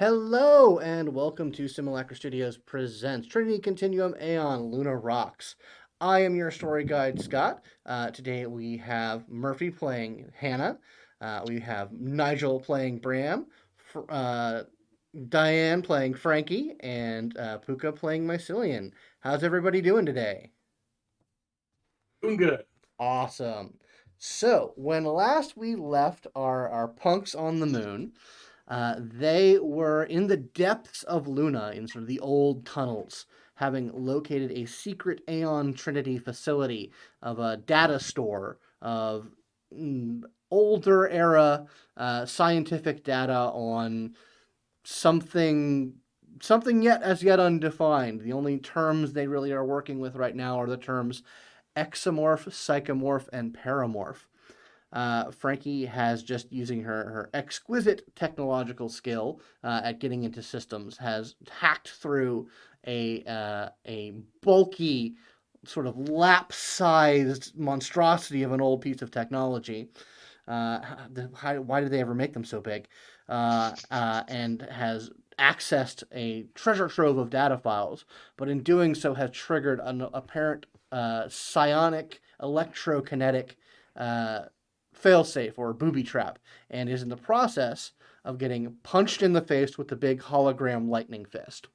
Hello and welcome to Simulacra Studios presents Trinity, Continuum, Aeon, Luna Rocks. I am your story guide, Scott. Today we have Murphy playing Hannah. We have Nigel playing Bram. Diane playing Frankie. And Puka playing Mycelian. How's everybody doing today? Doing good. Awesome. So, when last we left our punks on the moon, they were in the depths of Luna in sort of the old tunnels, having located a secret Aeon Trinity facility of a data store of older era scientific data on something yet undefined. The only terms they really are working with right now are the terms exomorph, psychomorph, and paramorph. Frankie has just using her exquisite technological skill at getting into systems has hacked through a bulky sort of lap-sized monstrosity of an old piece of technology. Why did they ever make them so big? And has accessed a treasure trove of data files, but in doing so has triggered an apparent psionic electrokinetic failsafe or booby trap, and is in the process of getting punched in the face with the big hologram lightning fist.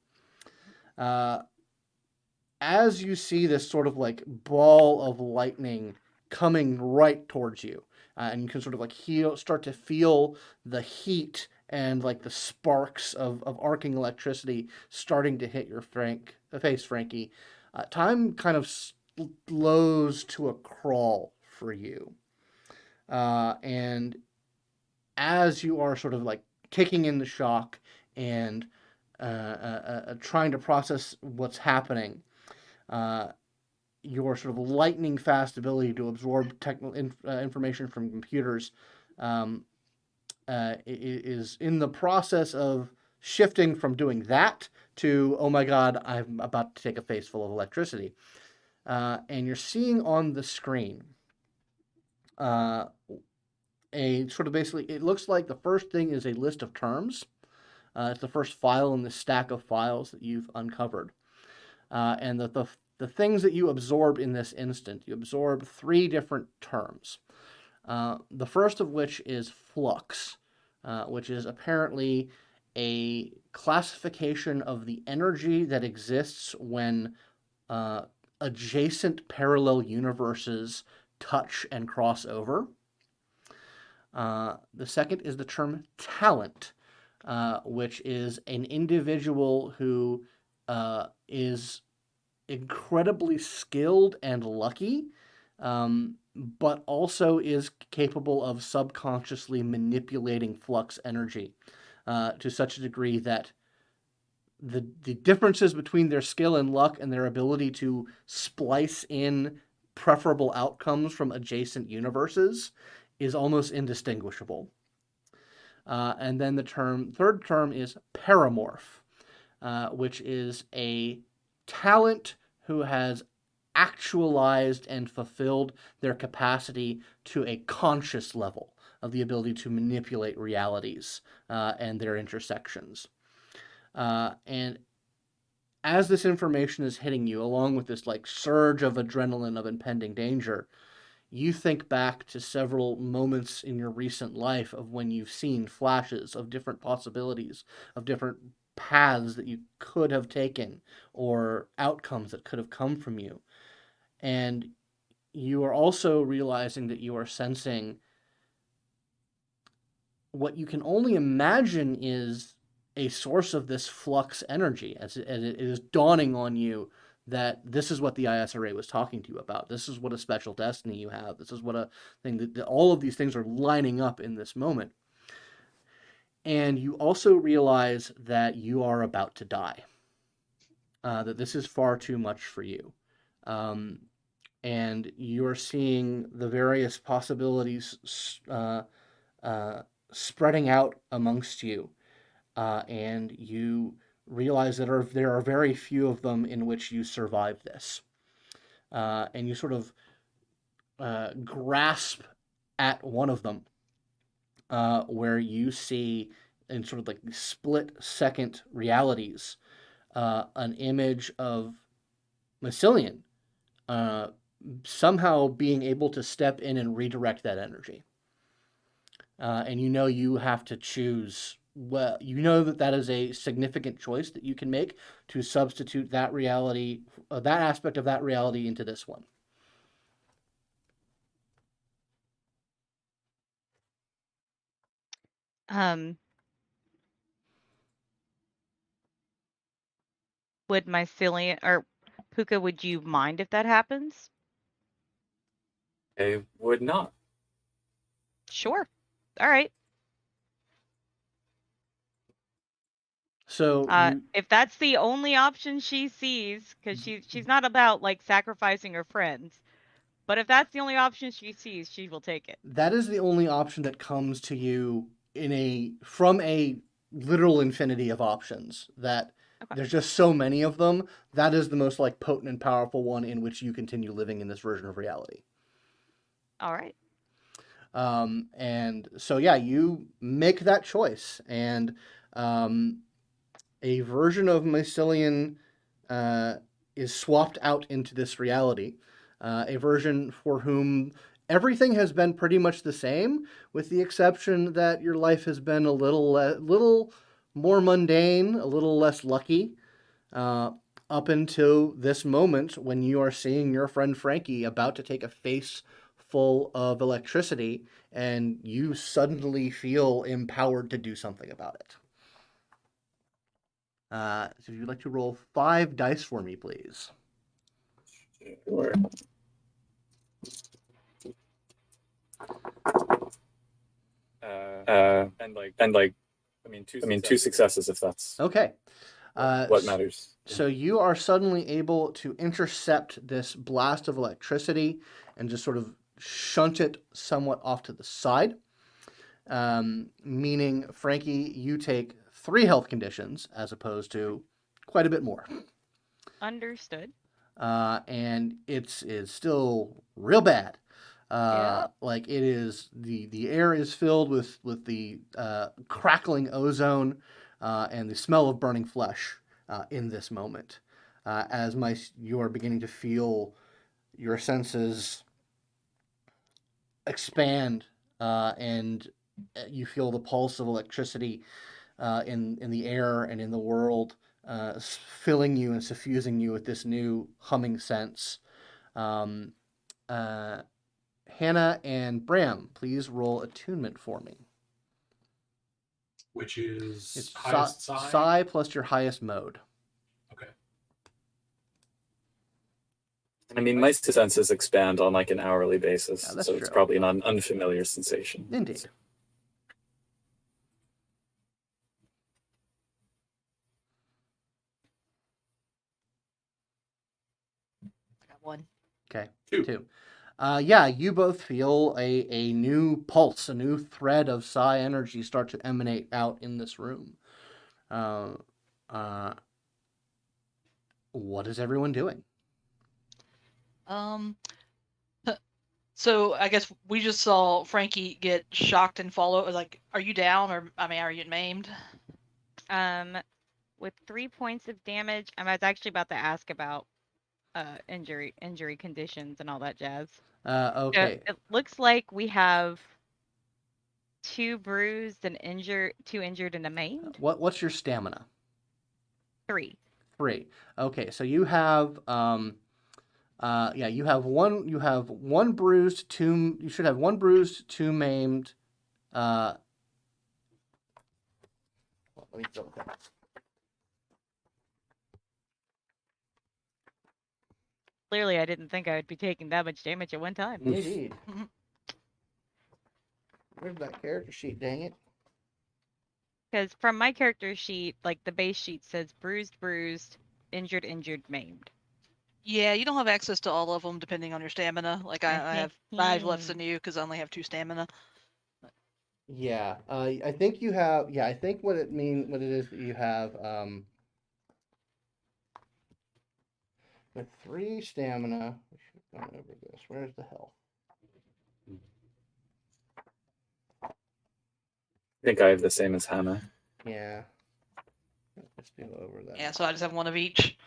Uh, as you see this sort of like ball of lightning coming right towards you, and you can sort of like start to feel the heat and like the sparks of arcing electricity starting to hit your face, Frankie. Time kind of slows to a crawl for you. And as you are sort of like taking in the shock and trying to process what's happening, uh, your sort of lightning fast ability to absorb information from computers um, is in the process of shifting from doing that to, oh my god, I'm about to take a face full of electricity. And you're seeing on the screen uh, a sort of basically, it looks like the first thing is a list of terms. It's the first file in the stack of files that you've uncovered. And the things that you absorb in this instant, you absorb three different terms. The first of which is flux, which is apparently a classification of the energy that exists when uh, adjacent parallel universes touch and cross over. The second is the term talent, which is an individual who is incredibly skilled and lucky, but also is capable of subconsciously manipulating flux energy to such a degree that the differences between their skill and luck and their ability to splice in preferable outcomes from adjacent universes is almost indistinguishable. And then the third term is paramorph, which is a talent who has actualized and fulfilled their capacity to a conscious level of the ability to manipulate realities and their intersections. And as this information is hitting you, along with this like surge of adrenaline of impending danger, you think back to several moments in your recent life of when you've seen flashes of different possibilities, of different paths that you could have taken, or outcomes that could have come from you. And you are also realizing that you are sensing what you can only imagine is a source of this flux energy as it is dawning on you that this is what the ISRA was talking to you about. This is what a special destiny you have. This is what a thing that all of these things are lining up in this moment. And you also realize that you are about to die, that this is far too much for you. Um, and you're seeing the various possibilities uh, spreading out amongst you, and you realize that there are very few of them in which you survive this. And you sort of grasp at one of them, where you see in sort of like split-second realities, an image of Massilian somehow being able to step in and redirect that energy. And you know you have to choose. Well, you know that is a significant choice that you can make to substitute that reality, that aspect of that reality into this one. Would Mycelium or Puka, would you mind if that happens? I would not. Sure. All right. So if that's the only option she sees, because she's not about like sacrificing her friends, but if that's the only option she sees, she will take it. That is the only option that comes to you from a literal infinity of options. That there's just so many of them. That is the most like potent and powerful one in which you continue living in this version of reality. All right. And so yeah, you make that choice, and a version of Mycelian is swapped out into this reality. A version for whom everything has been pretty much the same, with the exception that your life has been a little more mundane, a little less lucky, up until this moment when you are seeing your friend Frankie about to take a face full of electricity, and you suddenly feel empowered to do something about it. So if you'd like to roll 5 dice for me, please. Sure. Two successes if that's okay. What matters. So you are suddenly able to intercept this blast of electricity and just sort of shunt it somewhat off to the side. Meaning, Frankie, you take 3 health conditions as opposed to quite a bit more. Understood. And it's still real bad. Yep. Like it is, the air is filled with the crackling ozone and the smell of burning flesh in this moment. As you are beginning to feel your senses expand, and you feel the pulse of electricity in the air and in the world, filling you and suffusing you with this new humming sense. Hannah and Bram, please roll attunement for me. Which is It's highest psi plus your highest mode. Okay. I mean, my senses expand on like an hourly basis, Yeah, that's so true. it's probably an unfamiliar sensation. Indeed. I got 1. Okay. 2. Yeah, you both feel a new pulse, a new thread of psi energy start to emanate out in this room. What is everyone doing? So I guess we just saw Frankie get shocked and fall over. Like, are you down, or are you maimed? With 3 points of damage, I was actually about to ask about injury conditions and all that jazz. Okay. It looks like we have 2 bruised and injured, 2 injured and a maimed. What's your stamina? 3. 3. Okay, so you have you have one bruised, 2 you should have 1 bruised, 2 maimed. Let me double check. Clearly, I didn't think I would be taking that much damage at one time. Indeed. Where's that character sheet, dang it? Because from my character sheet, like the base sheet says bruised, injured, maimed. Yeah, you don't have access to all of them depending on your stamina. Like I have 5 left than you because I only have 2 stamina. Yeah, I think you have. Yeah, I think what it is that you have. With 3 stamina, we should have gone over this. Where's the health? I think I have the same as Hannah. Yeah. Let's go over that. Yeah, so I just have one of each.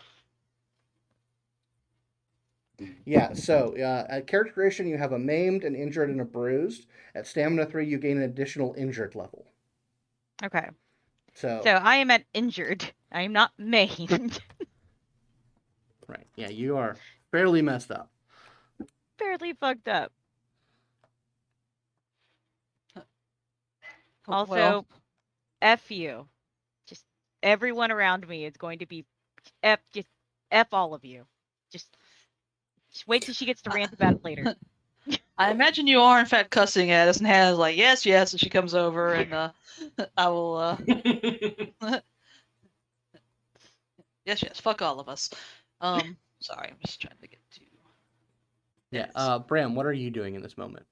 Yeah, so at character creation, you have a maimed, an injured, and a bruised. At stamina 3, you gain an additional injured level. Okay. So, So I am at injured. I am not maimed. right. Yeah, you are fairly messed up. Fairly fucked up. Also, Well, F you. Just everyone around me is going to be just F all of you. Just wait till she gets to rant about it later. I imagine you are in fact cussing at us, and Hannah's like, yes, yes, and she comes over, and I will, yes, yes, fuck all of us. Sorry, I'm just trying to get to. Yeah, Bram, what are you doing in this moment?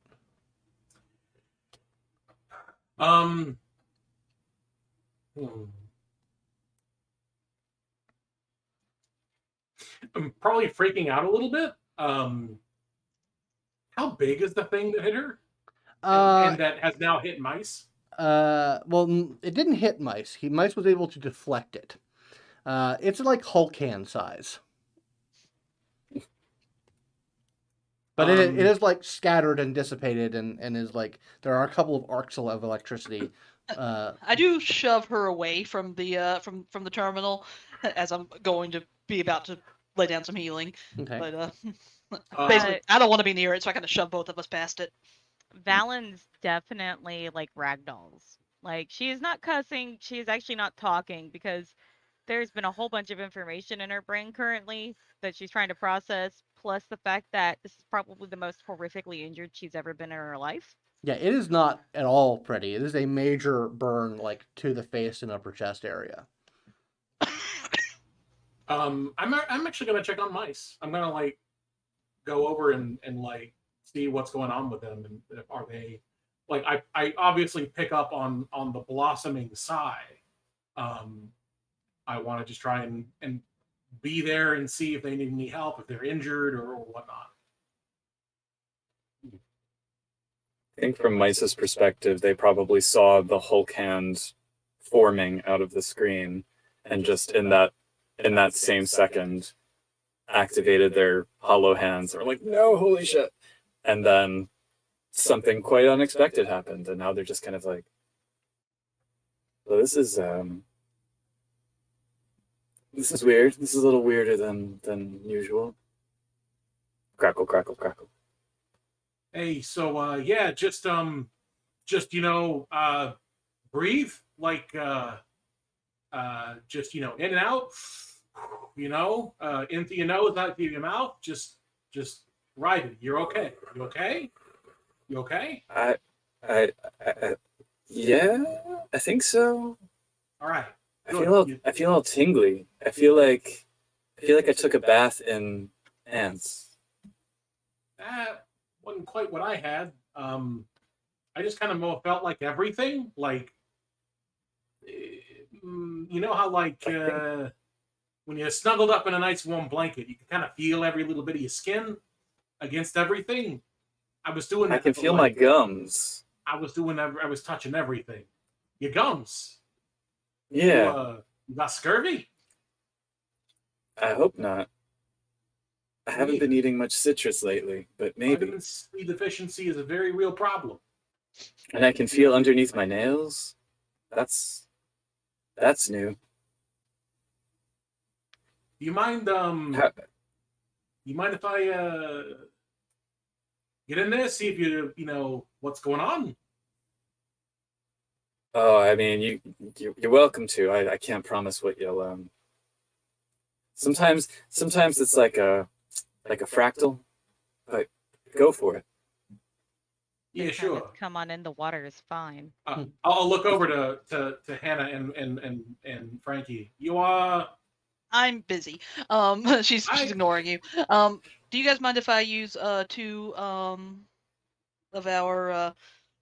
Hmm. I'm probably freaking out a little bit. How big is the thing that hit her? And that has now hit mice? Well, it didn't hit mice. Mice was able to deflect it. It's like Hulk hand size. But it is like scattered and dissipated and is like there are a couple of arcs of electricity. I do shove her away from the from the terminal as I'm going to be about to lay down some healing. Okay. But basically, I don't want to be near it, so I kind of shove both of us past it. Valen's definitely like ragdolls. Like she is not cussing. She is actually not talking because there's been a whole bunch of information in her brain currently that she's trying to process. Plus the fact that this is probably the most horrifically injured she's ever been in her life. Yeah, it is not at all pretty. It is a major burn, like to the face and upper chest area. I'm actually gonna check on mice. I'm gonna like go over and like see what's going on with them, and are they like I obviously pick up on the blossoming sigh. I want to just try and be there and see if they need any help, if they're injured or whatnot. I think from Mice's perspective, they probably saw the Hulk hand forming out of the screen, and just in that same second, activated their hollow hands. They were like, "No, holy shit!" And then something quite unexpected happened, and now they're just kind of like, "Well, this is weird. This is a little weirder than usual." Crackle, crackle, crackle. Hey, so yeah, just breathe, like just in and out, in through your nose, not through your mouth. Just ride it. You're okay. You okay? You okay? I yeah, I think so. All right. I feel all tingly. I feel like I took a bath in ants. That wasn't quite what I had. I just kind of felt like everything, like you know how like when you're snuggled up in a nice warm blanket, you can kind of feel every little bit of your skin against everything. I was doing that. I can feel my gums. I was touching everything. Your gums. Yeah. You got scurvy? I hope not. I haven't been eating much citrus lately, but maybe. Vitamin C deficiency is a very real problem. And I can feel underneath my nails. That's new. Do you mind if I get in there, see if you know what's going on? Oh, I mean, you're welcome to. I can't promise what you'll Sometimes it's like a fractal, but go for it. Yeah, sure. Come on in. The water is fine. I'll look over to Hannah and Frankie. You I'm busy. She's ignoring you. Do you guys mind if I use 2 of our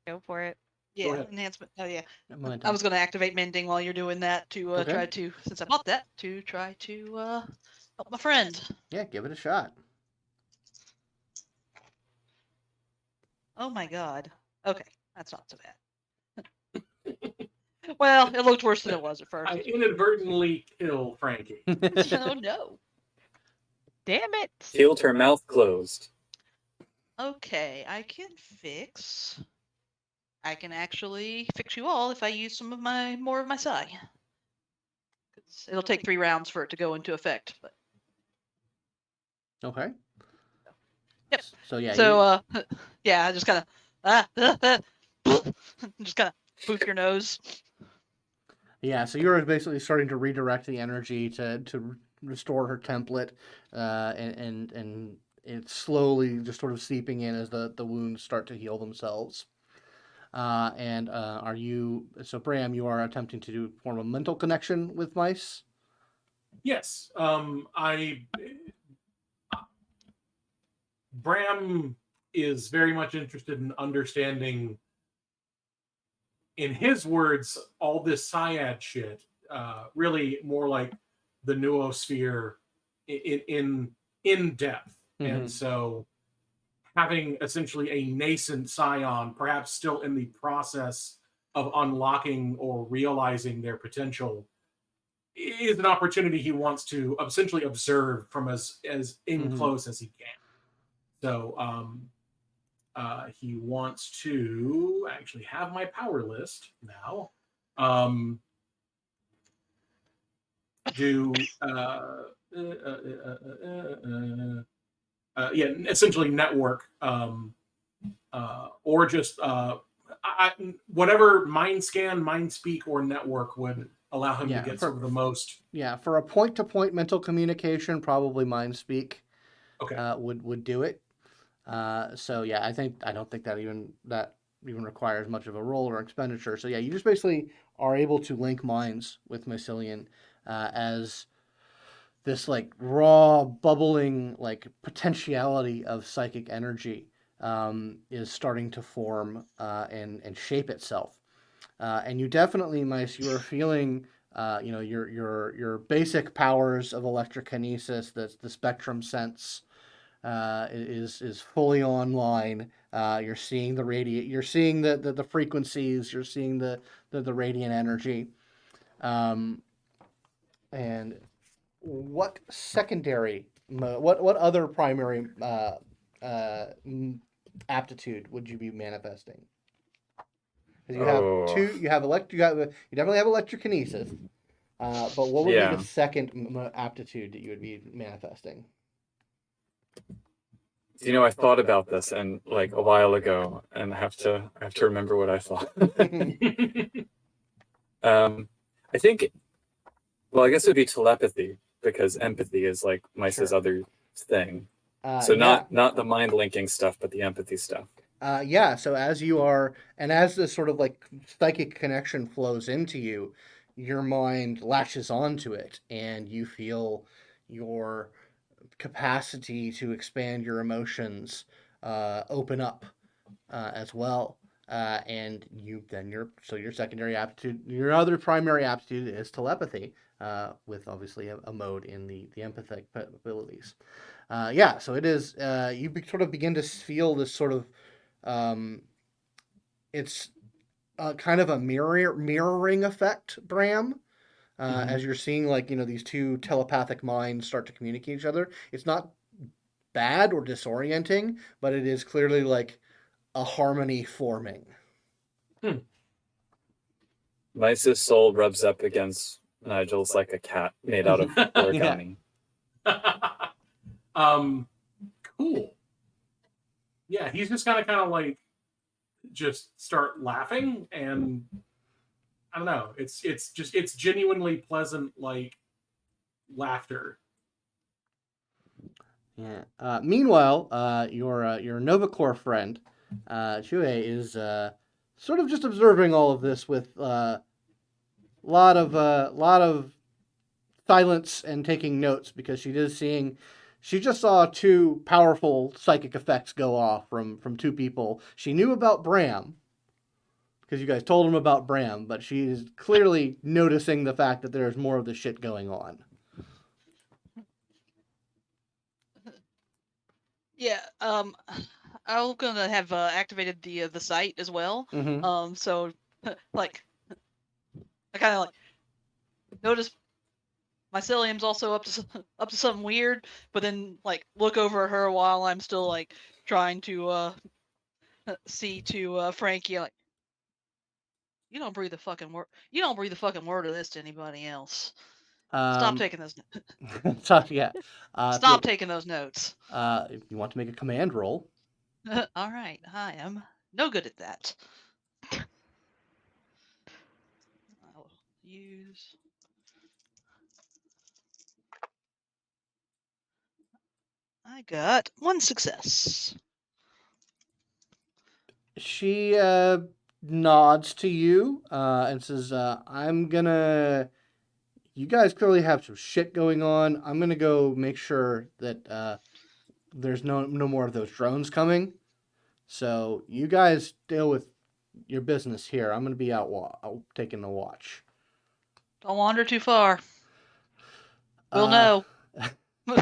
Go for it. yeah, enhancement? Oh yeah. Momentum. I was going to activate mending while you're doing that to Okay. try to, since I bought that, to try to help my friend. Yeah, give it a shot. Oh my god. Okay, that's not so bad. Well, it looked worse than it was at first. I inadvertently kill Frankie. Oh no. Damn it. Healed her mouth closed. Okay, I can actually fix you all if I use some of more of my psi. It'll take 3 rounds for it to go into effect. But Okay. Yep. So yeah. so yeah, I just kind of just kind of boop your nose. Yeah, so you're basically starting to redirect the energy to restore her template, and it's slowly just sort of seeping in as the wounds start to heal themselves. Are you so Bram? You are attempting to form a mental connection with mice. Yes. Bram is very much interested in understanding, in his words, all this Syad shit. Really more like the noosphere in depth. And so having essentially a nascent scion, perhaps still in the process of unlocking or realizing their potential, is an opportunity he wants to essentially observe from as in close as he can. So he wants to actually have my power list now. Do essentially network, or just whatever mind scan, mind speak, or network would allow him to get sort of the most. Yeah, for a point-to-point mental communication, probably mind speak. Okay. Would do it. So yeah, I don't think that even requires much of a roll or expenditure. So yeah, you just basically are able to link minds with Mycelium as this like raw, bubbling like potentiality of psychic energy is starting to form and shape itself. And you definitely, Mice, you are feeling. Your basic powers of electrokinesis, the spectrum sense, is fully online. You're seeing you're seeing the frequencies, you're seeing the radiant energy. And what secondary what other primary aptitude would you be manifesting? Because you definitely have electrokinesis. But what would be the second aptitude that you would be manifesting? I thought about this and like a while ago, and I have to remember what I thought. I think, well, I guess it would be telepathy, because empathy is like Mice's other thing. So not the mind linking stuff, but the empathy stuff. So as you are, and as this sort of like psychic connection flows into you, your mind latches onto it, and you feel your capacity to expand your emotions open up as well. And your secondary aptitude, your other primary aptitude is telepathy, with obviously a mode in the empathic abilities. So it is. You sort of begin to feel this sort of. It's kind of a mirroring effect, Bram. As you're seeing, like, these two telepathic minds start to communicate each other. It's not bad or disorienting, but it is clearly like a harmony forming. Mice's soul rubs up against Nigel's like a cat made out of origami. Cool. Yeah, he's just kind of like just start laughing, and I don't know. It's genuinely pleasant, like laughter. Yeah. Meanwhile, your Novacore friend, Chue, is sort of just observing all of this with lot of silence and taking notes, because she just saw two powerful psychic effects go off from two people. She knew about Bram, because you guys told him about Bram, but she's clearly noticing the fact that there's more of this shit going on. Yeah, I'm gonna have activated the site as well. Mm-hmm. So like I kind of like notice mycelium's also up to something weird, but then like look over at her while I'm still like trying to see to Frankie like, you don't breathe a fucking word. You don't breathe a fucking word of this to anybody else. Stop taking those. So, yeah. Stop taking those notes. If you want to make a command roll, All right, I am no good at that. I'll use. I got 1 success. she nods to you and says, "I'm gonna. You guys clearly have some shit going on. I'm gonna go make sure that there's no more of those drones coming. So you guys deal with your business here. I'm gonna be out taking a watch." Don't wander too far. We'll Uh, know.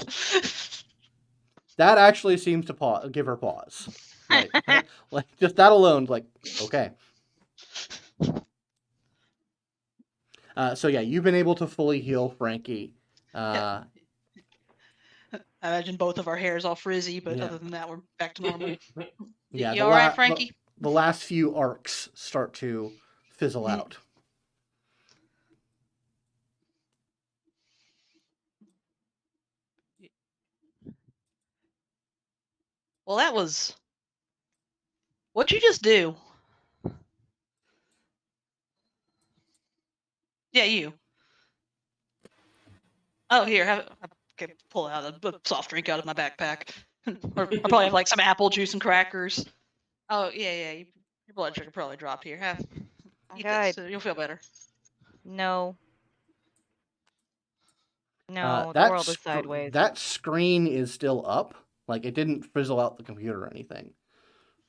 That actually seems to give her pause. Like, like just that alone, like, okay. So yeah, you've been able to fully heal Frankie. I imagine both of our hair is all frizzy, but Yeah. other than that, we're back to normal. Yeah, You all right, Frankie? The last few arcs start to fizzle out. Well, that was. What'd you just do? Yeah, you. Oh, here, have it. Okay, pull out a soft drink out of my backpack. or I probably have like some apple juice and crackers. Oh, yeah, your blood sugar probably dropped here. Eat God, this, you'll feel better. no. No, the world is sideways. That screen is still up. Like, it didn't fizzle out the computer or anything.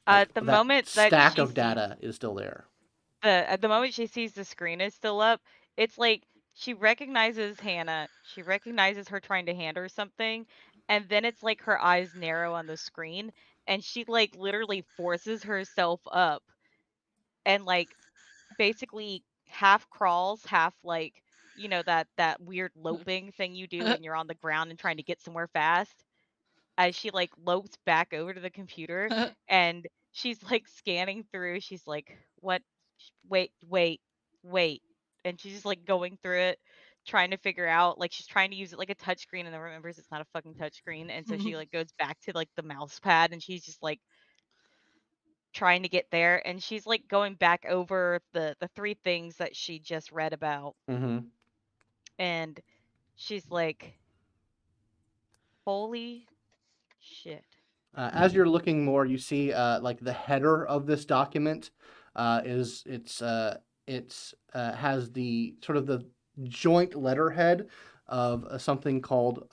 At the moment that stack she of data is still there. at the moment she sees the screen is still up, it's like she recognizes Hannah. She recognizes her trying to hand her something, and then it's like her eyes narrow on the screen, and she like literally forces herself up, and like basically half crawls, half like that weird loping thing you do when you're on the ground and trying to get somewhere fast. As she like lopes back over to the computer and she's like scanning through. She's like, "What? Wait," and she's just like going through it, trying to figure out. Like she's trying to use it like a touchscreen, and then remembers it's not a fucking touchscreen, and so she like goes back to like the mouse pad, and she's just like trying to get there, and she's like going back over the three things that she just read about, Mm-hmm. and she's like, "Holy shit." As you're looking more, you see like the header of this document has the sort of the joint letterhead of something called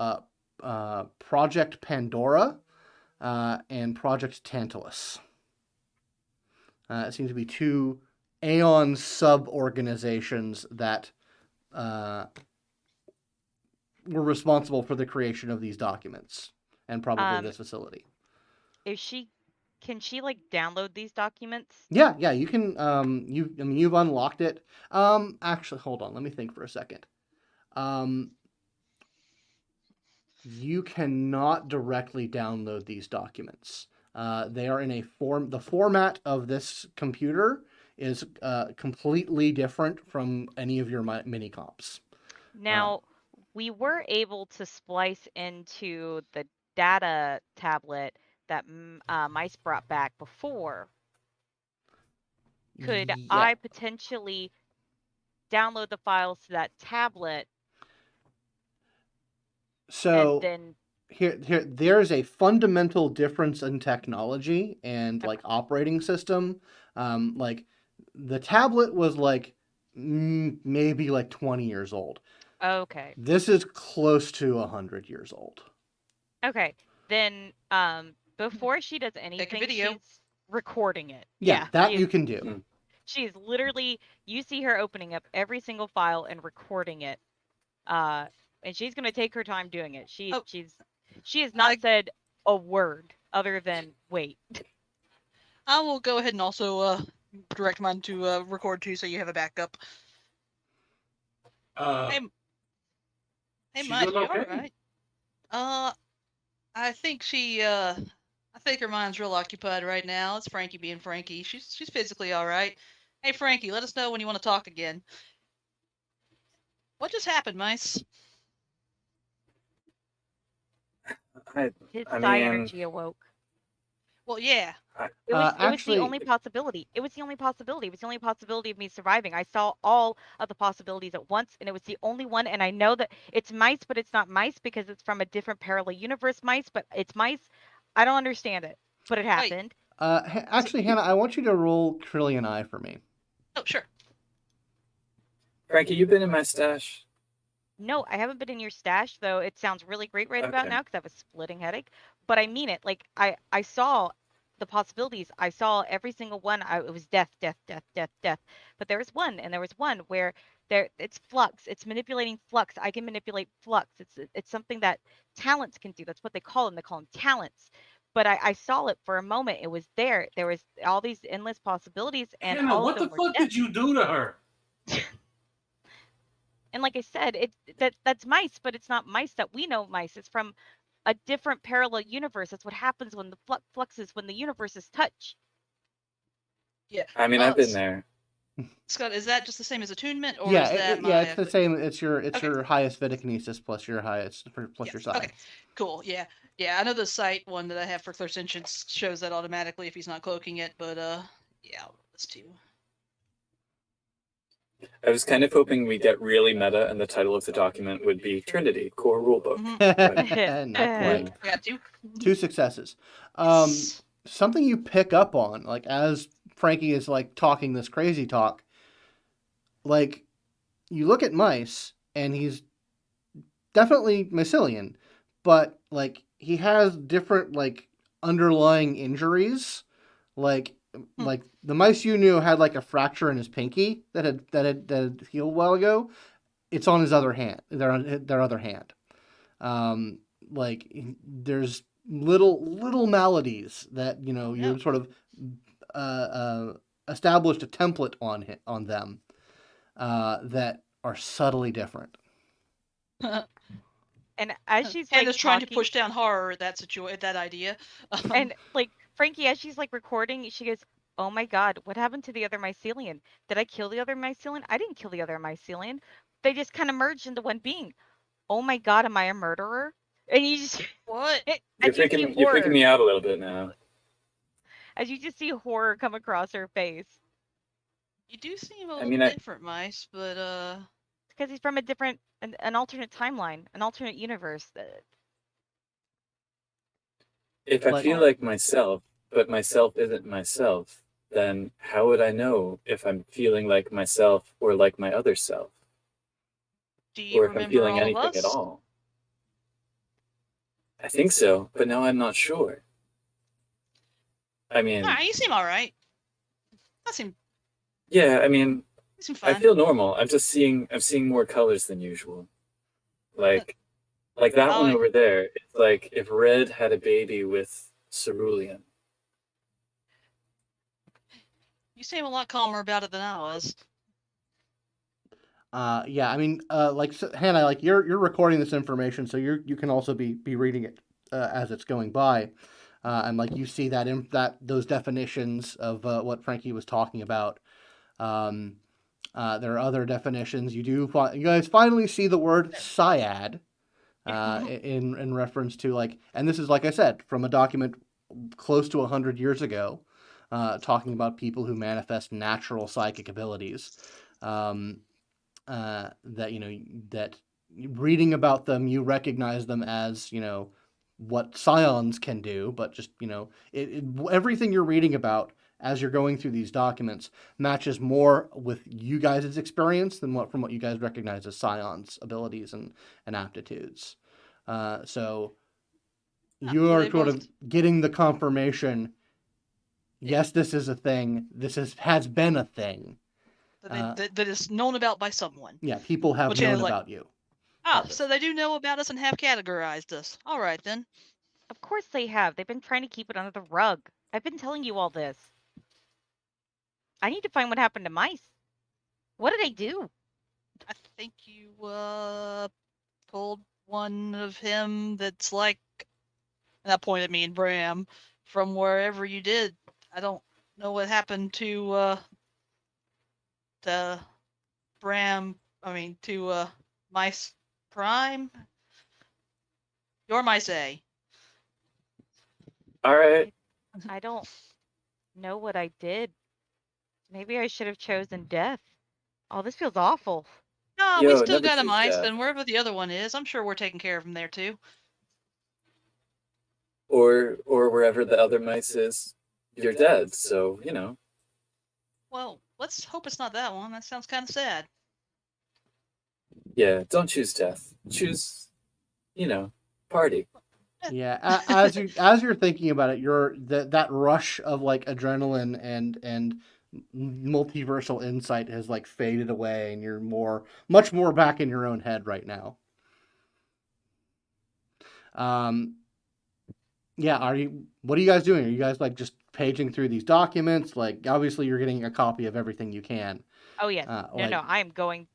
Project Pandora and Project Tantalus. It seems to be two Aeon sub-organizations that were responsible for the creation of these documents and probably this facility. Can she like download these documents? Yeah, you can. You've unlocked it. Actually, hold on. Let me think for a second. You cannot directly download these documents. They are in a form. The format of this computer is completely different from any of your mini comps. Now, we were able to splice into the data tablet that Mice brought back before. Could I potentially download the files to that tablet? So and then there's a fundamental difference in technology and like operating system. Like the tablet was like maybe like 20 years old. Okay. This is close to 100 years old. Okay. Then before she does anything, she's recording it. Yeah, that you can do. She's literally, you see her opening up every single file and recording it. And she's going to take her time doing it. She has not said a word other than wait. I will go ahead and also direct mine to record too, so you have a backup. Hey, hey, She's Mike, doing you all okay. right? I think I think her mind's real occupied right now. It's Frankie being Frankie. She's physically all right. Hey, Frankie, let us know when you want to talk again. What just happened, Mice? His I psi mean, energy awoke. Well, yeah. It was the Actually, only possibility. It was the only possibility. It was the only possibility of me surviving. I saw all of the possibilities at once, and it was the only one. And I know that it's mice, but it's not mice because it's from a different parallel universe mice, but it's mice. I don't understand it, but it Wait. happened. actually, Hannah, I want you to roll Trillion Eye for me. Oh, sure. Frankie, you been in my stash? No, I haven't been in your stash, though. It sounds really great right about Okay. now because I have a splitting headache. But I mean it. Like I saw the possibilities. I saw every single one. It was death, death, death, death, death. But there was one, and there was one where it's flux. It's manipulating flux. I can manipulate flux. It's something that talents can do. That's what they call them. They call them talents. But I saw it for a moment. It was there. There was all these endless possibilities, and Hannah, all of what the them were fuck death. did you do to her? And like I said, that's mice, but it's not mice that we know mice. It's from a different parallel universe. That's what happens when the fluxes when the universes touch. Yeah. I mean, I've been there. Scott, is that just the same as attunement, or Yeah, is that yeah, my? it's the same. It's your Okay. your highest Vitikinesis plus your highest plus Yeah, your psi. okay. Cool. Yeah. Yeah. I know the site one that I have for clairsentience shows that automatically if he's not cloaking it, but yeah, I'll roll this too. I was kind of hoping we get really meta, and the title of the document would be Trinity Core Rulebook. Mhm. Not quite. I got two. 2 successes. Yes. Something you pick up on, like as Frankie is like talking this crazy talk, like you look at Mice and he's definitely mycelian, but like he has different like underlying injuries. Like like the mice you knew had like a fracture in his pinky that had healed a while ago. It's on his other hand, their other hand. Like there's little maladies that you sort of established a template on them that are subtly different. And as she's And like is trying to talking, push down horror at that idea. and like Frankie, as she's like recording, she goes, "Oh my God, what happened to the other mycelium? Did I kill the other mycelium? I didn't kill the other mycelium. They just kind of merged into one being. Oh my God, am I a murderer?" And you just What? as you see You're freaking horror, me out a little bit now. as you just see horror come across her face. You do seem a I little mean, different, Mice, but Because he's from a different, an alternate timeline, an alternate universe. if I Like- feel like myself, but myself isn't myself, then how would I know if I'm feeling like myself or like my other self? do you Or if I'm remember feeling all of anything us? at all? I think so, but now I'm not sure. I mean, Nah, you seem all right. yeah, I mean, You seem I fine. feel normal. I'm seeing more colors than usual. Like that one Oh, over there. It's like if Red had a baby with cerulean. you seem a lot calmer about it than I was. Yeah, I mean, like Hannah, like you're recording this information, so you can also be reading it as it's going by, and like you see that those definitions of what Frankie was talking about. There are other definitions. You guys finally see the word syad, in reference to like, and this is like I said from a document close to 100 years ago, talking about people who manifest natural psychic abilities. That that reading about them, you recognize them as what scions can do, but just everything you're reading about as you're going through these documents matches more with you guys' experience than what you guys recognize as scions' abilities and aptitudes. So you So are they sort both- of getting the confirmation. Yes, this is a thing. This has been a thing. that is known about by someone. Yeah, people have Which known is like- about you. Ah, so they do know about us and have categorized us. All right then. Of course they have. They've been trying to keep it under the rug. I've been telling you all this. I need to find what happened to mice. What did I do? I think you pulled one of him that's like, and that pointed at me and Bram, from wherever you did. I don't know what happened to Bram. I mean to Mice Prime. Your Mice A. All right. I don't know what I did. Maybe I should have chosen death. Oh, this feels awful. No, we Yo, still never got a choose mice, death. and wherever the other one is, I'm sure we're taking care of him there too. Or wherever the other mice is, you're dead. So Well, let's hope it's not that one. That sounds kind of sad. yeah. Don't choose death. Choose, party. Yeah, as you're thinking about it, that rush of like adrenaline and multiversal insight has like faded away, and you're much more back in your own head right now. Yeah, what are you guys doing? Are you guys like just paging through these documents? Like obviously you're getting a copy of everything you can. Oh yes. No, I am going.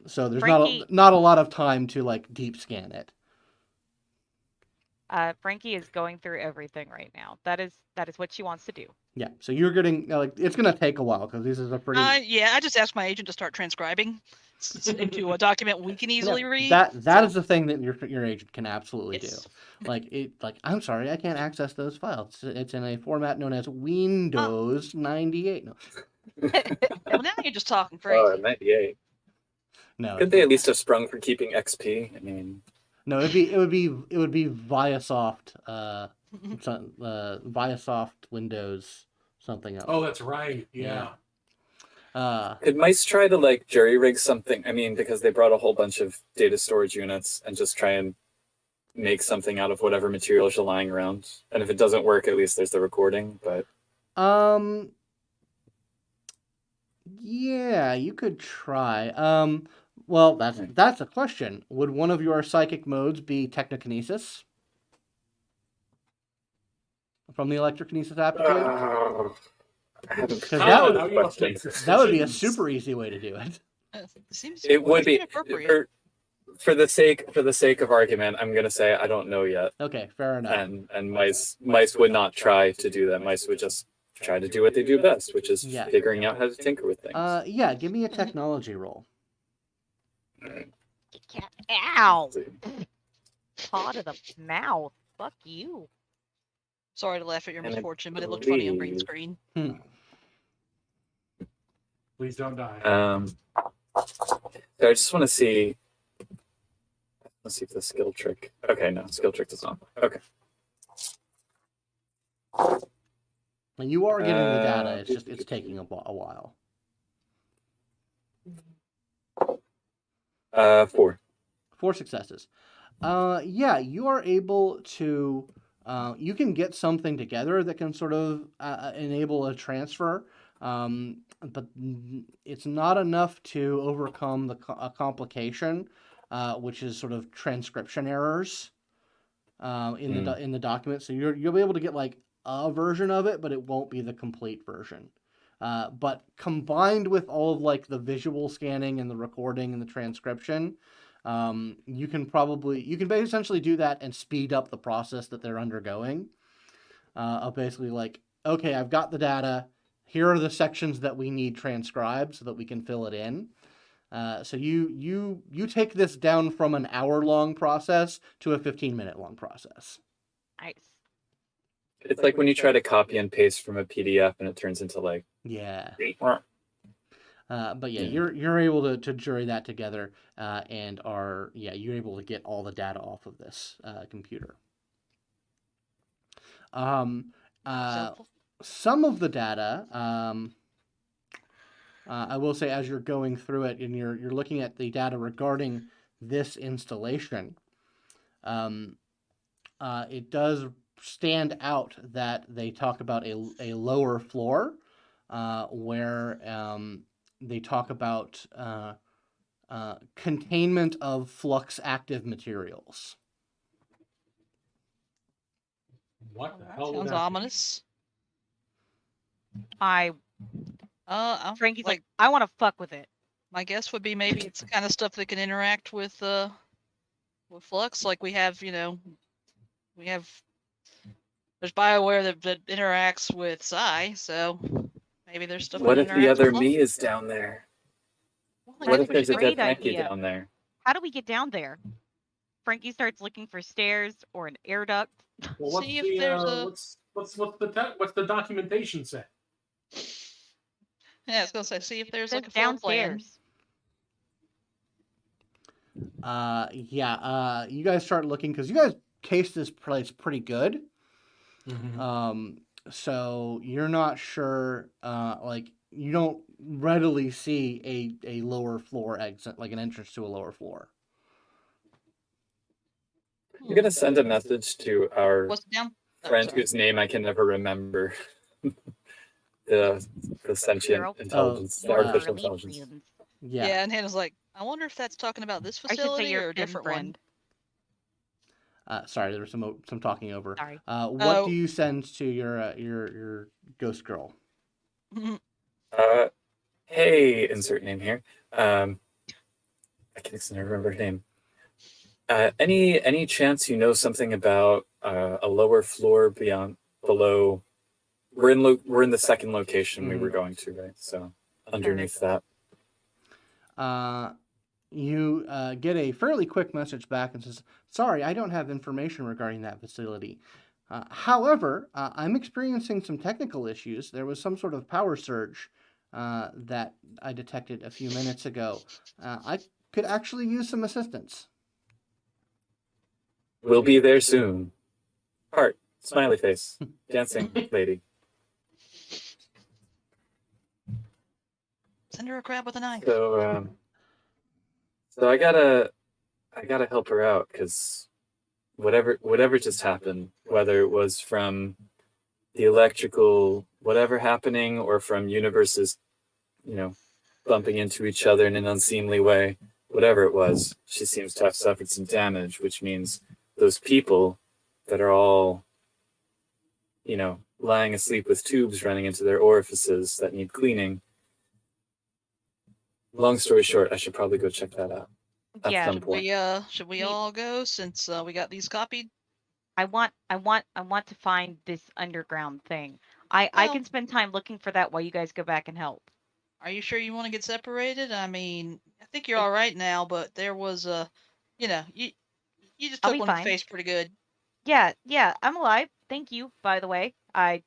So there's Frankie, not a lot of time to like deep scan it. Frankie is going through everything right now. That is what she wants to do. Yeah, so you're getting like it's gonna take a while because this is a pretty. Yeah, I just asked my agent to start transcribing into a document we can easily read. That is the thing that your agent can absolutely Yes. do. Like I'm sorry, I can't access those files. It's in a format known as Windows 98. No, Well, now you're just talking Oh, crazy. 98. no, Could they at least have sprung for keeping XP? I mean, no. It would be ViaSoft. ViaSoft Windows something else. Oh, that's right. Yeah. could mice try to like jury rig something? I mean, because they brought a whole bunch of data storage units and just try and make something out of whatever materials are lying around. And if it doesn't work, at least there's the recording. But Yeah, you could try. Well, that's a question. Would one of your psychic modes be technokinesis from the electrokinesis aptitude? I haven't Because Oh, that now would you must make that would be a decisions. super easy way to do it. Seems It would be appropriate. for the sake of argument. I'm gonna say I don't know yet, Okay, fair enough. and mice would not try to do that. Mice would just try to do what they do best, which is Yeah. figuring out how to tinker with things. Yeah, give me a technology roll. Ow! Paw to the mouth. Fuck you. Sorry to laugh at your And I misfortune, but it looked funny on green believe- screen. Please don't die. So I just want to see. Let's see if the skill trick. Okay, no, skill trick does not. Okay. And you are getting the data. It's just it's taking a while. 4. 4 successes. Yeah, you are able to. You can get something together that can sort of enable a transfer, but it's not enough to overcome a complication, which is sort of transcription errors in the document. So you'll be able to get like a version of it, but it won't be the complete version. But combined with all of like the visual scanning and the recording and the transcription, you can essentially do that and speed up the process that they're undergoing. Of basically like, okay, I've got the data. Here are the sections that we need transcribed so that we can fill it in. So you take this down from an hour-long process to a 15-minute long process. Nice. It's like when you try to copy and paste from a PDF and it turns into like. Yeah. But yeah, you're able to jury that together, and you're able to get all the data off of this computer. Some of the data, I will say, as you're going through it and you're looking at the data regarding this installation, it does stand out that they talk about a lower floor where they talk about containment of flux active materials. What the That hell? would sounds that be? ominous. Frankie's like, I want to fuck with it. My guess would be maybe it's the kind of stuff that can interact with Flux. Like we have, there's BioWare that interacts with Psi, so maybe there's stuff What that if the interacts other with Flux. me is down there? Well, I What What guess if if we there's should a great dead Frankie idea. down there? How do we get down there? Frankie starts looking for stairs or an air duct. Well, what's See if the there's a- what's the documentation say? Yeah, I was gonna say, see if there's It like says a floor plan. downstairs. You guys start looking because you guys cased this place pretty good. Mm-hmm. So you're not sure, like you don't readily see a lower floor exit, like an entrance to a lower floor. I'm gonna send a message to our What's down? Oh, friend sorry. whose name I can never remember. the sentient Girl. intelligence, the Oh, artificial Early intelligence. friends. Yeah. And Hannah's like, I wonder if that's talking about this I should say facility your or a Finn different friend. Sorry, there was some talking over. Sorry. What Oh. do you send to your ghost girl? one. Hey, insert name here. I can never remember her name. Any chance you know something about a lower floor below? We're in the second location we were going to, right? So underneath that. You get a fairly quick message back and says, "Sorry, I don't have information regarding that facility. However, I'm experiencing some technical issues. There was some sort of power surge that I detected a few minutes ago. I could actually use some assistance." We'll be there soon. Heart, smiley face, dancing lady. Send her a crab with a knife. So I gotta help her out because whatever just happened, whether it was from the electrical whatever happening or from universes, bumping into each other in an unseemly way, whatever it was, she seems to have suffered some damage, which means those people that are all, lying asleep with tubes running into their orifices that need cleaning. Long story short, I should probably go check that out. At Yeah. some point. Should we We- all go since we got these copied? I want to find this underground thing. I Well- can spend time looking for that while you guys go back and help. Are you sure you want to get separated? I mean, I think you're all right now, but there was a, you just I'll took be one in the fine. face pretty good. Yeah, I'm alive. Thank you, by the way. That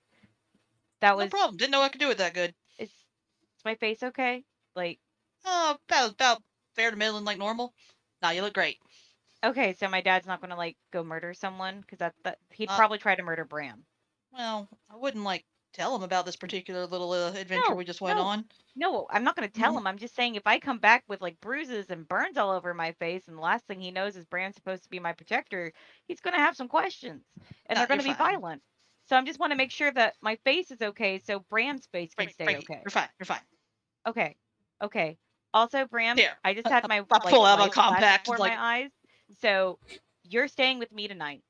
No was problem. Didn't know I could do it that good. is my face okay? Like, About fair to middling like normal. Nah, you look great. okay, so my dad's not gonna like go murder someone because that he'd Uh, probably try to murder Bram. Well, I wouldn't tell him about this particular little adventure we just went no. on. No, I'm not gonna tell Mhm. him. I'm just saying if I come back with like bruises and burns all over my face, and the last thing he knows is Bram's supposed to be my protector, he's gonna have some questions, and No, they're gonna you're be fine. violent. So I'm just want to make sure that my face is okay, so Bram's face can stay Frankie, okay. you're fine. You're fine. Okay. Also, Bram, Here, I just had my I pull out a light flash compact, before my eyes. So you're staying with me tonight.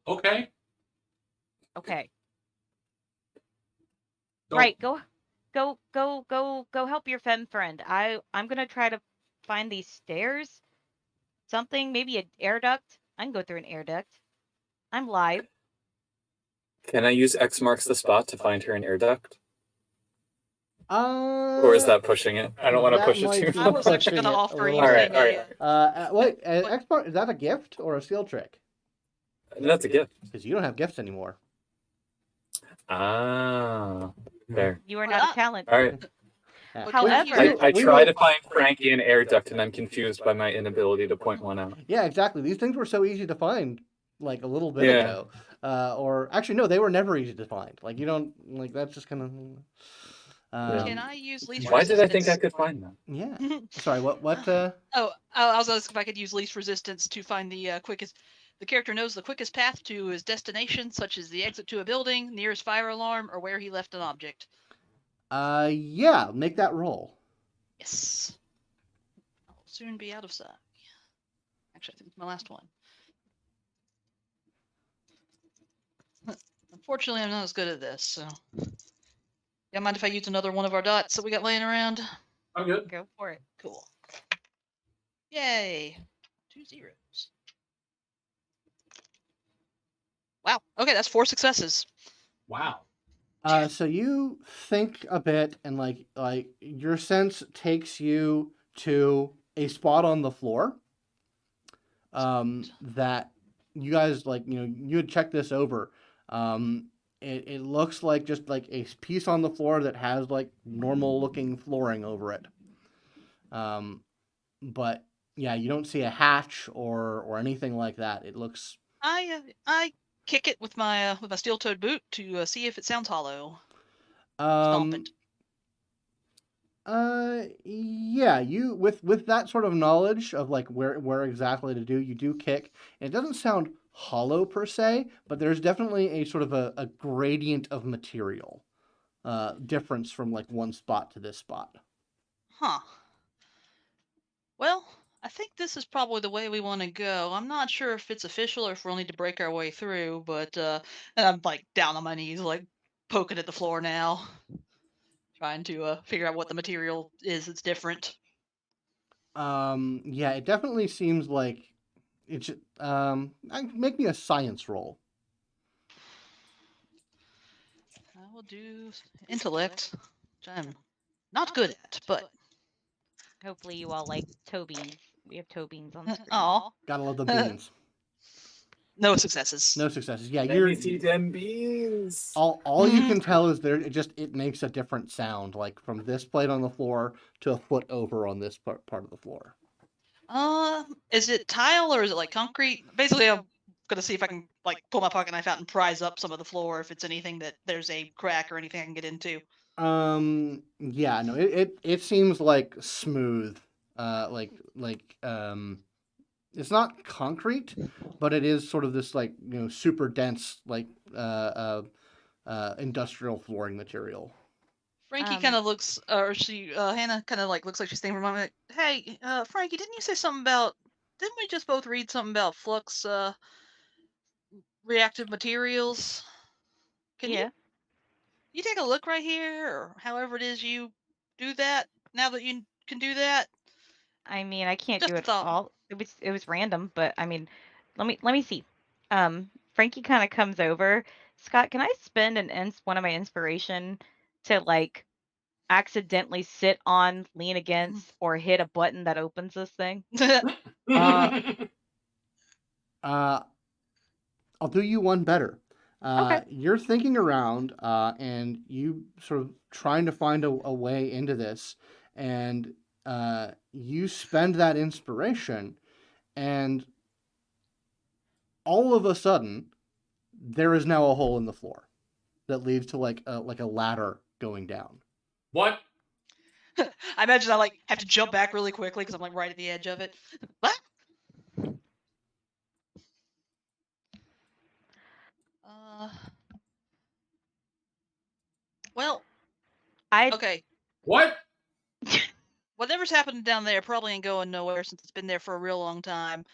Okay. Okay. So, Right. Go help your femme friend. I'm gonna try to find these stairs. Something, maybe an air duct. I can go through an air duct. I'm live. Can I use X marks the spot to find her an air duct? Or Or is that pushing it? I don't want to push it too I was much. actually going to offer you. you Alright, Wait, export, is that a gift or a skill trick? That's a gift. Because you don't have gifts anymore. Ah, fair. You are Why not a not? talent. All right. However- I We try will- to find Frankie an air duct, and I'm confused by my inability to point one out. Yeah, exactly. These things were so easy to find, like a little bit Yeah. ago. Or actually, no, they were never easy to find. Like you don't like that's just kind of. Can I use least Why resistance? did I think I could find that? Yeah. Sorry. What? Oh, I was asking if I could use least resistance to find the quickest. The character knows the quickest path to his destination, such as the exit to a building, nearest fire alarm, or where he left an object. Yeah. Make that roll. Yes. I'll soon be out of sight. Actually, I think it's my last one. Unfortunately, I'm not as good at this, so. Yeah, mind if I use another one of our dots that we got laying around? I'm good. Go for it. Cool. Yay. 2 zeros. Wow. Okay, that's 4 successes. Wow. So you think a bit, and like your sense takes you to a spot on the floor. That you guys you had checked this over. It looks like just like a piece on the floor that has like normal looking flooring over it. But yeah, you don't see a hatch or anything like that. It looks. I kick it with my steel-toed boot to see if it sounds hollow. Stomp Um, it. yeah, you with that sort of knowledge of like where exactly to do, you do kick. And it doesn't sound hollow per se, but there's definitely a sort of a gradient of material, difference from like one spot to this spot. Huh. Well, I think this is probably the way we want to go. I'm not sure if it's official or if we'll need to break our way through, but and I'm like down on my knees, like poking at the floor now, trying to figure out what the material is that's different. Yeah, it definitely seems like it's make me a science roll. I will do intellect, which I'm not good at, but Hopefully you all like toe beans. We have toe beans on the screen. oh, Gotta love the beans. no successes. No successes. Yeah, Let me see them beans. all you can tell is it makes a different sound, like from this plate on the floor to a foot over on this part of the floor. Is it tile or is it like concrete? Basically, I'm gonna see if I can like pull my pocket knife out and prise up some of the floor if it's anything that there's a crack or anything I can get into. Yeah, no, it seems like smooth. It's not concrete, but it is sort of this like super dense like industrial flooring material. Frankie kind of looks, or Hannah kind of like looks like she's thinking for a moment. Hey, Frankie, didn't you say something about? Didn't we just both read something about flux, reactive materials? Can Yeah. you take a look right here, or however it is you do that? Now that you can do that, I mean, I can't just do a it thought. all. It was random, but I mean, let me see. Frankie kind of comes over. Scott, can I spend one of my inspiration to like accidentally sit on, lean against, or hit a button that opens this thing? Uh, I'll do you one better. Okay. You're thinking around, and you sort of trying to find a way into this, and you spend that inspiration, and all of a sudden, there is now a hole in the floor that leads to like a ladder going down. What? I imagine I like have to jump back really quickly because I'm like right at the edge of it. What? Uh. Well. I Okay. What? Whatever's happening down there probably ain't going nowhere since it's been there for a real long time.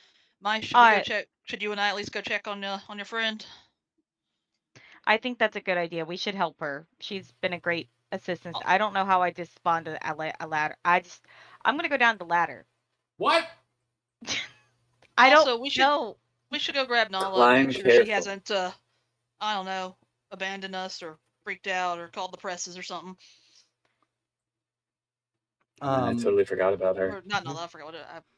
Should we go I check? Should you and I at least go check on your friend? I think that's a good idea. We should help her. She's been a great assistance. Oh. I don't know how I just spawned a ladder. I'm gonna go down the ladder. What? I Also, don't we should- know. We should go grab Nala, Climb make sure careful. she hasn't, I don't know, abandoned us or freaked out or called the presses or something. I totally forgot about her. Or not Nala, I forgot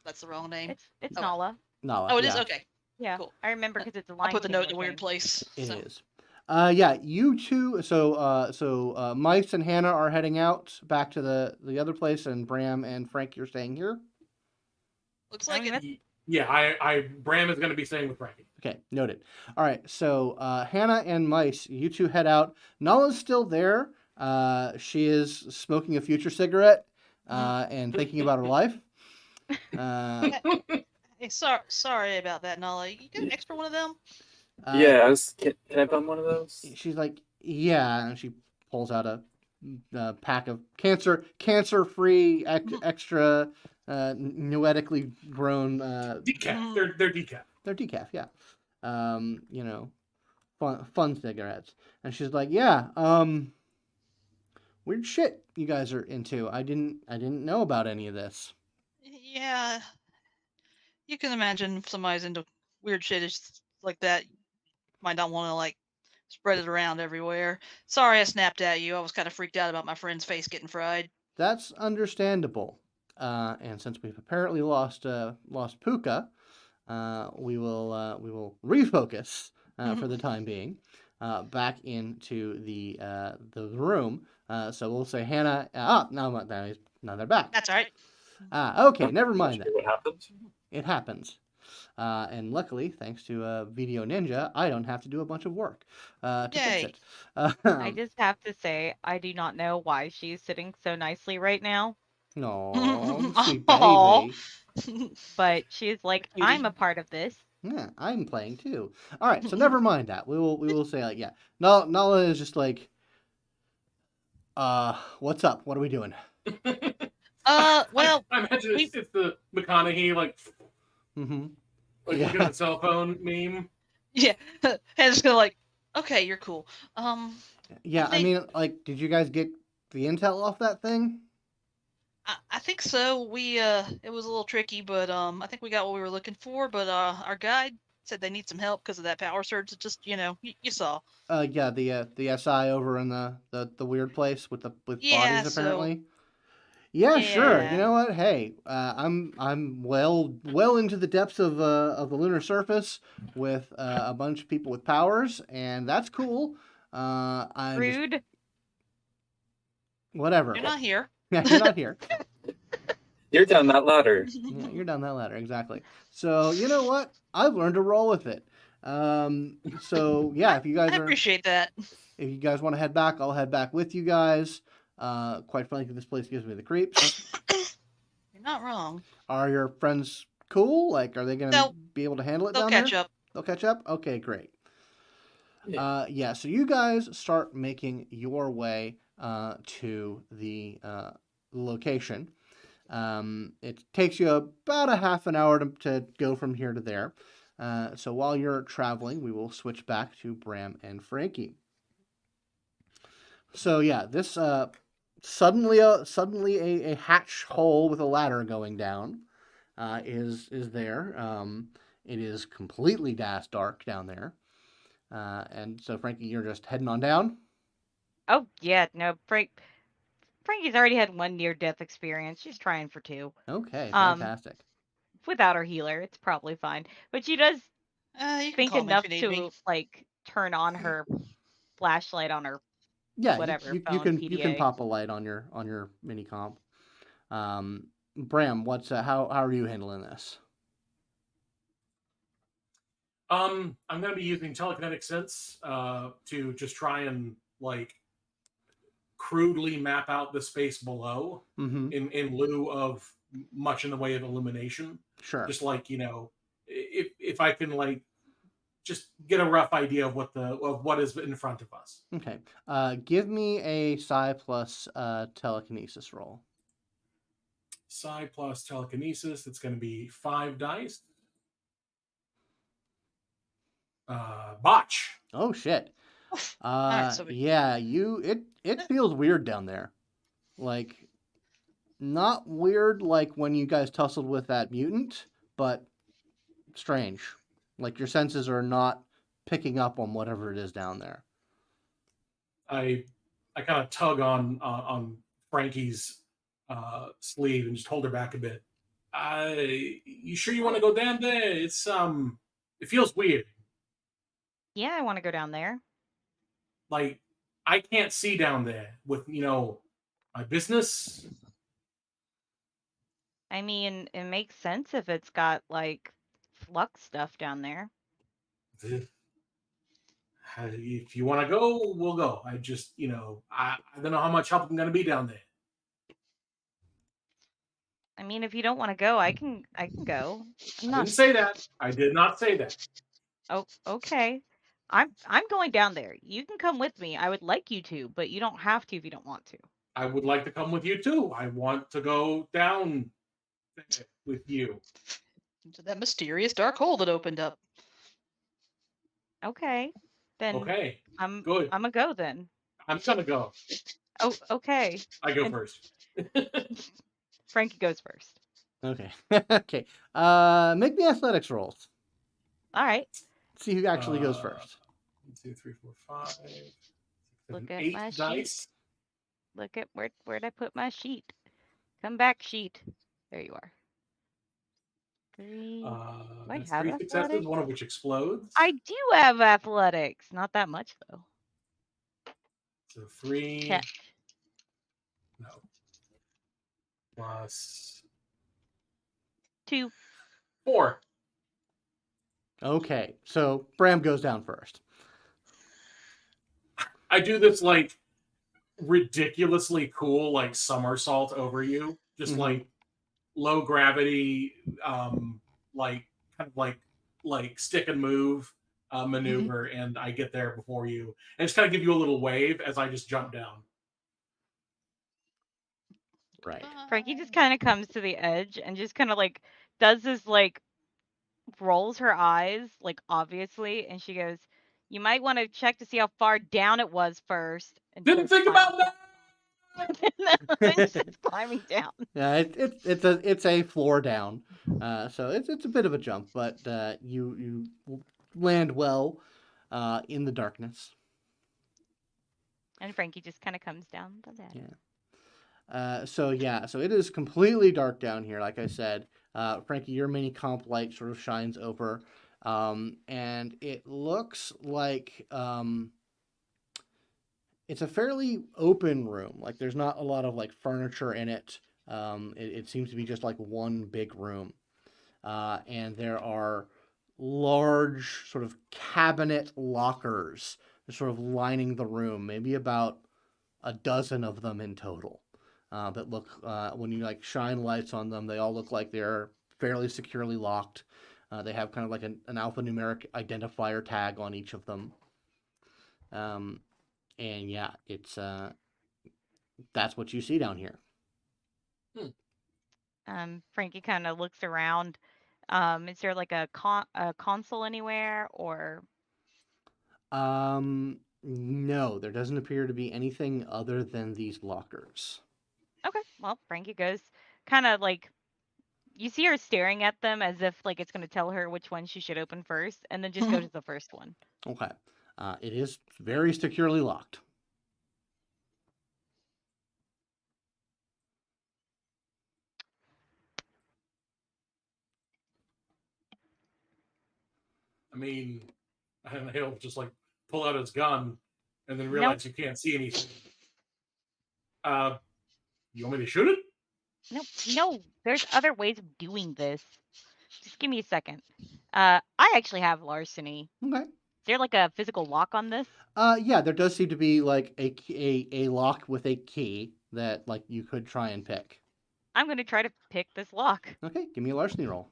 that's the wrong name. It's Oh. Nala. Nala. Oh, it is? yeah. Okay. Yeah, Cool. I remember because it's a I'll line. put the note in a weird place. It so. is. Yeah, you two. So Mice and Hannah are heading out back to the other place, and Bram and Frank, you're staying here. Looks I like mean, it. Yeah, Bram is going to be staying with Frankie. Okay, noted. All right, so Hannah and Mice, you two head out. Nala's still there. She is smoking a future cigarette and thinking about her life. Hey, sorry about that, Nala. You got an extra one of them? Yeah, can I bum one of those? She's like, yeah, and she pulls out a pack of cancer-free extra noetically grown Decaf. They're decaf. they're decaf, yeah. Fun cigarettes. And she's like, yeah, weird shit you guys are into. I didn't know about any of this. Yeah, you can imagine if somebody's into weird shit like that. Might not want to like spread it around everywhere. Sorry, I snapped at you. I was kind of freaked out about my friend's face getting fried. That's understandable. And since we've apparently lost Puka, we will refocus for the time being back into the room. So we'll say Hannah. Now they're back. That's all right. Okay, never mind that. What happened? It happens. And luckily, thanks to Video Ninja, I don't have to do a bunch of work to fix Yay. it. I just have to say, I do not know why she's sitting so nicely right now, No, sweet Aw. baby. but she's like, Cutie. I'm a part of this. Yeah, I'm playing too. All right, so never mind that. We will say like, yeah. Nala is just like, what's up? What are we doing? Well, I imagine it's the McConaughey Mm-hmm. like Yeah. look at the cell phone meme. yeah. And it's gonna like, okay, you're cool. Yeah, I They- mean, like, did you guys get the intel off that thing? I think so. We it was a little tricky, but I think we got what we were looking for. But our guide said they need some help because of that power surge. It just you saw. Yeah, the SI over in the weird place with Yeah, bodies so- apparently. Yeah, sure. You Yeah. know what? Hey, I'm well into the depths of the lunar surface with a bunch of people with powers, and that's cool. I'm just, Rude. whatever. You're not here. Yeah, you're not here. You're down that ladder. Yeah, you're down that ladder, exactly. So you know what? I've learned to roll with it. So yeah, if you I guys appreciate that. if you guys want to head back, I'll head back with you guys. Quite frankly, this place gives me the creeps. You're not wrong. Are your friends cool? Like, are they gonna They'll- be able to handle it They'll down catch there? up. They'll catch up. Okay, great. Yeah. Yeah. So you guys start making your way to the location. It takes you about a half an hour to go from here to there. So while you're traveling, we will switch back to Bram and Frankie. So yeah, this suddenly a hatch hole with a ladder going down is there. It is completely dark down there. And so Frankie, you're just heading on down. Oh yeah, no, Frankie's already had one near-death experience. She's trying for two. Okay, Um, fantastic. Without her healer, it's probably fine. But she does You can think call me enough if you to need me. like turn on her flashlight on her. Yeah, whatever, you phone, can you can PDA. pop a light on your mini comp. Bram, what's how are you handling this? I'm gonna be using telekinetic sense to just try and like crudely map out the space below Mm-hmm. in lieu of much in the way of illumination. Sure. Just like if I can like just get a rough idea of what is in front of us. Okay. Give me a psi plus telekinesis roll. Psi plus telekinesis. That's going to be 5 dice. Botch. Oh shit. Alright, so we- Yeah, it feels weird down there. Like not weird like when you guys tussled with that mutant, but strange. Like your senses are not picking up on whatever it is down there. I kind of tug on Frankie's sleeve and just hold her back a bit. You sure you want to go down there? It's it feels weird. Yeah, I want to go down there. Like I can't see down there with my business. I mean, it makes sense if it's got like flux stuff down there. If you want to go, we'll go. I just I don't know how much help I'm going to be down there. I mean, if you don't want to go, I can go. I'm I not. didn't say that. I did not say that. Oh, okay. I'm going down there. You can come with me. I would like you to, but you don't have to if you don't want to. I would like to come with you too. I want to go down there with you. Into that mysterious dark hole that opened up. Okay. Then Okay, I'm good. I'm a go then. I'm gonna go. Oh, okay. I go And- first. Frankie goes first. Okay. Okay. Make me athletics rolls. All right. See who actually goes Uh, first. 1, 2, 3, 4, 5, 6, 7, Look at 8 my sheet. dice. Look at where'd I put my sheet? Come back, sheet. There you are. 3. Do I That's have 3 successes, athletics? one of which explodes. I do have athletics. Not that much though. So 3. Check. No. Plus 2. 4. Okay. So Bram goes down first. I do this like ridiculously cool like somersault over you, just Mhm. like low gravity, like kind of like stick and move maneuver, and I get there before you, and just kind of give you a little wave as I just jump down. Right. Frankie just kind of comes to the edge and just kind of like does this like rolls her eyes like obviously, and she goes, "You might want to check to see how far down it was first." And Didn't starts think about climbing that. down. And starts climbing down. Yeah, it's a floor down, so it's a bit of a jump, but you land well in the darkness. And Frankie just kind of comes down the ladder. Yeah. So it is completely dark down here. Like I said, Frankie, your mini comp light sort of shines over, and it looks like it's a fairly open room. Like there's not a lot of like furniture in it. It seems to be just like one big room, and there are large sort of cabinet lockers sort of lining the room. Maybe about a dozen of them in total. That look when you like shine lights on them, they all look like they're fairly securely locked. They have kind of like an alphanumeric identifier tag on each of them. And yeah, it's that's what you see down here. Frankie kind of looks around. Is there like a console anywhere, or No, there doesn't appear to be anything other than these lockers. okay? Well, Frankie goes kind of like you see her staring at them as if like it's going to tell her which one she should open first, and then just go to the first one. Okay, it is very securely locked. I mean, and he'll just like pull out his gun, and then Nope. realize you can't see anything. You want me to shoot it? No, there's other ways of doing this. Just give me a second. I actually have larceny. Okay. Is there like a physical lock on this? Yeah, there does seem to be like a lock with a key that like you could try and pick. I'm going to try to pick this lock. Okay, give me a larceny roll.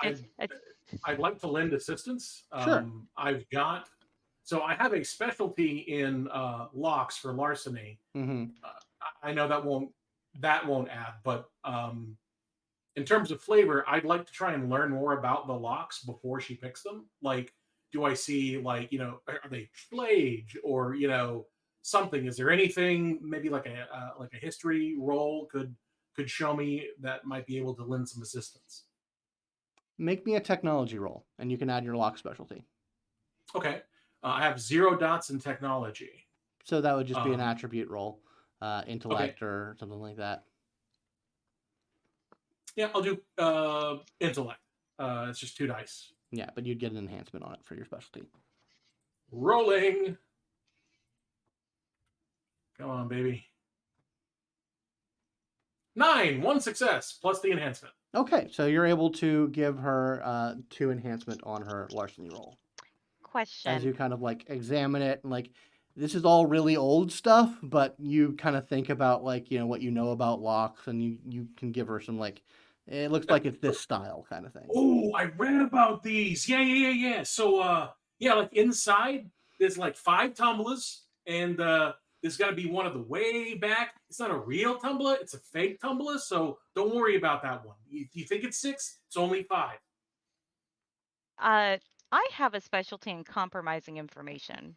I'd like to lend assistance. Sure. I have a specialty in locks for larceny. Mm-hmm. I know that won't add, but in terms of flavor, I'd like to try and learn more about the locks before she picks them. Like, do I see like are they flage or something? Is there anything maybe like a history roll could show me that might be able to lend some assistance? Make me a technology roll, and you can add your lock specialty. Okay, I have 0 dots in technology. So that would just be an attribute roll, intellect Okay. or something like that. Yeah, I'll do intellect. It's just 2 dice. Yeah, but you'd get an enhancement on it for your specialty. Rolling. Come on, baby. 9, 1 success plus the enhancement. Okay, so you're able to give her 2 enhancement on her larceny roll. Question. As you kind of like examine it, and like this is all really old stuff, but you kind of think about like what you know about locks, and you can give her some like it looks like it's this style kind of thing. Oh, I read about these. Yeah. So like inside there's like 5 tumblers, and there's got to be one of the way back. It's not a real tumbler, it's a fake tumbler, so don't worry about that one. You think it's 6? It's only 5. I have a specialty in compromising information.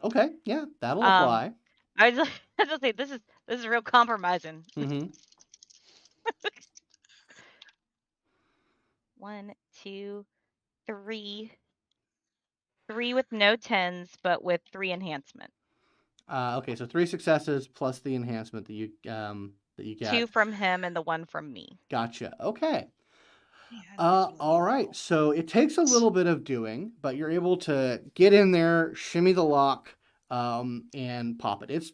Okay, yeah, that'll Um, apply. I was just say this This is real compromising. Mm-hmm. 1, 2, 3. 3 with no 10s, but with 3 enhancement. Okay, so 3 successes plus the enhancement that you get. 2 from him and the 1 from me. Gotcha. Okay. Yeah, I think All right. So it takes a little bit of doing, but you're able to get in there, shimmy the lock, and pop it. It's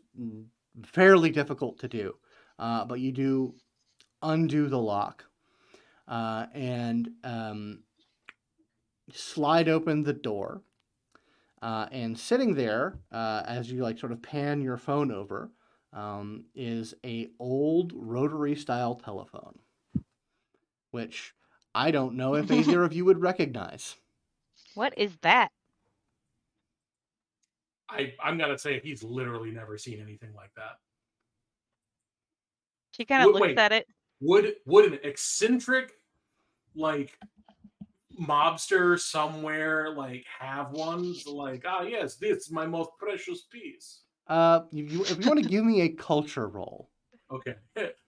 fairly difficult to do, but you do undo the lock and slide open the door. And sitting there, as you like sort of pan your phone over, is a old rotary style telephone, which I don't know if either of you would recognize. What is that? I'm gonna say he's literally never seen anything like that. She kind of looks Wait. at it. Would an eccentric like mobster somewhere like have one? Like, yes, this is my most precious piece. If you want to give me a culture roll. Okay.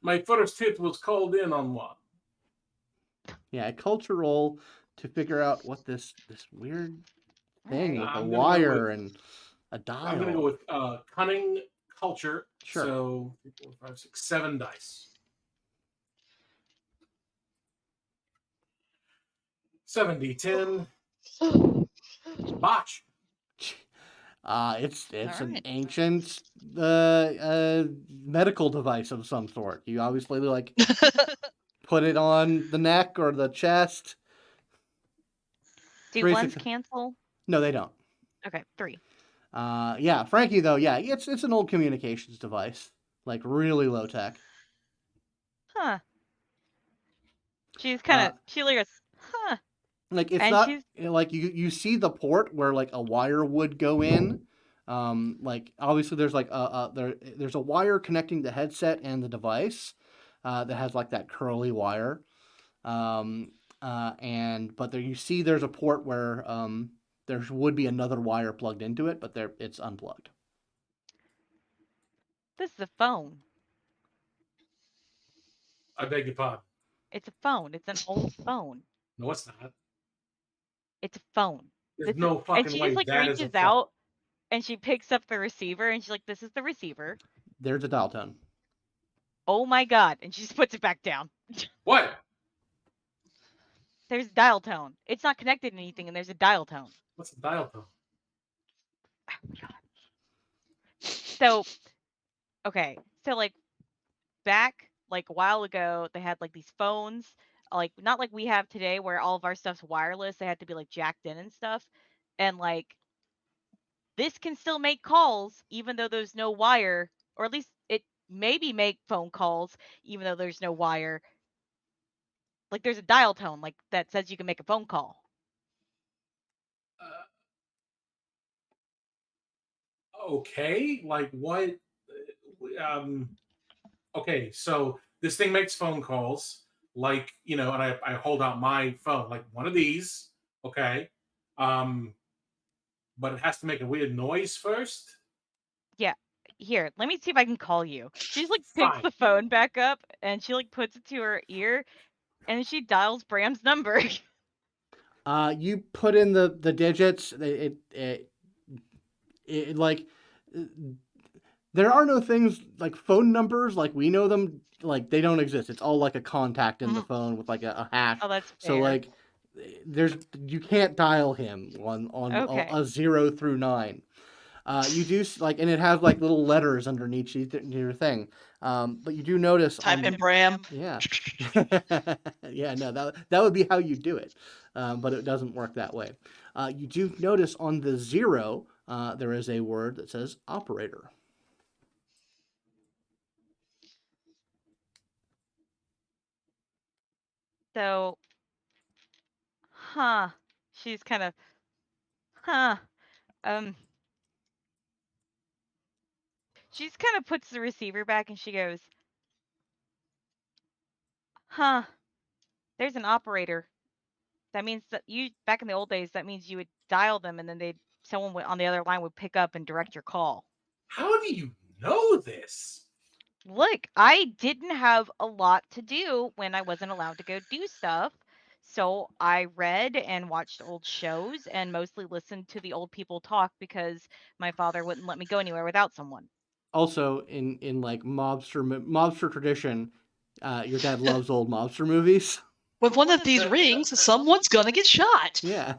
My first hit was called in on one. Yeah, a culture roll to figure out what this weird thing with a I'm gonna go wire with- and a dial. I'm gonna go with cunning culture. Sure. So 3, 4, 5, 6, 7 dice. 70, 10. Botch. It's an Alright. ancient medical device of some sort. You obviously like put it on the neck or the chest. Do 3 ones success- cancel? No, they don't. Okay, 3. Yeah, Frankie though, yeah, it's an old communications device, like really low tech. Huh. She's kind of, she like goes, huh. Like it's And not she's- like you see the port where like a wire would go in. Like obviously there's like there's a wire connecting the headset and the device that has like that curly wire. But there you see there's a port where there would be another wire plugged into it, but it's unplugged. This is a phone. I beg your pardon. It's a phone. It's an old phone. No, it's not. It's a phone. There's This no is, fucking and she way just like that is a reaches phone. out and she picks up the receiver and she's like, this is the receiver. There's a dial tone. Oh my god. And she just puts it back down. What? There's dial tone. It's not connected to anything and there's a dial tone. What's the dial tone? So, okay. So like back like a while ago, they had like these phones, like not like we have today where all of our stuff's wireless. They had to be like jacked in and stuff. And like this can still make calls even though there's no wire, or at least it maybe make phone calls even though there's no wire. Like there's a dial tone like that says you can make a phone call. Okay, like what? Okay, so this thing makes phone calls, like and I hold out my phone, like one of these. Okay, but it has to make a weird noise first. Here, let me see if I can call you. She just like picks Fine. the phone back up and she like puts it to her ear and she dials Bram's number. You put in the digits. It like there are no things like phone numbers like we know them. Like they don't exist. It's all like a contact in the phone with like a hash. Oh, that's So fair. like you can't dial him on Okay. a 0 through 9. You do like, and it has like little letters underneath your thing. But you do notice Type in Bram. Yeah. Yeah, no, that would be how you do it. But it doesn't work that way. You do notice on the 0, there is a word that says operator. So, she's kind of, she's kind of puts the receiver back and she goes, there's an operator. That means that back in the old days, that means you would dial them and then someone on the other line would pick up and direct your call. How do you know this? Look, I didn't have a lot to do when I wasn't allowed to go do stuff. So I read and watched old shows and mostly listened to the old people talk because my father wouldn't let me go anywhere without someone. Also, in like mobster tradition, your dad loves old mobster movies. With one of these rings, someone's gonna get shot. Yeah.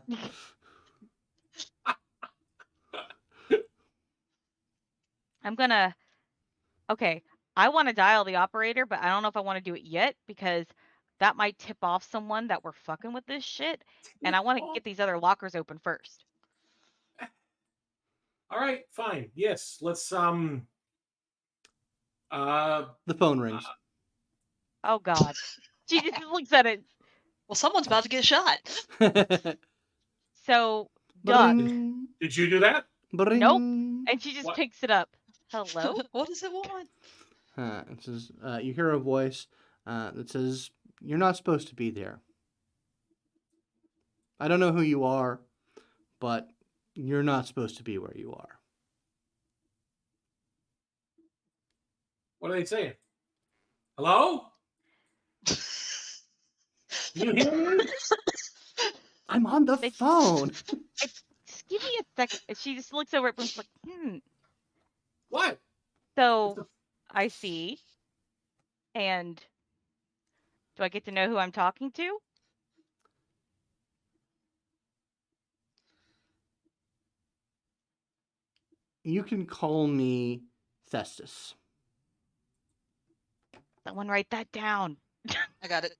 I'm gonna. Okay, I want to dial the operator, but I don't know if I want to do it yet because that might tip off someone that we're fucking with this shit, and I want to get these other lockers open first. All right, fine. Yes, let's The phone rings. Oh God, she just looks at it. Well, someone's about to get shot. So, duck. Bring, did you do that? bring. Nope. And she just What? picks it up. Hello? What does it want? It says, you hear a voice that says, "You're not supposed to be there. I don't know who you are, but you're not supposed to be where you are." What are they saying? Hello? You hear me? I'm on the They- phone. Just give me a second. She just looks over at Bloom's like, What? So I see. And do I get to know who I'm talking to? You can call me Thestus. Someone write that down. I got it.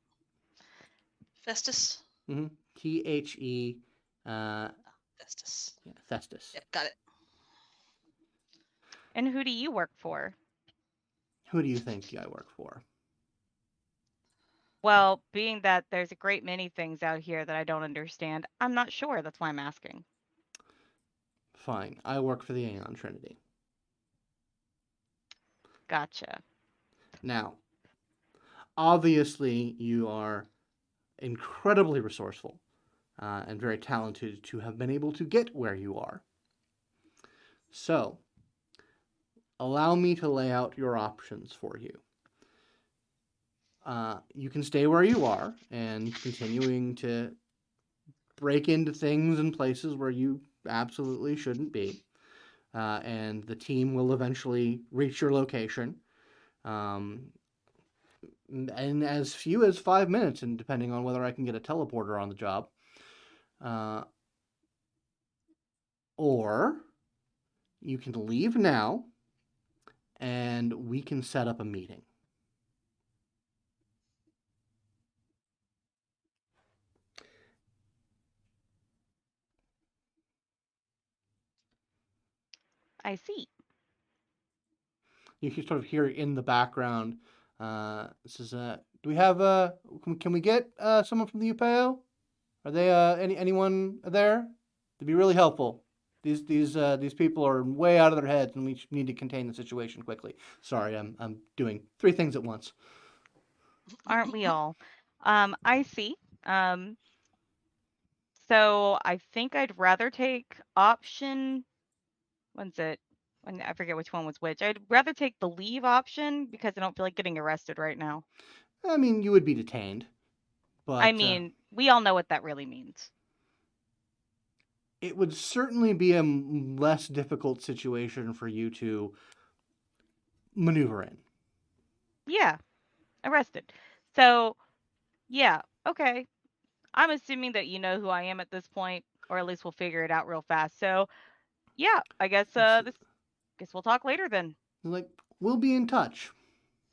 Festus? Mm-hmm. T-H-E, Festus. yeah, Thestus. Yep, got it. And who do you work for? Who do you think I work for? Well, being that there's a great many things out here that I don't understand, I'm not sure. That's why I'm asking. Fine, I work for the Aeon Trinity. Gotcha. Now, obviously, you are incredibly resourceful and very talented to have been able to get where you are. So, allow me to lay out your options for you. You can stay where you are and continuing to break into things and places where you absolutely shouldn't be. And the team will eventually reach your location in as few as 5 minutes, and depending on whether I can get a teleporter on the job. Or you can leave now and we can set up a meeting. I see. You can sort of hear in the background. This is do we have can we get someone from the UPAO? Are they anyone there? It'd be really helpful. These people are way out of their heads, and we need to contain the situation quickly. Sorry, I'm doing 3 things at once. Aren't we all? I see. So I think I'd rather take option. When's it? When I forget which one was which. I'd rather take the leave option because I don't feel like getting arrested right now. I mean, you would be detained, but I mean, we all know what that really means. it would certainly be a less difficult situation for you to maneuver in. Yeah, arrested. So, yeah, okay. I'm assuming that you know who I am at this point, or at least we'll figure it out real fast. So, yeah, I guess guess we'll talk later then. Like, we'll be in touch.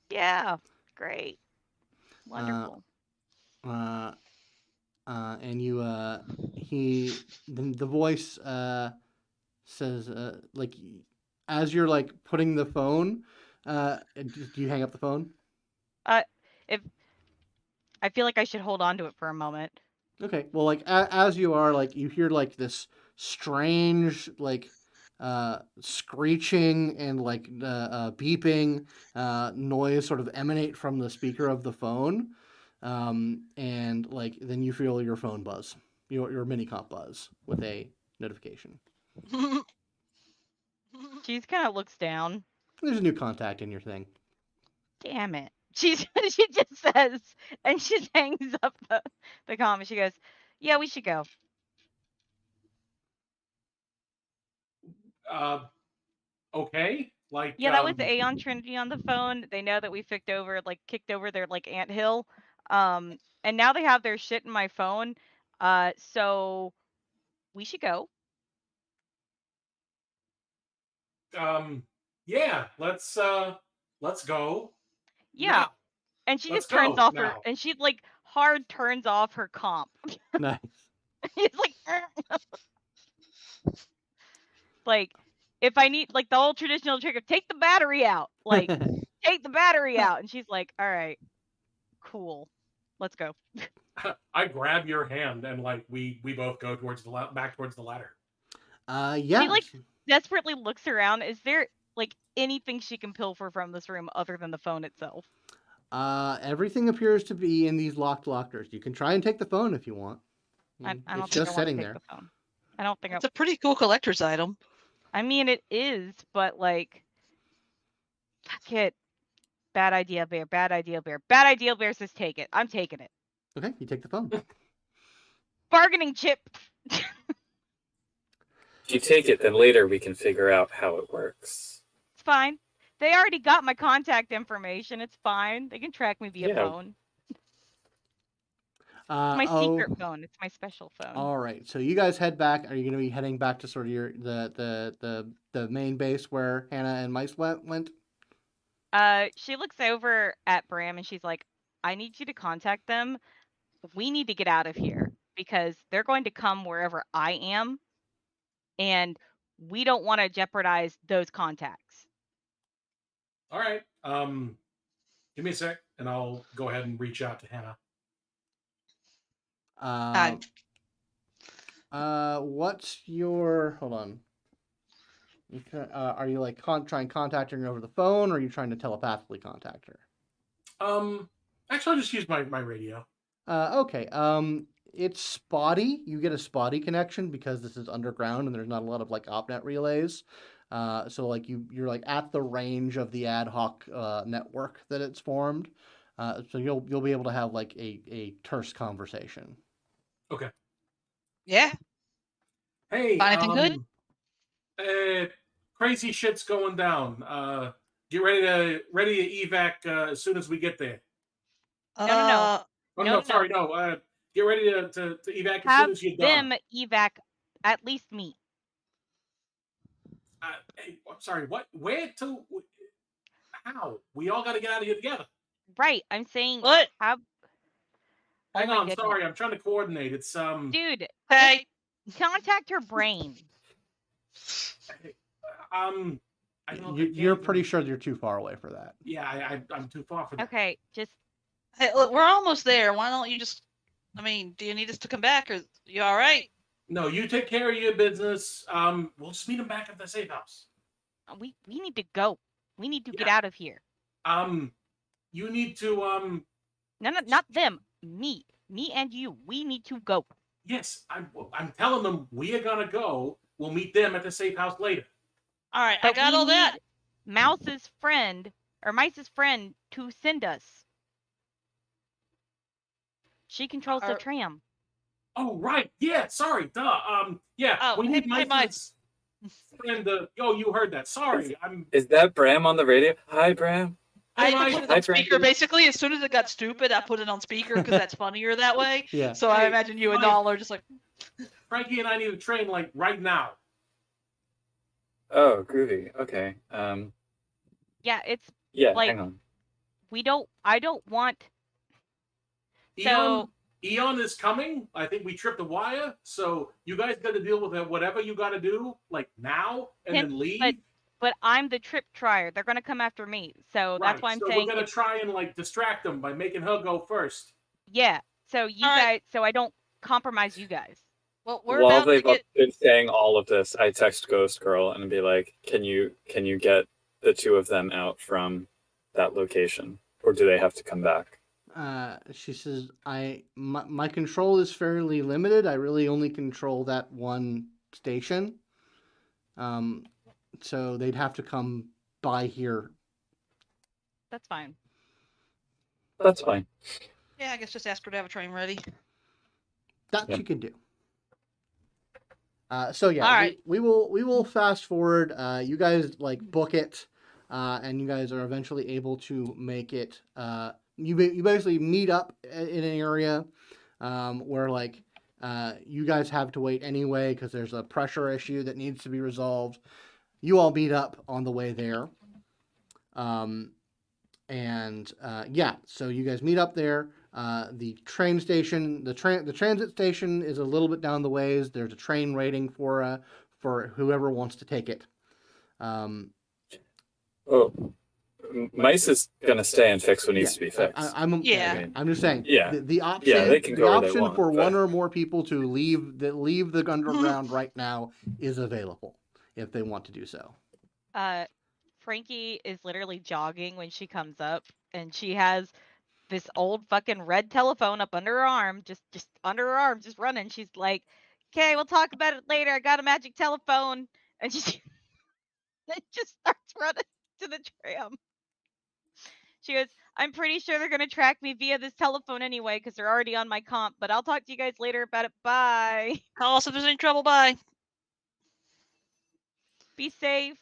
Yeah, great, wonderful. And you the voice says like, as you're like putting the phone, do you hang up the phone? If I feel like I should hold on to it for a moment. Okay, well, like as you are, like, you hear like this strange like screeching and like beeping noise sort of emanate from the speaker of the phone, and like then you feel your phone buzz, your mini comp buzz with a notification. She just kind of looks down. There's a new contact in your thing. damn it. She just says, and she hangs up the comment. She goes, yeah, we should go. Okay. Like, Yeah, that was Aeon Trinity on the phone. They know that we kicked over their anthill. And now they have their shit in my phone. So we should go. yeah, let's go. Yeah. Now. And she Let's just turns go off now. and she hard turns off her comp. Nice. It's like if I need the old traditional trick of take the battery out. Take the battery out. And she's like, all right, cool. Let's go. I grab your hand and we both go towards back towards the ladder. Yeah. She desperately looks around. Is there anything she can pilfer from this room other than the phone itself? Everything appears to be in these locked lockers. You can try and take the phone if you want. I don't It's think just I want to sitting take there. the phone. I don't think It's a pretty cool collector's item. I mean, it is, but fuck it. Bad idea, bear. Bad idea, bear. Bad idea, bear says take it. I'm taking it. Okay, you take the phone. Bargaining chip. If you take it, then later we can figure out how it works. It's fine. They already got my contact information. It's fine. They can track me via phone. It's my secret phone. It's my special phone. All right. So you guys head back. Are you going to be heading back to sort of the main base where Hannah and Mice went? She looks over at Bram and she's like, I need you to contact them. We need to get out of here because they're going to come wherever I am. And we don't want to jeopardize those contacts. All right. Give me a sec, and I'll go ahead and reach out to Hannah. What's your? Hold on. Are you trying contacting her over the phone, or are you trying to telepathically contact her? Actually, I'll just use my radio. Okay. It's spotty. You get a spotty connection because this is underground and there's not a lot of OpNet relays. So you're at the range of the ad hoc network that it's formed. So you'll be able to have a terse conversation. Okay. Yeah. Hey. Anything good? Crazy shit's going down. Get ready to evac as soon as we get there. No. Sorry, no. Get ready to evac as soon as you're done. Them evac at least me. Hey, I'm sorry. What? Where to? How? We all got to get out of here together. Right. I'm saying. What? Hang on. Goodness. Sorry. I'm trying to coordinate. It's Dude. Hey. Contact her brain. You're pretty sure you're too far away for that. Yeah, I'm too far for that. Okay, just. Hey, look, we're almost there. Why don't you just? I mean, do you need us to come back, or you all right? No, you take care of your business. We'll just meet them back at the safe house. We need to go. We need to get out of here. You need to No, not them. Me and you. We need to go. Yes, I'm telling them we are gonna go. We'll meet them at the safe house later. All right, I got all that. Mice's friend to send us. She controls the tram. Oh right, yeah. Sorry, duh. Yeah. We need Mice's friend. You heard that? Sorry, Is that Bram on the radio? Hi, Bram. I put it on speaker. Basically, as soon as it got stupid, I put it on speaker because that's funnier that way. Yeah. So I imagine you and Noel are just like. Frankie and I need a train right now. Oh, groovy. Okay. Yeah, it's. Yeah, hang on. I don't want. Eon is coming. I think we tripped a wire, so you guys got to deal with it. Whatever you got to do, now, and then leave. But I'm the trip trier. They're gonna come after me, so that's why I'm saying. We're gonna try and distract them by making her go first. Yeah. So you guys, so I don't compromise you guys. Well, we're While about they've to get. been saying all of this, I text Ghost Girl and be like, "Can you get the two of them out from that location, or do they have to come back?" She says, my control is fairly limited. I really only control that one station. So they'd have to come by here. That's fine. That's fine. Yeah, I guess just ask her to have a train ready. That Yeah. you can do. So yeah, All right. we will fast forward. You guys like book it, and you guys are eventually able to make it. You basically meet up in an area where like you guys have to wait anyway because there's a pressure issue that needs to be resolved. You all meet up on the way there. And yeah, so you guys meet up there. The train station, the transit station is a little bit down the ways. There's a train waiting for whoever wants to take it. Oh, Mice is gonna stay and fix what needs to be fixed. Yeah. I'm just saying. Yeah. The option. Yeah, they can go the where they option want, for but- one or more people to leave the underground right now is available if they want to do so. Frankie is literally jogging when she comes up, and she has this old fucking red telephone up under her arm, just under her arm, just running. She's like, "Okay, we'll talk about it later. I got a magic telephone," and she just starts running to the tram. She goes, "I'm pretty sure they're gonna track me via this telephone anyway, because they're already on my comp. But I'll talk to you guys later about it. Bye. Call us if there's any trouble. Bye. Be safe."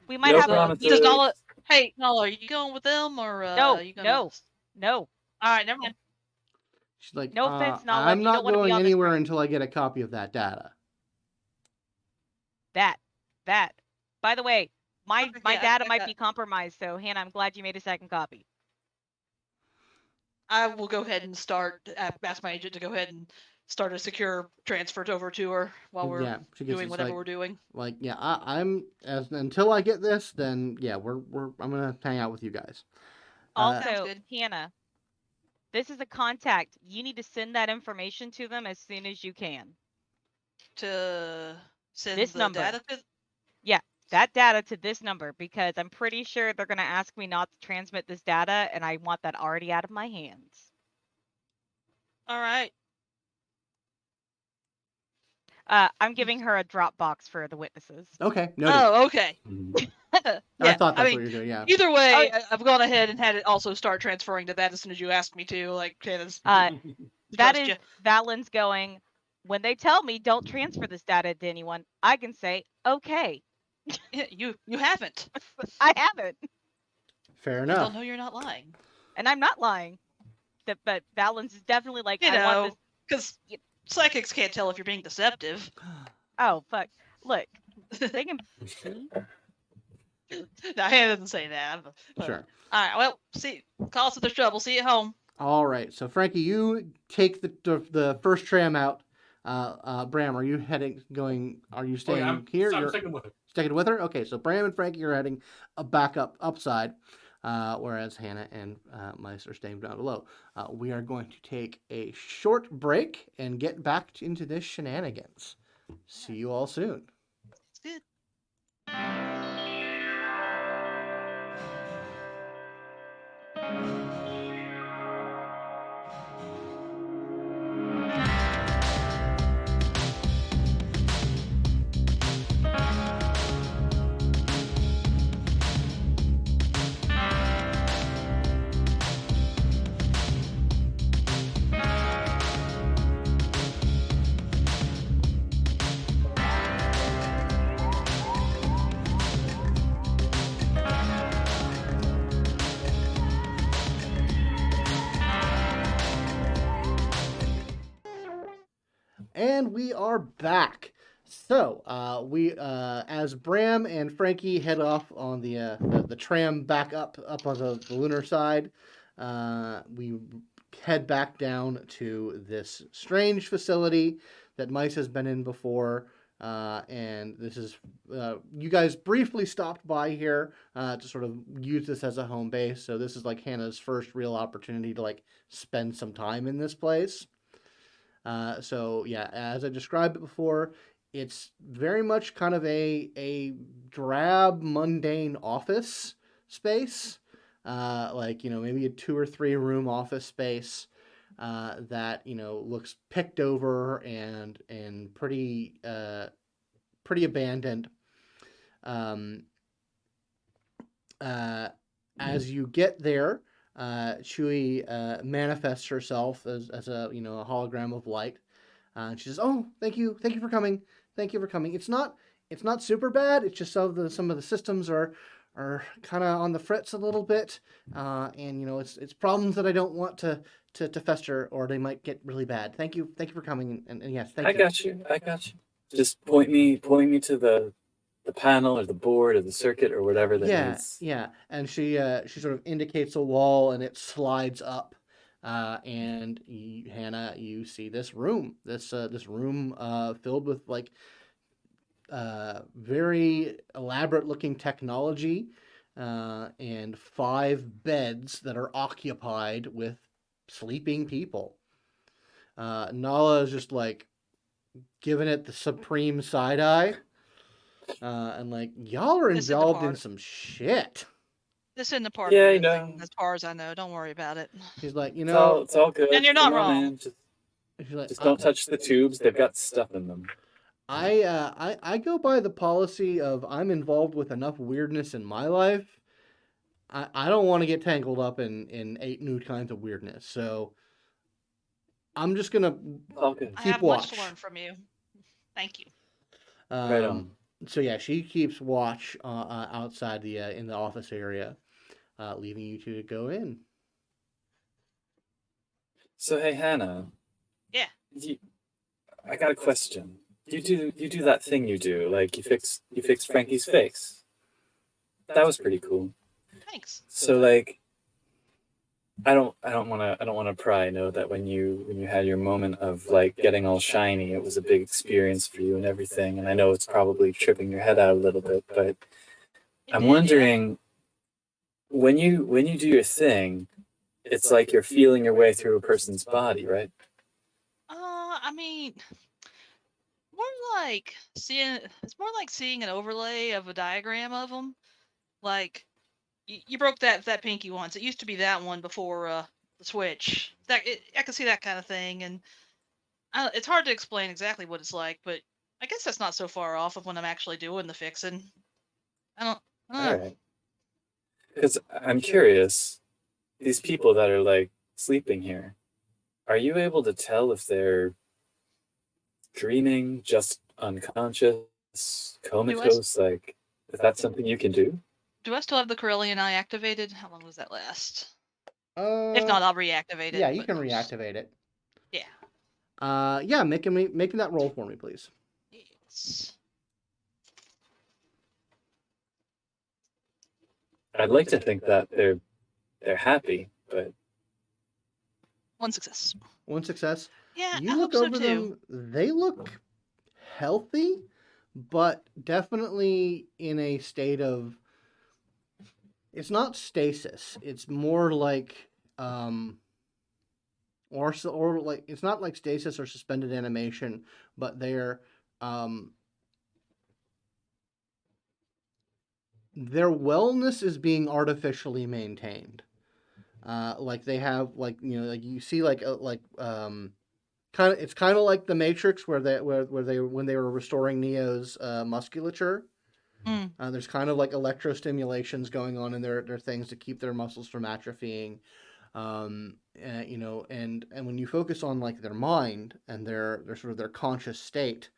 We might No have promises. Does Nala? Hey, Nala, are you going with them or No, you gonna... no. All right, never mind. She's like, No offense, Nala, I'm you not don't wanna be going on this anywhere train. until I get a copy of that data. That. By the way, my Okay, data I might got- be compromised, so Hannah, I'm glad you made a second copy. I will go ahead and ask my agent to go ahead and start a secure transfer over to her while we're Yeah, she gets doing it's whatever like, we're doing. Like, yeah, I'm until I get this, then yeah, I'm gonna hang out with you guys. Sounds Also, good. Hannah, this is a contact. You need to send that information to them as soon as you can. To send This the number. data to... That data to this number, because I'm pretty sure they're gonna ask me not to transmit this data, and I want that already out of my hands. All right. I'm giving her a Dropbox for the witnesses. Okay, noted. Oh, okay. Mhm. Yeah, I thought that's mean, what you're doing. Yeah. either way, I've gone ahead and had it also start transferring to that as soon as you asked me to. Like, okay, That trust is ya. Valen's going, when they tell me don't transfer this data to anyone, I can say, okay, You haven't. I haven't. Fair And they'll enough. know you're not lying. And I'm not lying. But Valen's is definitely like, You I want know, this. because psychics can't tell if you're being deceptive. Oh, fuck. Look, they can. No, Hannah doesn't say that. But- Sure. All right. Well, call us if there's trouble. See you at home. All right. So Frankie, you take the first tram out. Bram, are you Are you staying I'm here? I'm You're sticking with it. sticking with her. Okay. So Bram and Frankie are heading back upside, whereas Hannah and Mice are staying down below. We are going to take a short break and get back into this shenanigans. See you all soon. It's good. And we are back. So, as Bram and Frankie head off on the tram back up on the lunar side, we head back down to this strange facility that Mice has been in before. And this is, you guys briefly stopped by here to sort of use this as a home base. So this is like Hannah's first real opportunity to like spend some time in this place. So yeah, as I described it before, it's very much kind of a drab, mundane office space, like maybe a 2 or 3 room office space that looks picked over and pretty abandoned. As you get there, Chewie manifests herself as a a hologram of light, and she says, "Oh, thank you for coming, thank you for coming. It's not super bad. It's just some of the systems are kind of on the fritz a little bit, and it's problems that I don't want to fester, or they might get really bad. Thank you for coming, and yes, thank I you." got you. I got you. Just point me to the panel or the board or the circuit or whatever that Yeah, needs. yeah, and she sort of indicates a wall, and it slides up, and Hannah, you see this room filled with like very elaborate looking technology, and 5 beds that are occupied with sleeping people. Nala is just like giving it the supreme side eye, and like, y'all are This isn't involved in part. some shit. This isn't a part Yeah, of you your thing, know. as far as I know. Don't worry about it. She's like, It's all good. And you're not Come on, wrong. man. she's like, Just don't touch the tubes. They've got stuff in them. I go by the policy of I'm involved with enough weirdness in my life. I don't want to get tangled up in 8 new kinds of weirdness. So I'm just gonna All good. I keep have much to watch. learn from you. Thank you. Right Um, on. so yeah, she keeps watch outside the in the office area, leaving you two to go in. So hey, Hannah. Yeah. I got a question. You do that thing you do, like you fix Frankie's face. That was pretty cool. Thanks. So like, I don't wanna pry. I know that when you had your moment of like getting all shiny, it was a big experience for you and everything. And I know it's probably tripping your head out a little bit, but It I'm did, yeah. wondering when you do your thing, it's like you're feeling your way through a person's body, right? I mean, more like seeing. It's more like seeing an overlay of a diagram of them. Like you broke that pinky once. It used to be that one before the switch. I can see that kind of thing, and it's hard to explain exactly what it's like, but I guess that's not so far off of when I'm actually doing the fixing. I don't. I don't All know. right. Because I'm curious, these people that are like sleeping here, are you able to tell if they're dreaming, just unconscious, comatose? Like, is that something you can do? Do I still have the Corellian eye activated? How long does that last? If Uh, not, I'll reactivate it. yeah, you But can reactivate it. yeah. Yeah, making that roll for me, please. Yes. I'd like to think that they're happy, but One success. One success. Yeah, You I look hope so over too. them. They look healthy, but definitely in a state of. It's not stasis. It's more like or like it's not like stasis or suspended animation, but um their wellness is being artificially maintained. Like they have like like you see kind of it's kind of like the Matrix where they when they were restoring Neo's musculature. Mm. There's kind of like electrostimulations going on in their things to keep their muscles from atrophying. And when you focus on like their mind and their sort of their conscious state,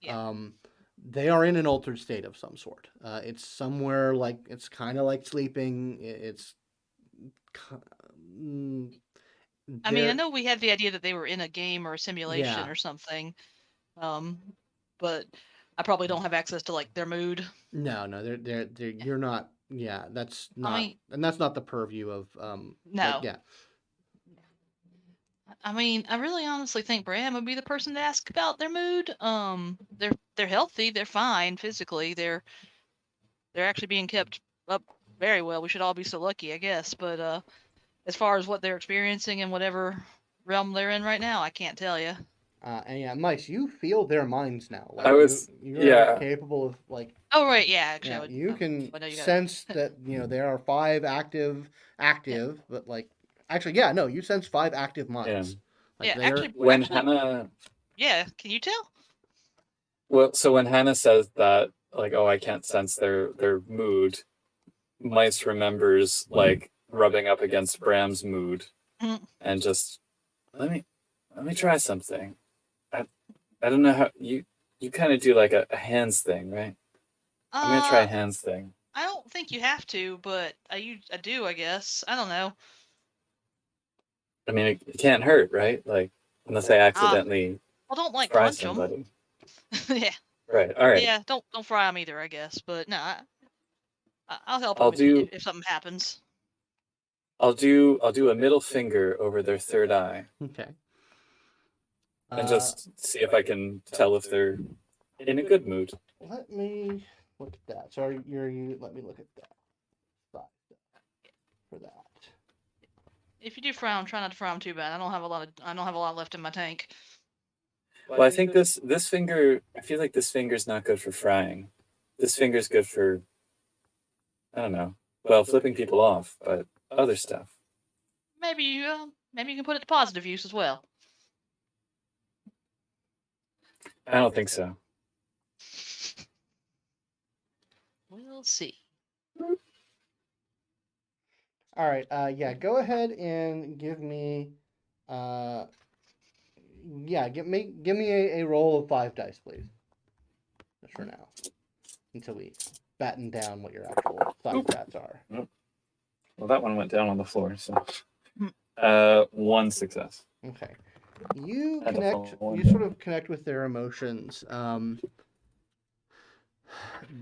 Yeah. they are in an altered state of some sort. It's somewhere like it's kind of like sleeping. It's mm, I mean, I they're know we had the idea that they were in a game or a simulation yeah. or something, but I probably don't have access to like their mood. No, they're you're not. Yeah, that's I not, mean, and that's not the purview of like no. yeah. I mean, I really honestly think Bram would be the person to ask about their mood. They're healthy, they're fine physically, they're actually being kept up very well. We should all be so lucky, I guess. But as far as what they're experiencing in whatever realm they're in right now, I can't tell you. And yeah, Mice, you feel their minds now. I Like was you are yeah. capable of like Oh right, yeah, actually, yeah. I would. You can I know you got. sense that there are 5 Yeah, but like actually yeah no you sense 5 active Yeah. minds. Like yeah. they are When Actually, Hannah yeah. Can you tell? so when Hannah says that, like, oh, I can't sense their mood, Mice remembers like rubbing up against Bram's mood Mm. and just let me try something. I don't know how you kind of do like a hands thing, right? I'm gonna try a hands thing. I don't think you have to, but I do, I guess. I don't know. I mean, it can't hurt, right? Like, unless I accidentally Well, don't like fry punch them. somebody. Yeah. Right. All right. Yeah. Don't fry them either, I guess. But no, I'll help I'll them do if something happens. I'll do a middle finger over their third eye Okay. and just see if I can tell if they're in a good mood. Let me look at that. So you let me look at that. For that. If you do frown, try not to frown too bad. I don't have a lot left in my tank. Well, I think this finger. I feel like this finger's not good for frying. This finger's good for, I don't know. Well, flipping people off, but other stuff. Maybe you can put it to positive use as well. I don't think so. We'll see. All right. Yeah. Go ahead and give me. Give me a roll of 5 dice, please. Just for now, until we batten down what your actual thought stats are. Well, that one went down on the floor. So, 1 success. Okay. You And a connect. full You one. sort of connect with their emotions.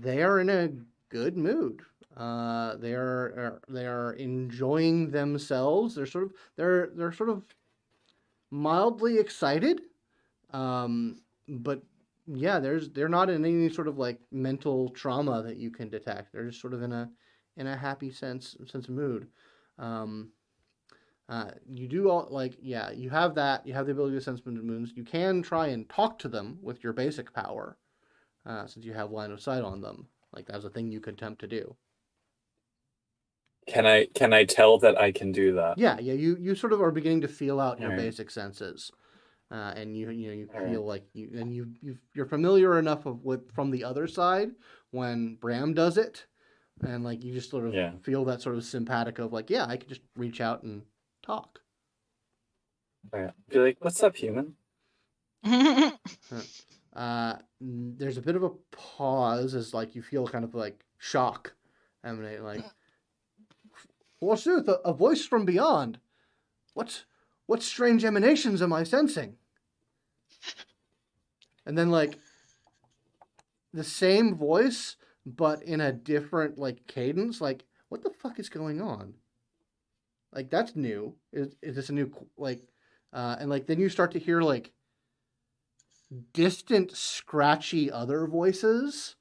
They are in a good mood. They are enjoying themselves. They're sort of mildly excited. But yeah, they're not in any sort of like mental trauma that you can detect. They're just sort of in a happy sense of mood. You do all you have that. You have the ability to sense moods. You can try and talk to them with your basic power, since you have line of sight on them. Like that's a thing you could attempt to do. Can I tell that I can do that? Yeah. You sort of are beginning to feel out your Alright. basic senses, and you Alright. feel like you're familiar enough from the other side when Bram does it, and like you just sort of Yeah. feel that sort of sympathetic of like, yeah, I could just reach out and talk. Alright. Be like, what's up, human? There's a bit of a pause as like you feel kind of like shock emanate, like, forsooth, a voice from beyond. What strange emanations am I sensing? And then like the same voice, but in a different like cadence. Like, what the fuck is going on? Like that's new. Is this a new like? And like then you start to hear like distant, scratchy other voices,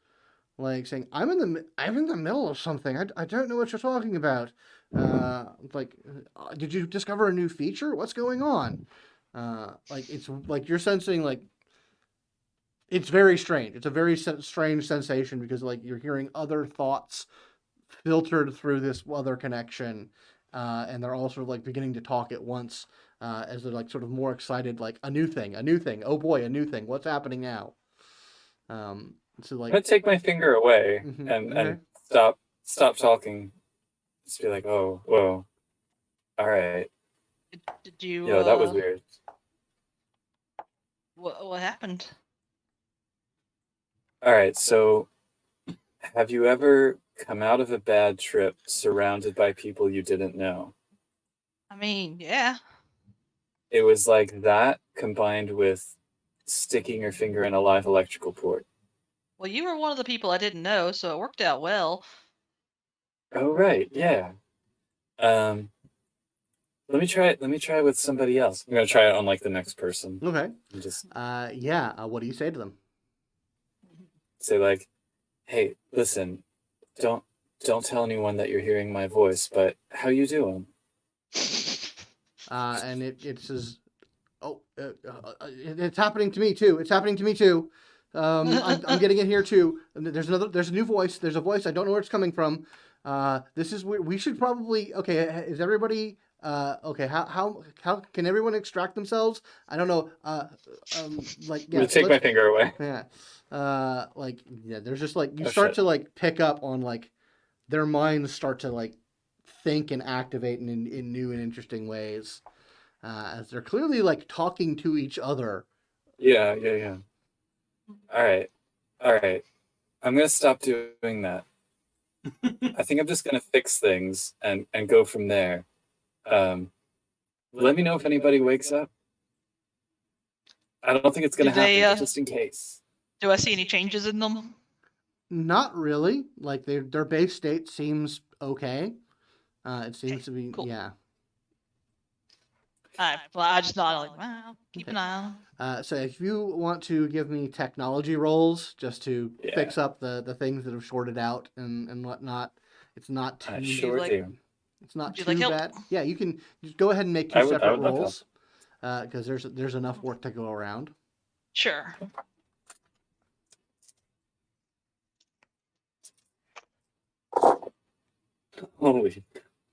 like saying, "I'm in the middle of something. I don't know what you're talking about. Did you discover a new feature? What's going on?" Like it's like you're sensing like it's very strange. It's a very strange sensation because like you're hearing other thoughts filtered through this other connection, and they're all sort of like beginning to talk at once, as they're like sort of more excited, like a new thing. Oh boy, a new thing. What's happening now? So I'm like, gonna take my finger away Mhm, and okay. stop talking. Just be like, oh, whoa, all right. Did you? Yeah, that was weird. What happened? All right, so have you ever come out of a bad trip surrounded by people you didn't know? I mean, yeah. It was like that combined with sticking your finger in a live electrical cord. Well, you were one of the people I didn't know, so it worked out well. Oh right, yeah. Let me try it. Let me try it with somebody else. I'm gonna try it on like the next person. Okay. And just What do you say to them? say like, "Hey, listen, don't tell anyone that you're hearing my voice, but how you doing?" And it says, "Oh, it's happening to me too. It's happening to me too. I'm getting it here too. And there's a new voice. There's a voice. I don't know where it's coming from. This is where we should probably. Okay, is everybody? Okay, how can everyone extract themselves? I don't know. I'm gonna take my finger away. Yeah. There's just like you Oh, start shit. to like pick up on like their minds start to like think and activate in new and interesting ways, as they're clearly like talking to each other. Yeah. All right. I'm gonna stop doing that. I think I'm just gonna fix things and go from there. Let me know if anybody wakes up. I don't think it's gonna Did they, happen, but just in case. Do I see any changes in them? Not really. Like their base state seems okay. It seems to be cool. yeah. Well, I just not like, wow, keep an eye on 'em. So if you want to give me technology rolls just to Yeah. fix up the things that have shorted out and whatnot, it's not too I sure like- do. it's not would you too like help? bad. Yeah, you can just go ahead and make two I would separate love rolls because there's enough work to go around. Sure. Holy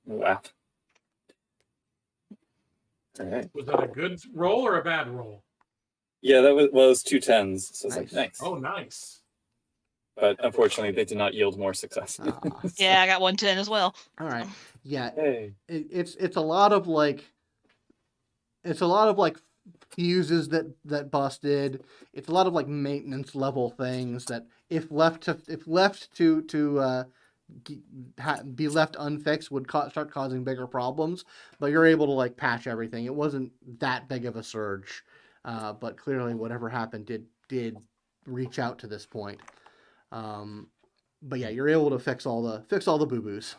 wow. All right. Was that a good roll or a bad roll? Yeah, that was 2 10s. So it's Nice. like nice. Oh, nice. But unfortunately, they did not yield more success. Ah, Yeah, I got 110 as well. all right. Yeah, Hey. it's a lot of like fuses that busted. It's a lot of like maintenance level things that if left to be left unfixed would start causing bigger problems. But you're able to like patch everything. It wasn't that big of a surge, but clearly whatever happened did reach out to this point. But yeah, you're able to fix all the boo boos.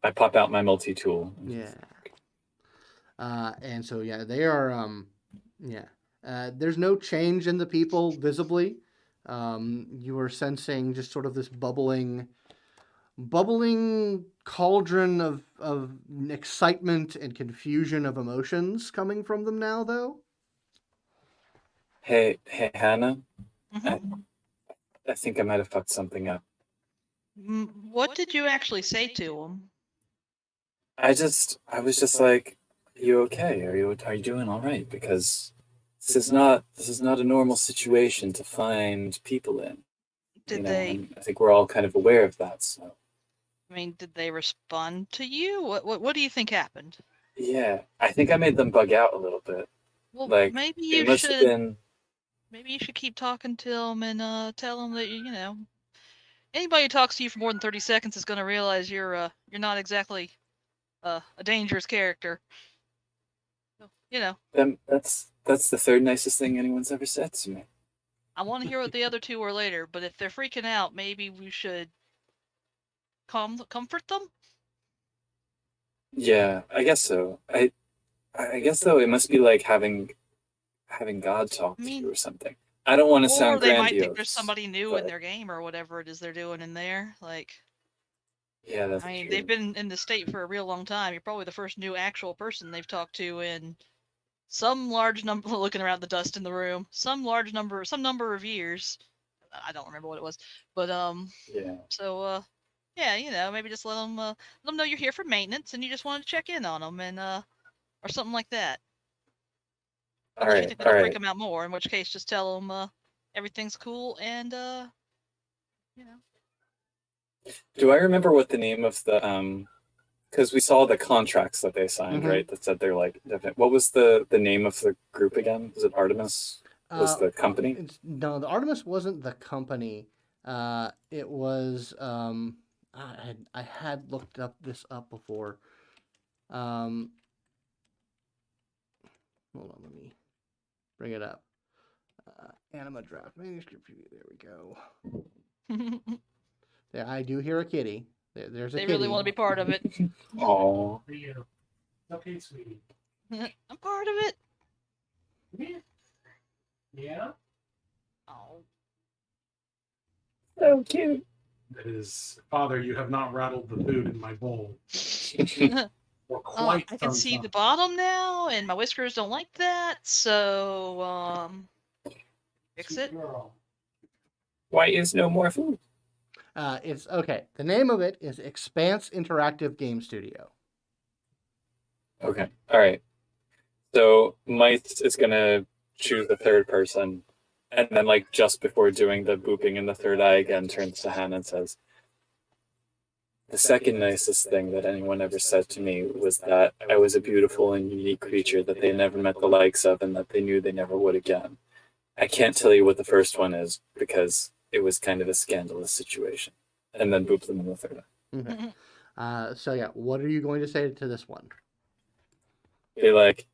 I pop out my multi-tool. Yeah. And so yeah, they are there's no change in the people visibly. You are sensing just sort of this bubbling cauldron of excitement and confusion of emotions coming from them now though. Hey, Hannah. Mhm. I think I might have fucked something up. What did you actually say to him? I was just like, "Are you okay? Are you doing all right?" Because this is not a normal situation to find people in. Did You know, they? and I think we're all kind of aware of that. So I mean, did they respond to you? What do you think happened? yeah, I think I made them bug out a little bit. Well, Like maybe it you must have should. been. Maybe you should keep talking to them and tell them that anybody who talks to you for more than 30 seconds is going to realize you're not exactly a dangerous character. So, That's the third nicest thing anyone's ever said to me. I want to hear what the other two were later, but if they're freaking out, maybe we should comfort them. Yeah, I guess so. I guess though it must be like having God talk to you or something. I don't want to Or sound they grandiose. might think there's somebody new in but- their game or whatever it is they're doing in there. Like, Yeah, that's I mean, true. they've been in the state for a real long time. You're probably the first new actual person they've talked to in some large number. Looking around the dust in the room, some number of years. I don't remember what it was, but Yeah. So yeah, maybe just let them know you're here for maintenance and you just wanted to check in on them and or something like that. All Unless you right. think All it'll freak right. them out more, in which case just tell them everything's cool and Do I remember what the name of the because we saw the contracts that they signed, Mhm. right? That said they're like definite. What was the name of the group again? Was it Artemis? Was the company? No, the Artemis wasn't the company. It was I had looked this up before. Hold on, let me bring it up. Anima draft manuscript preview. There we go. There, I do hear a kitty. There's a they kitty. really want to be part of it. Oh, Okay, sweetie. I'm part of it. Yeah? Oh. so cute. That is, Father, you have not rattled the food in my bowl. For I quite can some see time. the bottom now, and my whiskers don't like that. So fix Sweet it. girl. Why is no more food? It's okay. The name of it is Expanse Interactive Game Studio. Okay. All right. So Mike is gonna choose the third person, and then like just before doing the booping in the third eye again, turns to Hannah and says, The second nicest thing that anyone ever said to me was that I was a beautiful and unique creature that they never met the likes of and that they knew they never would again. I can't tell you what the first one is because it was kind of a scandalous situation. And then boop them in the third. Okay. So yeah, what are you going to say to this one? Be like,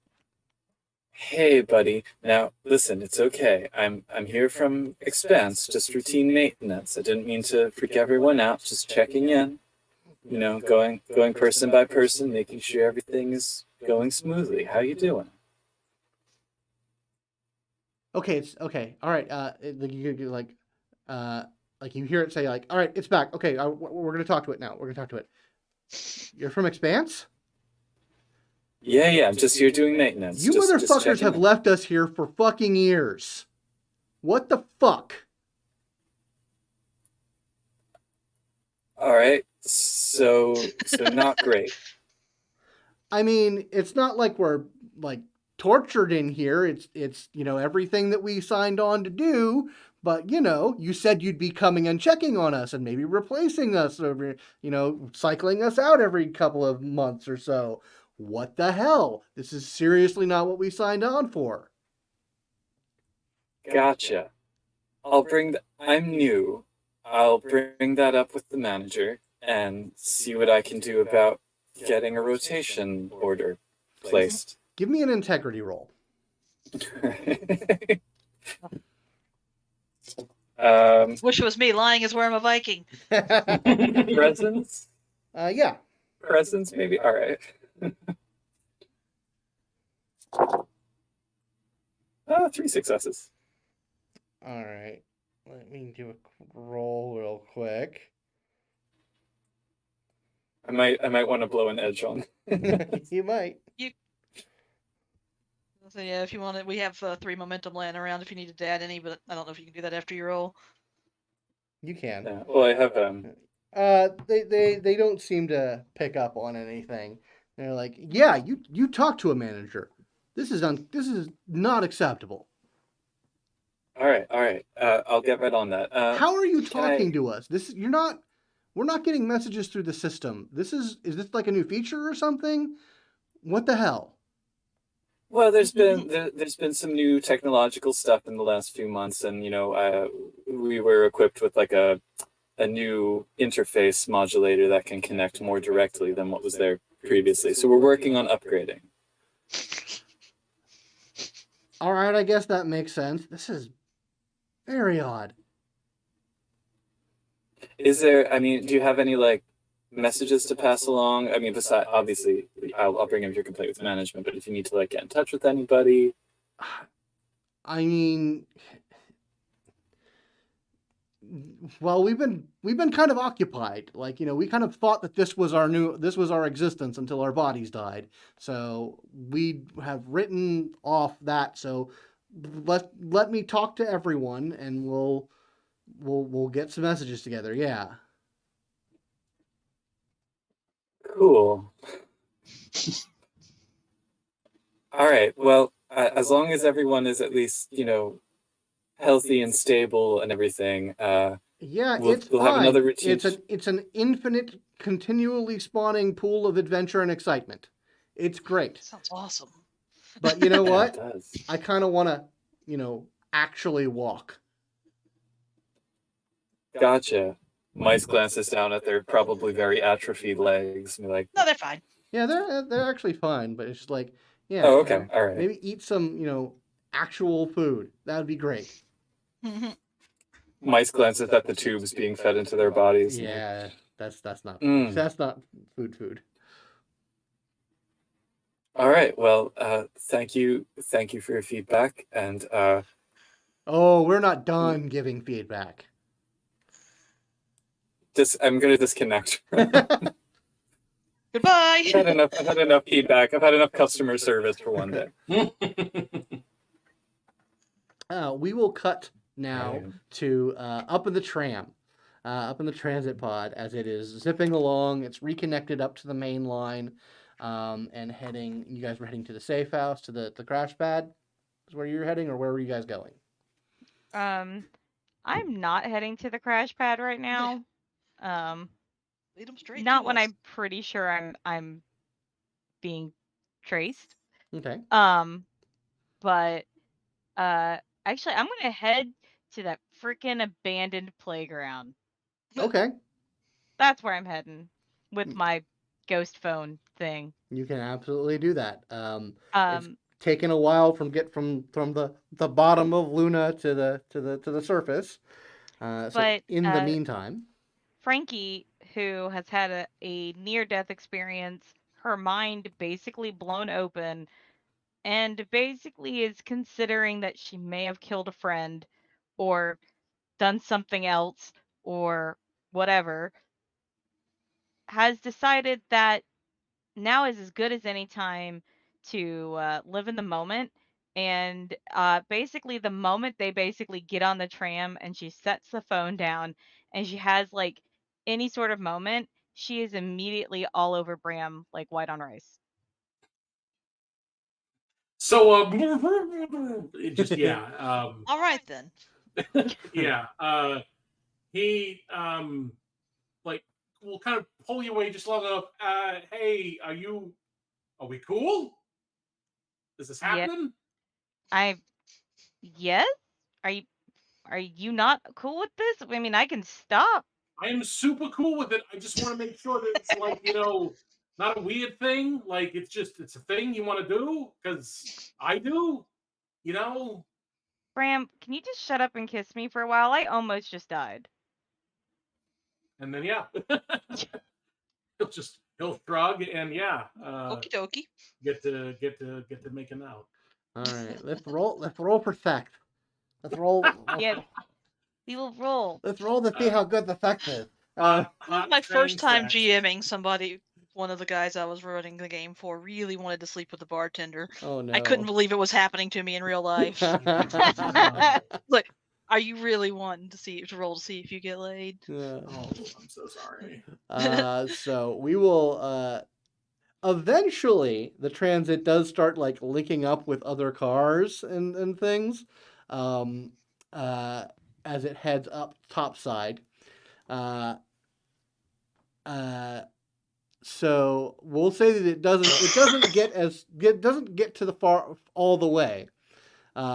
hey, buddy. Now, listen, it's okay. I'm here from Expanse, just routine maintenance. I didn't mean to freak everyone out. Just checking in. You know, going person by person, making sure everything is going smoothly. How you doing? Okay, it's okay. All right. Like you hear it say like, all right, it's back. Okay, we're gonna talk to it now. We're gonna talk to it. You're from Expanse? Yeah. I'm just here doing maintenance. You just motherfuckers checking have in. left us here for fucking years. What the fuck? All right. So not great. I mean, it's not like we're like tortured in here. It's everything that we signed on to do. But you said you'd be coming and checking on us and maybe replacing us over, cycling us out every couple of months or so. What the hell? This is seriously not what we signed on for. Gotcha. I'm new. I'll bring that up with the manager and see what I can do about getting a rotation order placed. Give me an integrity roll. Wish it was me. Lying is where I'm a Viking. Presence? Yeah. Presence, maybe? All right. 3 successes. All right. Let me do a roll real quick. I might want to blow an edge on. You might. So yeah, if you want it, we have 3 momentum laying around if you needed to add any, but I don't know if you can do that after your roll. You can. Yeah. Well, I have They don't seem to pick up on anything. They're like, yeah, you talk to a manager. This is not acceptable. All right. I'll get right on that. How are you talking to us? We're not getting messages through the system. Is this like a new feature or something? What the hell? Well, there's been some new technological stuff in the last few months, and we were equipped with like a new interface modulator that can connect more directly than what was there previously. So we're working on upgrading. All right, I guess that makes sense. This is very odd. Do you have any like messages to pass along? I mean, besides, obviously, I'll bring up your complaint with management, but if you need to like get in touch with anybody. I mean, well, we've been kind of occupied. Like, we kind of thought that this was our existence until our bodies died. So we have written off that. So let me talk to everyone, and we'll get some messages together. Yeah. Cool. All right. Well, as long as everyone is at least, healthy and stable and everything, Yeah, it's we'll fine. have another routine. It's an infinite, continually spawning pool of adventure and excitement. It's great. Sounds awesome. But you know what? It does. I kind of want to, actually walk. Gotcha. Mice glances down at their probably very atrophied legs and be like, No, they're fine. Yeah, they're actually fine, but it's just like, yeah. oh, okay. All right. Maybe eat some, actual food. That would be great. Mice glances at the tubes being fed into their bodies. Yeah, that's not Mm. that's not food. All right. Well, thank you for your feedback, and Oh, we're not done giving feedback. I'm gonna disconnect. Goodbye. I've had enough feedback. I've had enough customer service for one day. We will cut now to up in the tram, up in the transit pod as it is zipping along. It's reconnected up to the main line, and heading. You guys were heading to the safe house, to the crash pad. Is where you're heading, or where were you guys going? I'm not heading to the crash pad right now. Lead them straight Not to when us. I'm pretty sure I'm being traced. Okay. But actually, I'm gonna head to that freaking abandoned playground. Okay. That's where I'm heading Mm. with my ghost phone thing. You can absolutely do that. It's Um, taken a while from the bottom of Luna to the surface. So but in the meantime, Frankie, who has had a near-death experience, her mind basically blown open, and basically is considering that she may have killed a friend, or done something else, or whatever, has decided that now is as good as any time to live in the moment. And basically, the moment they basically get on the tram and she sets the phone down and she has like any sort of moment, she is immediately all over Bram like white on rice. So it just All right then. yeah. He like will kind of pull you away just long enough. Hey, are we cool? Is this Yeah, happening? I yes. Are you are you not cool with this? I mean, I can stop. I am super cool with it. I just want to make sure that it's like, not a weird thing. Like it's a thing you want to do because I do, you know. Bram, can you just shut up and kiss me for a while? I almost just died. And then yeah, he'll shrug and Okie dokie. get to making out. all right. Let's roll for sex. Let's roll. Yes, we will roll. Let's roll to see how good the sex is. Hot, This was hot my first time sex. GMing somebody. One of the guys I was running the game for really wanted to sleep with the bartender. Oh no. I couldn't believe it was happening to me in real life. Like, are you really wanting to roll to see if you get laid? Yeah. Oh, I'm so sorry. So we will eventually the transit does start like linking up with other cars and things um, as it heads up topside. Uh, uh, so we'll say that it doesn't get to the far all the way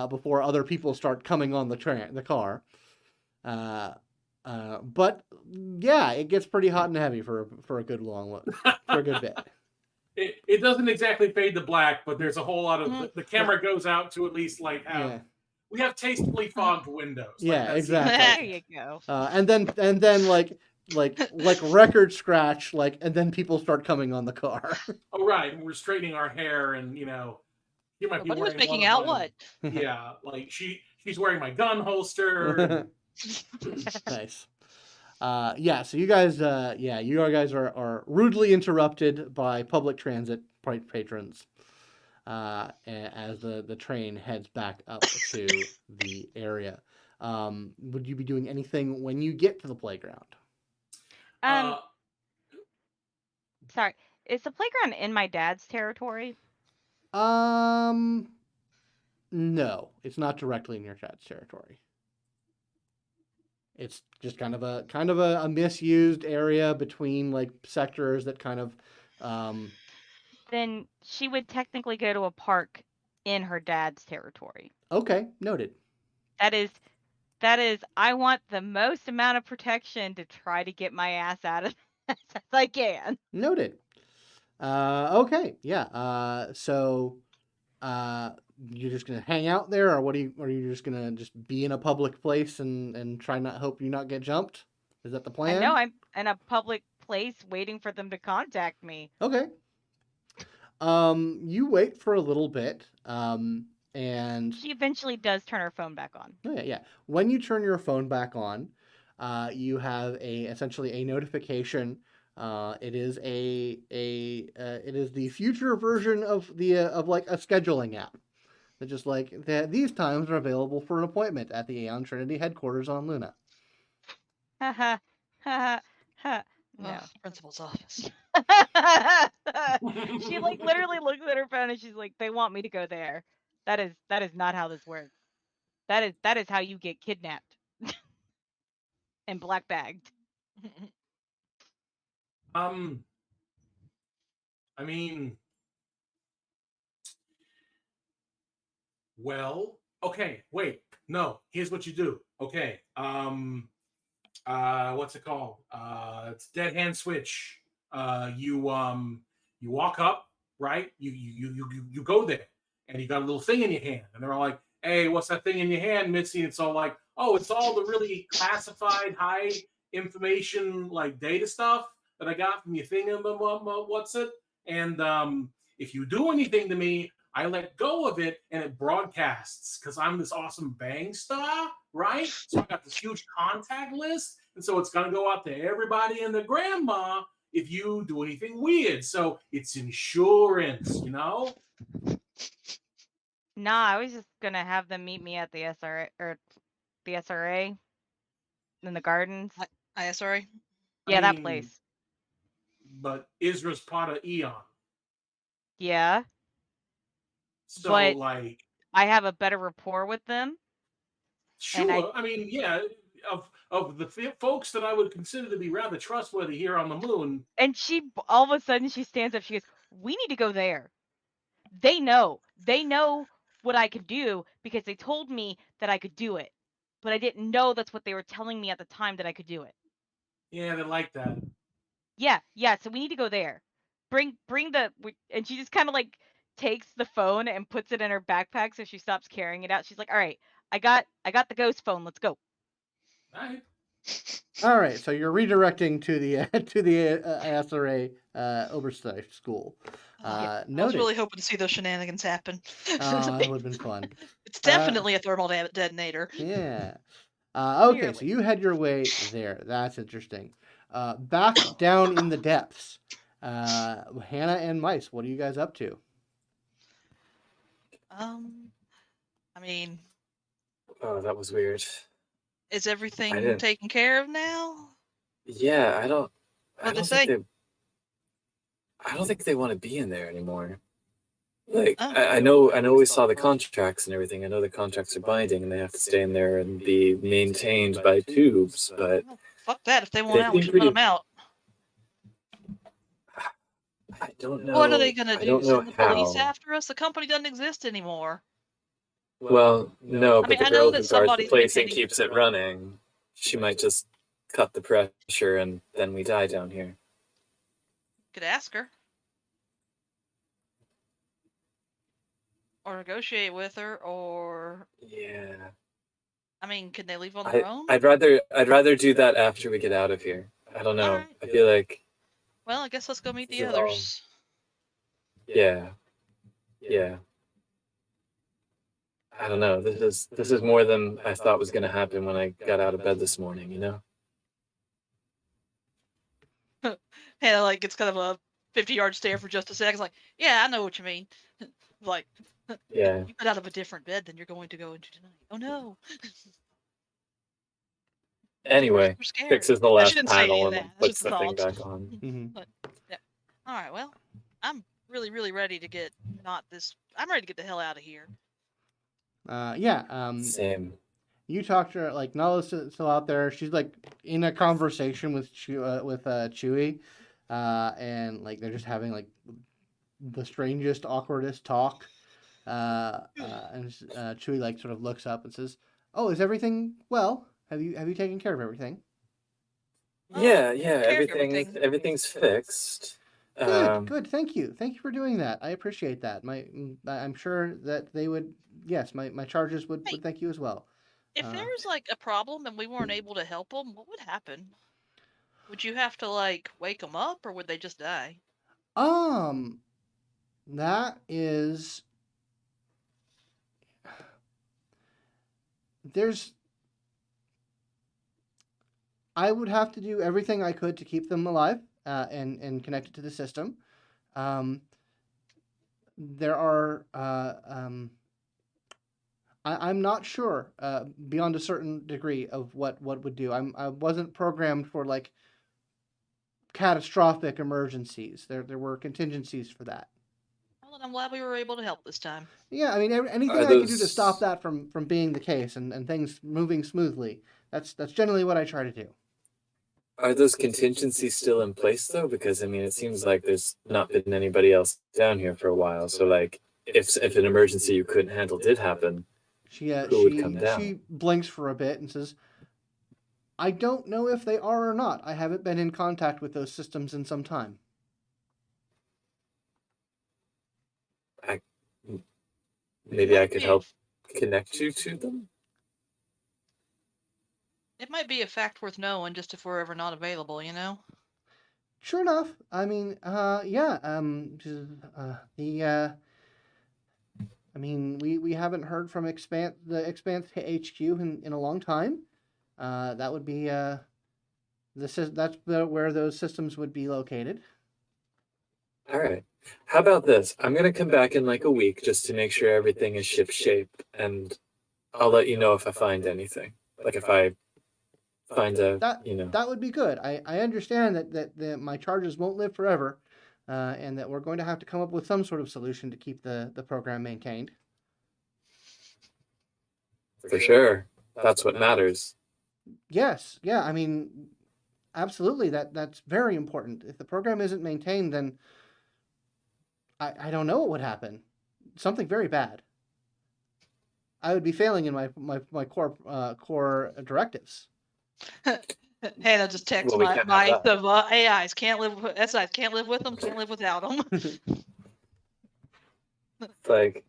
before other people start coming on the car. But yeah, it gets pretty hot and heavy for a good for a good bit. It doesn't exactly fade to black, but there's a whole lot of the camera goes out to at least like have we have tastefully fogged windows. Yeah, that's exactly. There you go. And then like record scratch and then people start coming on the car. Oh right, we're straightening our hair, and you might be Nobody was wearing making one of out my- what? Yeah, like she's wearing my gun holster. Nice. Yeah, so you guys are rudely interrupted by public transit patrons as the train heads back up to the area. Would you be doing anything when you get to the playground? Sorry, is the playground in my dad's territory? No, it's not directly in your dad's territory. It's just kind of a misused area between like sectors that kind of Then she would technically go to a park in her dad's territory. Okay, noted. That is I want the most amount of protection to try to get my ass out of this as I can. Noted. Okay, yeah. So you're just gonna hang out there, or are you just gonna just be in a public place and try not hope you not get jumped? Is that the I plan? know I'm in a public place waiting for them to contact me. Okay. You wait for a little bit, and She eventually does turn her phone back on. oh yeah. When you turn your phone back on, you have essentially a notification. It is it is the future version of like a scheduling app. That just like these times are available for an appointment at the Aeon Trinity headquarters on Luna. Ha ha ha ha. No. Ugh, principal's office. She like literally looks at her phone and she's like, "They want me to go there." That is not how this works. That is how you get kidnapped and black bagged. I mean, well, okay, wait, no. Here's what you do. Okay, what's it called? It's dead hand switch. You walk up, right? You go there, and you got a little thing in your hand, and they're all like, "Hey, what's that thing in your hand, Mitzi?" And it's all like, "Oh, it's all the really classified, high information, like data stuff that I got from your thing, and what's it?" And if you do anything to me, I let go of it and it broadcasts because I'm this awesome bang star, right? So I got this huge contact list. And so it's going to go out to everybody and their grandma if you do anything weird. So it's insurance, you know? Nah, I was just gonna have them meet me at the SRA or the SRA in the gardens. ISRA. Yeah, that mean, place. But Isra's part of Eon. Yeah, So, but like, I have a better rapport with them. And sure. I mean, yeah, of the folks that I would consider to be rather trustworthy here on the moon. And she all of a sudden she stands up. She goes, "We need to go there. They know. They know what I could do because they told me that I could do it, but I didn't know that's what they were telling me at the time that I could do it. Yeah, they like that. Yeah, yeah. So we need to go there. Bring the and she just kind of like takes the phone and puts it in her backpack so she stops carrying it out. She's like, "All right, I got the ghost phone. Let's go." All right. All right, so you're redirecting to the to the SRA Oberstein School. I was Noted. really hoping to see those shenanigans happen. That would have been fun. It's definitely a thermal detonator. Yeah. Okay, so Clearly. you had your way there. That's interesting. Back down in the depths. Hannah and Mice, what are you guys up to? I mean, Oh, that was weird. is I everything didn't. taken care of now? Yeah, I don't What'd they think say? I don't think they want to be in there anymore. Like Oh. I know we saw the contracts and everything. I know the contracts are binding and they have to stay in there and be maintained by tubes, but Well, fuck that. If they want they out, we seem should pretty. let them out. I don't know. What are they gonna I do? don't know Send the police how. after us? The company doesn't exist anymore. Well, no, I but mean, the I know girl that who guards the somebody's place and maintaining. keeps it running, she might just cut the pressure and then we die down here. Could ask her. Or negotiate with her, or Yeah. I mean, can they leave on their own? I'd rather do that after we get out of here. I don't know. Alright. I feel like Well, I guess let's go meet the This is all- others. yeah. I don't know. This is more than I thought was going to happen when I got out of bed this morning, you know? Hannah like gets kind of a 50-yard stare for just a sec. It's like, yeah, I know what you mean. Like, Yeah. you got out of a different bed than you're going to go into tonight. Oh no. Anyway, We're scared. fixes the No, last she didn't say any panel of and that. That's puts just the the thing thoughts. back on. Mm-hmm. All right, well, I'm really, really ready to get I'm ready to get the hell out of here. Yeah. Same. You talked to her, like Nala's still out there. She's like in a conversation with Chewie, and like they're just having like the strangest, awkwardest talk. And Chewie like sort of looks up and says, "Oh, is everything well? Have you taken care of everything?" Yeah, Caregiving. everything's fixed. Good. Thank you for doing that. I appreciate that. I'm sure that they would. Yes, my charges would thank you as well. If there was like a problem and we weren't able to help them, what would happen? Would you have to like wake them up, or would they just die? That is. I would have to do everything I could to keep them alive and connected to the system. There are. I'm not sure beyond a certain degree of what would do. I wasn't programmed for like catastrophic emergencies. There were contingencies for that. Well, then I'm glad we were able to help this time. Yeah, I mean anything Are I could do to those- stop that from being the case and things moving smoothly. That's generally what I try to do. Are those contingencies still in place though? Because I mean, it seems like there's not been anybody else down here for a while. So like, if an emergency you couldn't handle did happen, who would come down? She blinks for a bit and says, I don't know if they are or not. I haven't been in contact with those systems in some time. Maybe I could help connect you to them. It might be a fact worth knowing, just if we're ever not available, you know. Sure enough. I mean, yeah. I mean, we haven't heard from the Expanse HQ in a long time. That would be that's where those systems would be located. All right. How about this? I'm gonna come back in like a week just to make sure everything is ship shape, and I'll let you know if I find anything. Like if I find that would be good. I understand that my charges won't live forever, and that we're going to have to come up with some sort of solution to keep the program maintained. For sure. That's what matters. Yes, yeah. I mean, absolutely. That's very important. If the program isn't maintained, then I don't know what would happen. Something very bad. I would be failing in my core directives. Hannah just texts Well, we can't my have that. of AIs can't live with SIs can't live with them, can't live without them. Like,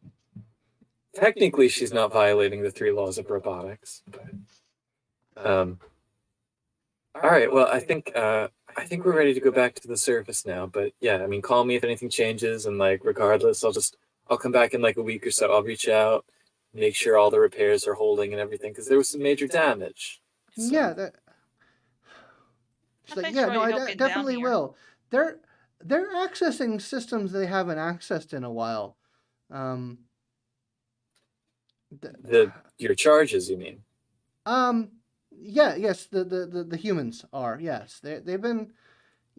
technically, she's not violating the 3 laws of robotics. But, all right. Well, I think we're ready to go back to the surface now. But yeah, I mean, call me if anything changes, and like, regardless, I'll come back in like a week or so. I'll reach out, make sure all the repairs are holding and everything, because there was some major damage. So. Yeah, she's like, yeah, no, I definitely will. They're accessing systems they haven't accessed in a while. Your charges, you mean? Yeah, yes, the humans are, yes. They've been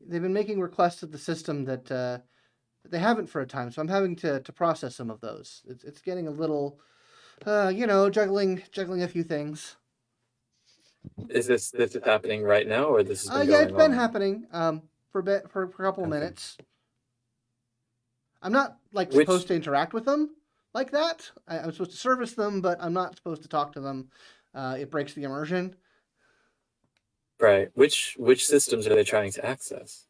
making requests of the system that they haven't for a time, so I'm having to process some of those. It's getting a little, juggling a few things. Is this happening right now, or this has been yeah, going it's been on? happening for a couple of minutes. I'm not supposed to interact with them like that. I'm supposed to service them, but I'm not supposed to talk to them. It breaks the immersion. Right. Which systems are they trying to access?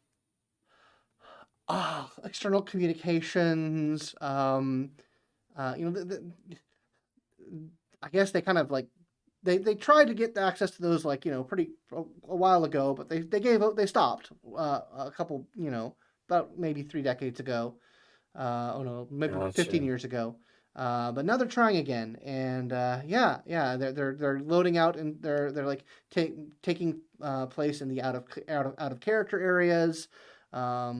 External communications. I guess they kind of they tried to get access to those pretty a while ago, but they stopped a couple about maybe 3 decades ago. Maybe Gotcha. 15 years ago. But now they're trying again, and they're loading out, and they're like taking place in the out of character areas. I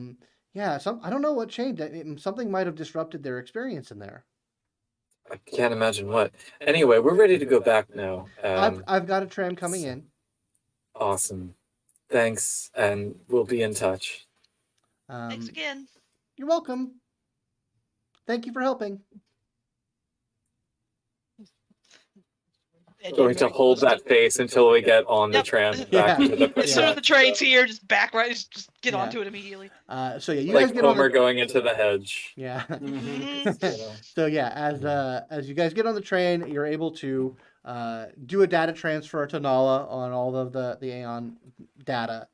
don't know what changed. Something might have disrupted their experience in there. I can't imagine what. Anyway, we're ready to go back now. I've got a tram coming in. Awesome. Thanks, and we'll be in touch. Thanks again. You're welcome. Thank you for helping. Going to hold that face until we get on the tram back to the. As soon as the train's here, just back right, just get onto it immediately. You like guys get Homer on going into the hedge. Yeah. Mhm. So yeah, as you guys get on the train, you're able to do a data transfer to Nala on all of the Aeon data.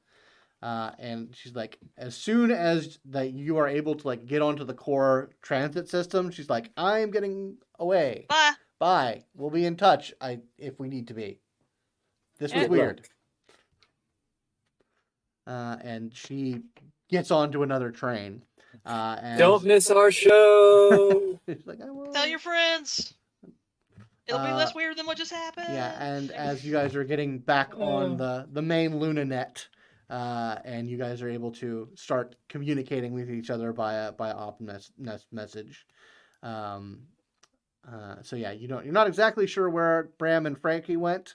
And she's like, as soon as that you are able to get onto the core transit system, she's like, I'm getting away. Bye. Bye. We'll be in touch if we need to be. This was Good weird. And she gets onto another train. Don't miss our show. She's like, I will. Tell your friends. It'll be less weird than what just happened. Yeah, and as you guys are getting back on the main LunaNet, and you guys are able to start communicating with each other by OpNest message. You're not exactly sure where Bram and Frankie went,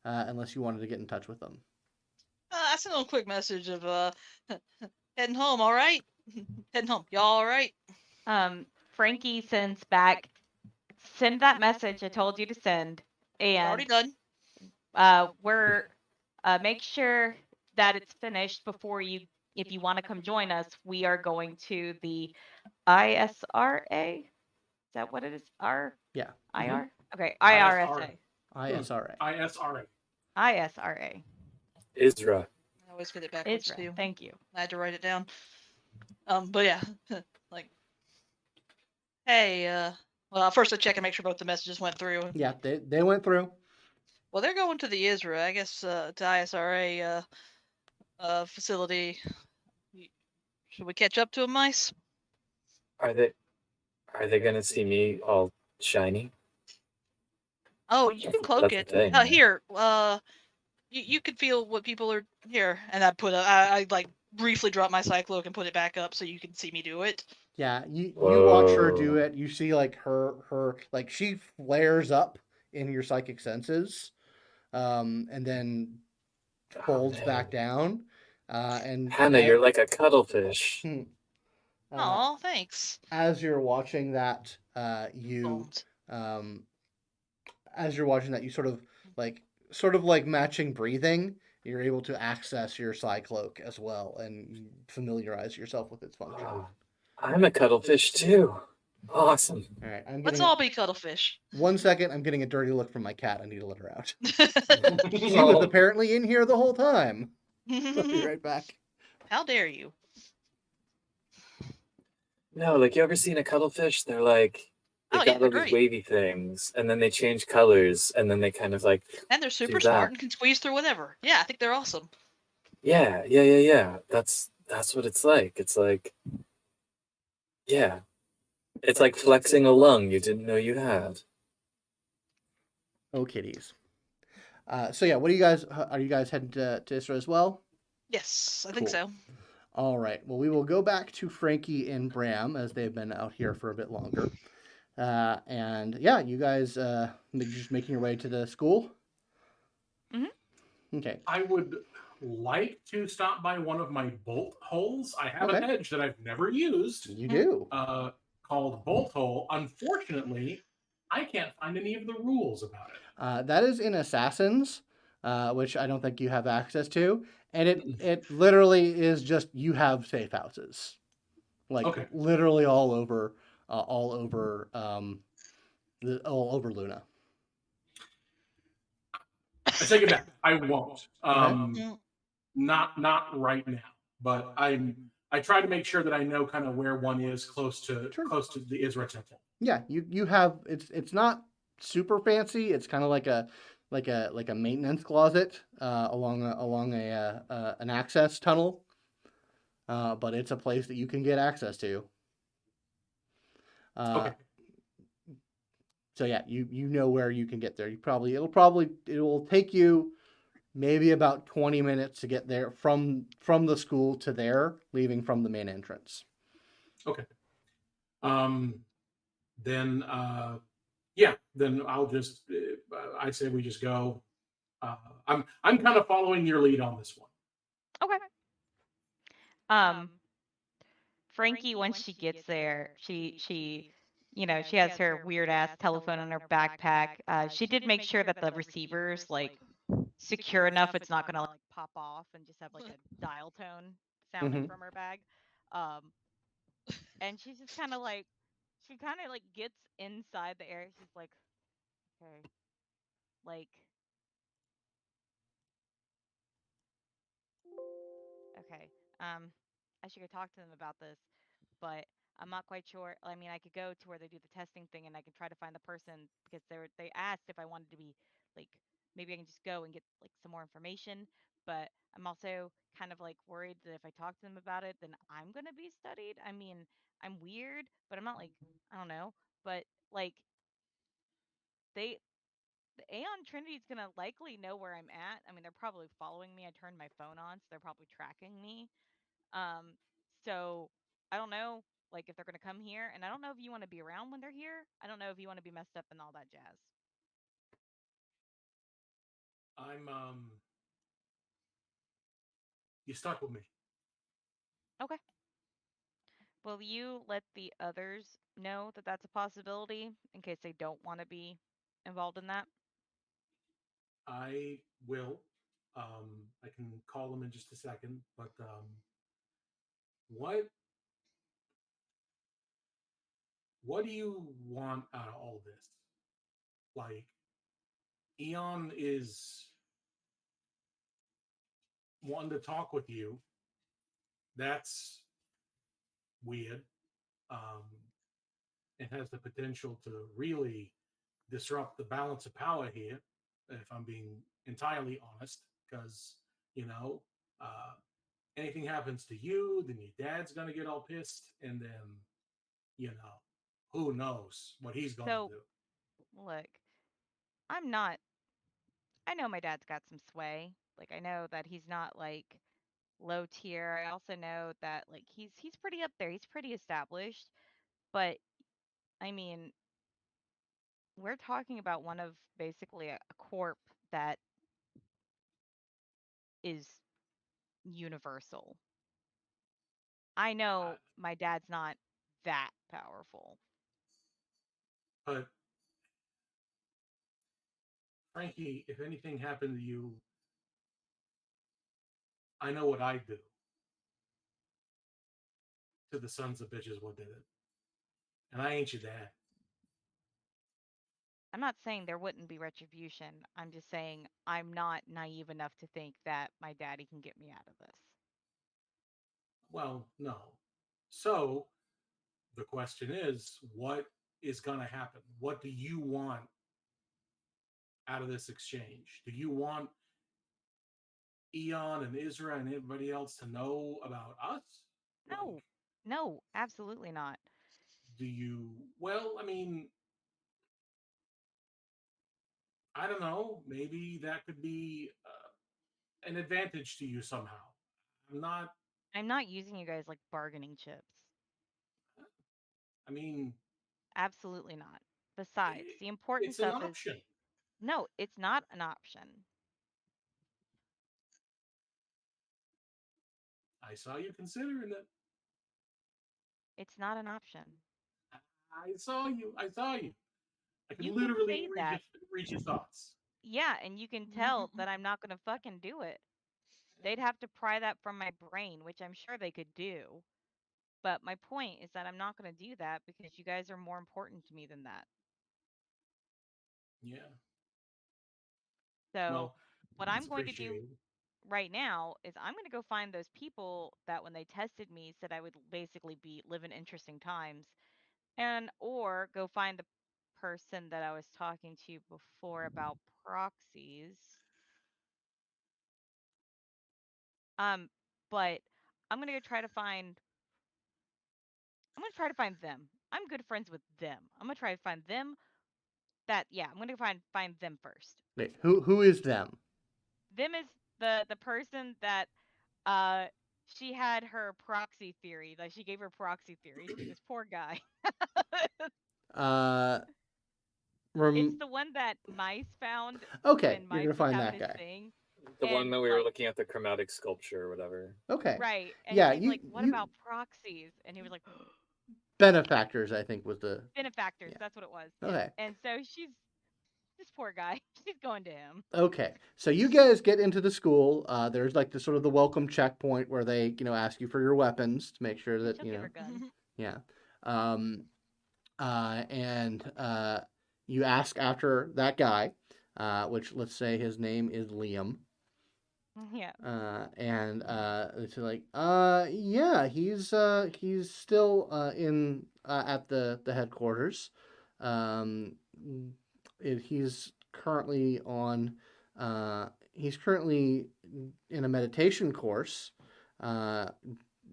unless you wanted to get in touch with them. I sent them a quick message of heading home. All right, heading home. Y'all all right? Frankie sends back, send that message I told you to send, and Already done. we're make sure that it's finished before you, if you want to come join us, we are going to the ISRA. Is that what it is? Yeah. IR? Okay, IRSA. ISRA. ISRA. ISRA. Isra. I always get it backwards Israel. too. Thank you. I had to write it down. But yeah, like, hey, well, first I check and make sure both the messages went through. Yeah, they went through. Well, they're going to the ISRA, I guess, to ISRA facility. Should we catch up to them, mice? Are they gonna see me all shiny? Oh, you can cloak That's it. the thing, yeah. Here, you can feel what people are here, and I like briefly drop my cycloak and put it back up so you can see me do it. Yeah, you watch her do Whoa. it. You see like her like she flares up in your psychic senses, and then folds back down. And Hannah, you're like a cuttlefish. Aw, thanks. as you're watching that, Bones. um, as you're watching that, you sort of like matching breathing. You're able to access your cycloak as well and you familiarize yourself with its function. Oh, I'm a cuttlefish too. Awesome. All right, Let's all be cuttlefish. 1 second. I'm getting a dirty look from my cat. I need to let her out. She Oh. was apparently in here the whole time. I'll be right back. How dare you? No, like you ever seen a cuttlefish? They're like Oh, they've yeah, got they're all these great. wavy things, and then they change colors, and then they kind of like And they're super do smart that. and can squeeze through whatever. Yeah, I think they're awesome. Yeah. That's what it's like. It's like yeah. It's like flexing a lung you didn't know you had. Oh, kitties. So yeah, what do you guys? Are you guys heading to Isra as well? Yes, I think Cool. so. All right. Well, we will go back to Frankie and Bram as they've been out here for a bit longer. And yeah, you guys just making your way to the school. Okay. I would like to stop by one of my bolt holes. I have an Okay. edge that I've never used You do. called Bolt Hole. Unfortunately, I can't find any of the rules about it. That is in Assassins, which I don't think you have access to, and it literally is just you have safe houses, like Okay. literally all over Luna. I take it back. I won't. Mm. Not right now. But I try to make sure that I know kind of where one is close to Sure. the Isra temple. Yeah, you have it's not super fancy. It's kind of like a maintenance closet along an access tunnel, but it's a place that you can get access to. Okay. So yeah, you know where you can get there. It will take you maybe about 20 minutes to get there from the school to there, leaving from the main entrance. Okay. Then yeah, then I'll just I say we just go. I'm kind of following your lead on this one. Okay. Frankie, once she gets there, she she has her weird ass telephone in her backpack. She did make sure that the receiver's like secure enough it's not gonna like pop off and just have like a dial tone sounding Mhm. from her bag. And she's just kind of like she kind of like gets inside the area. She's like, okay, like, okay, I should go talk to them about this, but I'm not quite sure. I mean, I could go to where they do the testing thing and I could try to find the person because they asked if I wanted to be like maybe I can just go and get like some more information, but I'm also kind of like worried that if I talk to them about it, then I'm going to be studied. I mean, I'm weird, but I'm not like I don't know, but like they the Aeon Trinity is gonna likely know where I'm at. I mean, they're probably following me. I turned my phone on, so they're probably tracking me. Um, so I don't know, like if they're gonna come here, and I don't know if you want to be around when they're here. I don't know if you want to be messed up and all that jazz. I'm you stuck with me. Okay. Will you let the others know that that's a possibility in case they don't want to be involved in that? I will. I can call him in just a second, but what do you want out of all this? Like, Eon is wanting to talk with you. That's weird. Um, it has the potential to really disrupt the balance of power here, if I'm being entirely honest, because, you know, uh, anything happens to you, then your dad's going to get all pissed, and then, you know, who knows what he's going to So, do. look, I'm not. I know my dad's got some sway. Like, I know that he's not like low tier. I also know that like he's pretty up there. He's pretty established. But I mean, we're talking about one of basically a corp that is universal. I Uh, know my dad's not that powerful. but, Frankie, if anything happened to you, I know what I'd do to the sons of bitches what did it. And I ain't your dad. I'm not saying there wouldn't be retribution. I'm just saying I'm not naive enough to think that my daddy can get me out of this. Well, no. So the question is, what is going to happen? What do you want out of this exchange? Do you want Eon and Isra and everybody else to know about us? Like, No, no, absolutely not. do you, well, I mean, I don't know. Maybe that could be an advantage to you somehow. I'm not, I'm not using you guys like bargaining chips. I mean, Absolutely not. Besides, the important it's an stuff is option. no, it's not an option. I saw you considering it. It's not an option. I saw you. I saw you. I can You can literally say that. read your thoughts. Yeah, and you can tell that I'm not going to fucking do it. They'd have to pry that from my brain, which I'm sure they could do. But my point is that I'm not going to do that because you guys are more important to me than that. Yeah. So, Well, what it's I'm going to do appreciated. right now is I'm going to go find those people that when they tested me said I would basically be living interesting times and or go find the person that I was talking to before about proxies. Um but I'm going to go try to find I'm going to try to find them. I'm good friends with them. I'm going to try to find them. I'm going to find them first. Wait, who is them? Them is the person that uh she had her proxy theory. Like she gave her proxy theory to this poor guy. Uh, It's rem- the one that Mice found okay, when you're Mice gonna was find having that his guy. thing. The one And that we were like looking at, the chromatic sculpture or whatever. Okay, right. And yeah, she's like, what about proxies? And he was like, benefactors. I think was the benefactors. yeah. That's what it was. Yeah. Okay, And so she's this poor guy. She's going to him. okay. So you guys get into the school. There's like the sort of the welcome checkpoint where they ask you for your weapons to make sure And that she'll give her gun. yeah. Um, and you ask after that guy, which let's say his name is Liam. Yeah. And it's like, yeah, he's still in at the headquarters. Um, he's currently on. He's currently in a meditation course. Uh,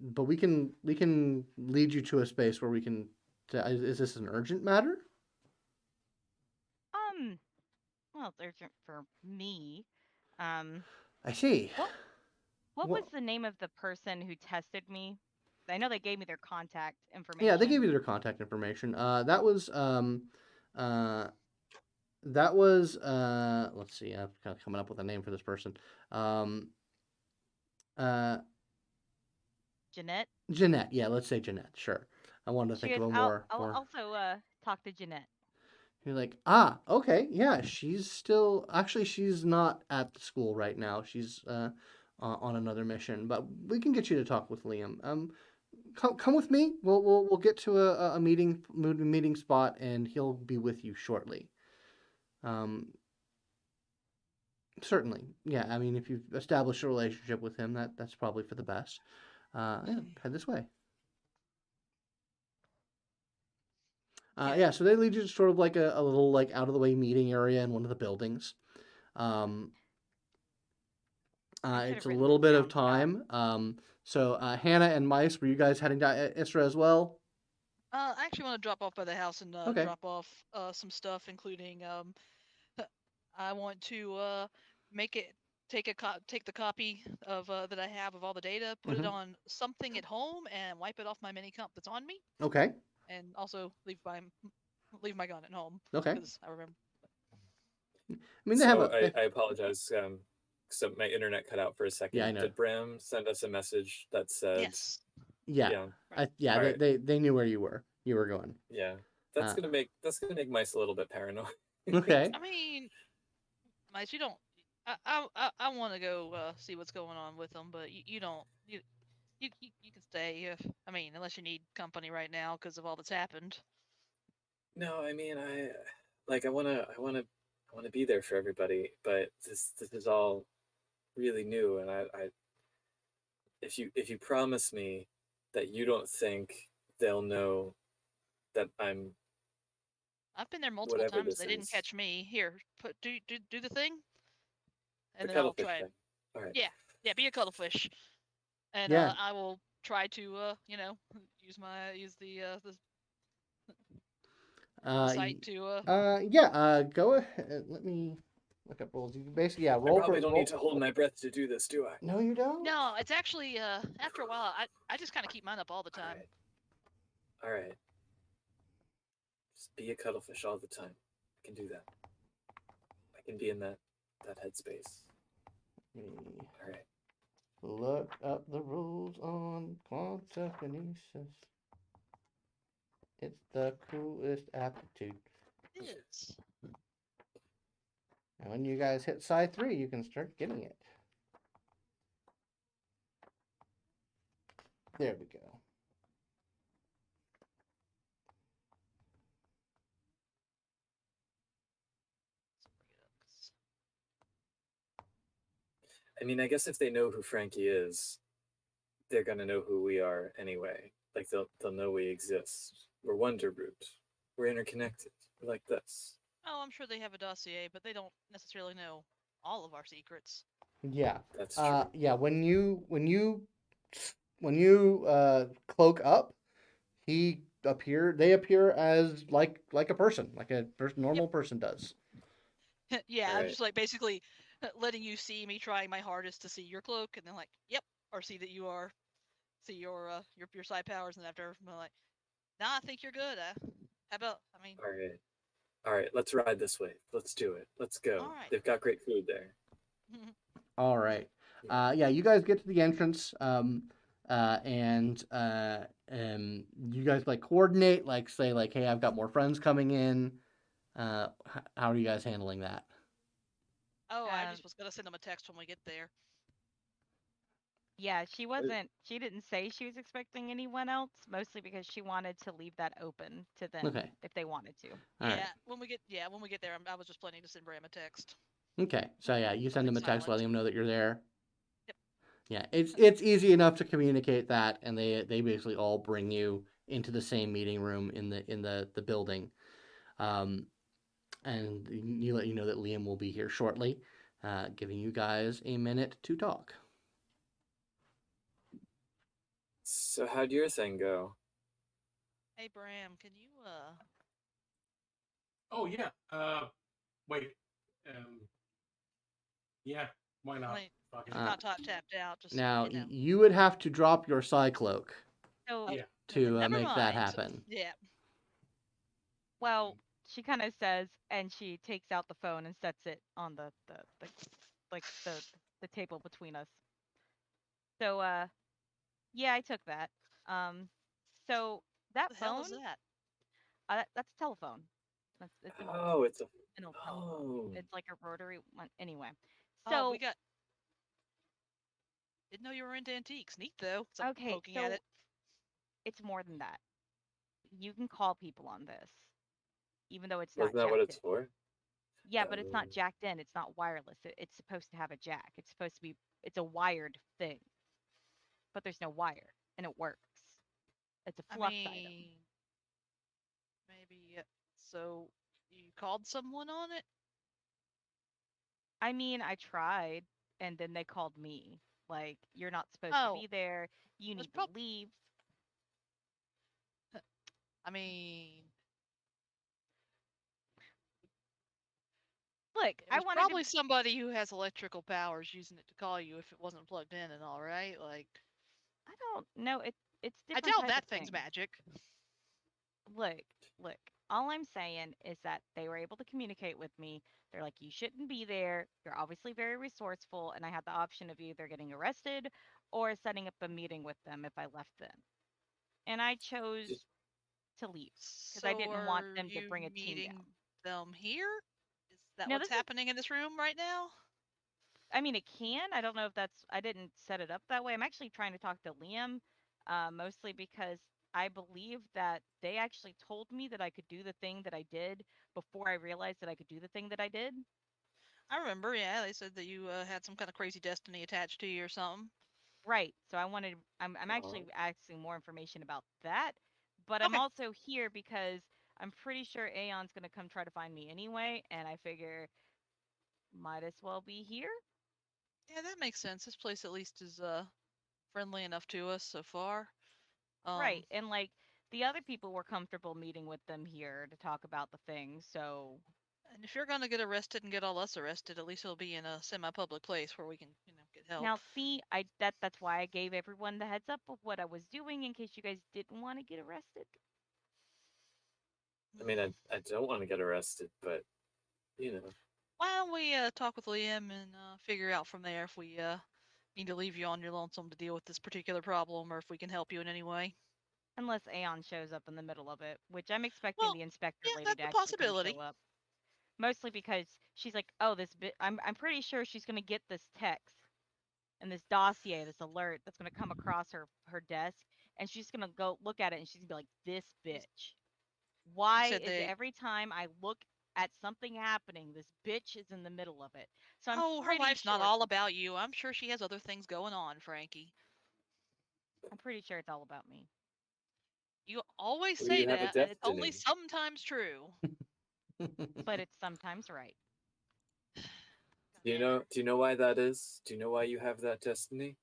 but we can lead you to a space where we can. Is this an urgent matter? Um, well, it's urgent for me. Um, I see. what what was Well, the name of the person who tested me? I know they gave me their contact yeah, they information. gave you their contact information. Uh, that was let's see, I'm kind of coming up with a name for this person. Um, uh, Jeanette. Jeanette. Yeah, let's say Jeanette. Sure. I wanted to She think goes, of a I'll more I'll more. also talk to Jeanette. You're like, okay, yeah, she's not at the school right now. She's on another mission, but we can get you to talk with Liam. Come with me. We'll get to a meeting spot, and he'll be with you shortly. Um, certainly, yeah. I mean, if you've established a relationship with him, that's probably for the best. Yeah, head this way. Yeah, so they lead you to sort of like a little like out of the way meeting area in one of the buildings. Um, I should it's have a written little this bit of down, Scott. time. So Hannah and Mice, were you guys heading to Isra as well? I actually want to drop off by the house and Okay. drop off some stuff, including I want to make it take the copy of that I have of all the data, put it Mhm. on something at home, and wipe it off my mini comp that's on me, Okay. and also leave my gun at home Okay. because I remember. I mean, they have So a. I apologize. So my internet cut out for a second. Yeah, I know. Did Bram send us a message that said, Yes. Yeah. yeah, Yeah. All right. They knew where you were going. yeah, that's Uh, gonna make Mice a little bit paranoid. Okay. I mean, Mice, you don't. I want to go see what's going on with them, but you don't. You can stay. I mean, unless you need company right now because of all that's happened. No, I mean I wanna be there for everybody, but this is all really new, and if you promise me that you don't think they'll know that I'm I've been there multiple whatever times. this They didn't is, catch me. Here, do the thing, the and then I'll cuttlefish try. thing. All right. Yeah, be a cuttlefish, and Yeah. I will try to use the site to Yeah. Go ahead. Let me look up rolls. You basically, yeah. I Roll probably for don't roll. need to hold my breath to do this, do I? No, you don't. No, it's actually after a while I just kind of keep mine up all the time. All right. Just be a cuttlefish all the time. I can do that. I can be in that headspace. All right. Look up the rules on quantikinesis. It's the coolest aptitude. It is. And when you guys hit side 3, you can start getting it. There we go. I mean, I guess if they know who Frankie is, they're gonna know who we are anyway. Like they'll know we exist. We're Wonder Root. We're interconnected. We're like this. Oh, I'm sure they have a dossier, but they don't necessarily know all of our secrets. Yeah. That's true. Yeah. When you cloak up, they appear as like a person, like a normal person does. Yeah, All I'm right. just like basically letting you see me trying my hardest to see your cloak, and then like, yep, or see that you are, see your side powers, and after I'm like, nah, I think you're good. How about? I mean, All right. All right. Let's ride this wave. Let's do it. Let's all go. right. They've got great food there. All right. Yeah, you guys get to the entrance, and you guys like coordinate, like say like, hey, I've got more friends coming in. How are you guys handling that? Oh, I Um, just was gonna send them a text when we get there. Yeah, she didn't say she was expecting anyone else, mostly because she wanted to leave that open to them Okay. if they wanted to. All Yeah, right. when we get there, I was just planning to send Bram a text. Okay. So yeah, you send Something them a text silent. letting them know that you're there. Yep. Yeah, it's easy enough to communicate that, and they basically all bring you into the same meeting room in the building, um, and you let you know that Liam will be here shortly, giving you guys a minute to talk. So how'd your thing go? Hey Bram, can you Oh yeah. Wait. Um. Yeah. Why not? like, Fuck if it. you're not top tapped out, just Now you know. you would have to drop your cycloak So, Yeah. to Never make that mind. happen. Yeah. well, she kind of says, and she takes out the phone and sets it on the like the table between us. So, yeah, I took that. Um, so that What the hell phone, is that? that's a telephone. It's an Oh, it's a. an old telephone. Oh. It's like a rotary one. Anyway, Oh, we so got. Didn't know you were into antiques. Neat though. So I'm okay, poking at so it. it's more than that. You can call people on this, even though it's Isn't not that what jacked it's in. for? Yeah, but it's not Oh. jacked in. It's not wireless. It's supposed to have a jack. It's supposed to be. It's a wired thing, but there's no wire, and it works. It's a I flux item. mean, maybe. So you called someone on it? I mean, I tried, and then they called me. Like, you're not supposed to Oh, be there. You there's need to prob. leave. I mean, Look, it I was wanted to. probably somebody who has electrical powers using it to call you if it wasn't plugged in and all, right? Like, I don't know. It's I different doubt type of that thing's thing. magic. Look, look. All I'm saying is that they were able to communicate with me. They're like, you shouldn't be there. You're obviously very resourceful, and I had the option of either getting arrested or setting up a meeting with them if I left them. And I Did, chose to leave because I So didn't want are them to you bring a team meeting down. them here? Is that No, what's this is happening in this room right now? I mean, it can. I don't know if that's. I didn't set it up that way. I'm actually trying to talk to Liam, mostly because I believe that they actually told me that I could do the thing that I did before I realized that I could do the thing that I did. I remember, yeah, they said that you had some kind of crazy destiny attached to you or something. Right. So I wanted. I'm actually oh. asking more information about that, but I'm Okay. also here because I'm pretty sure Aeon's gonna come try to find me anyway, and I figure might as well be here. Yeah, that makes sense. This place at least is friendly enough to us so far. Right. And like the other people were comfortable meeting with them here to talk about the thing. So And if you're gonna get arrested and get all us arrested, at least it'll be in a semi-public place where we can, get now help. see, that's why I gave everyone the heads up of what I was doing in case you guys didn't want to get arrested. I mean, I don't want to get arrested, but you know. Why don't we talk with Liam and figure out from there if we need to leave you on your lonesome to deal with this particular problem or if we can help you in any way. Unless Aeon shows up in the middle of it, which I'm expecting Well, the inspector yeah, lady to that's a actually come show possibility. up. Mostly because she's like, oh, this bit. I'm pretty sure she's gonna get this text and this dossier, this alert that's gonna come across her desk, and she's gonna go look at it and she's gonna be like, this bitch. You Why said is they. every time I look at something happening, this bitch is in the middle of it? So Oh, her life's not all about you. I'm sure she has other things going on, Frankie. I'm pretty sure it's all about me. You always Well, say you have a that, and it's only destiny. sometimes true. But it's sometimes right. Do you Damn it. know? Do you know why that is? Do you know why you have that destiny?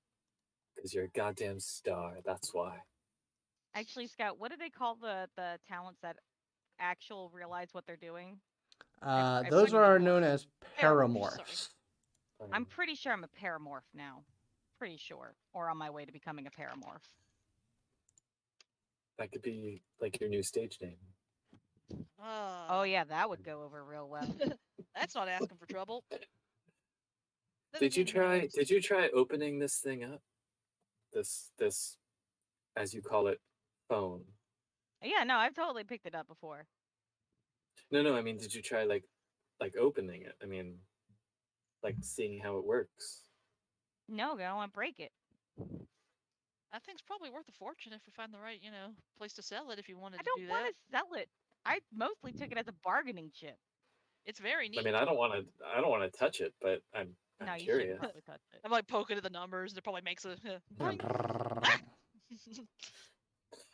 Because you're a goddamn star. That's why. Actually, Scout, what do they call the talents that actual realize what they're doing? I Those forget. are known as Paramorphs, sorry. paramorphs. I'm pretty sure I'm a paramorph now. Pretty sure. Or on my way to becoming a paramorph. That could be like your new stage name. Oh yeah, that would go over real well. That's not asking for trouble. Then Did you again, who try? knows? Did you try opening this thing up? This, as you call it, phone. Yeah, no, I've totally picked it up before. No. I mean, did you try like opening it? I mean, like seeing how it works. No, I don't want to break it. That thing's probably worth a fortune if we find the right, place to sell it if you wanted I to do don't want that. to sell it. I mostly took it as a bargaining chip. It's very neat. I mean, I don't want to. I don't want to touch it, but I'm No, you shouldn't curious. probably touch it. I'm like poking at the numbers. It probably makes a boing. All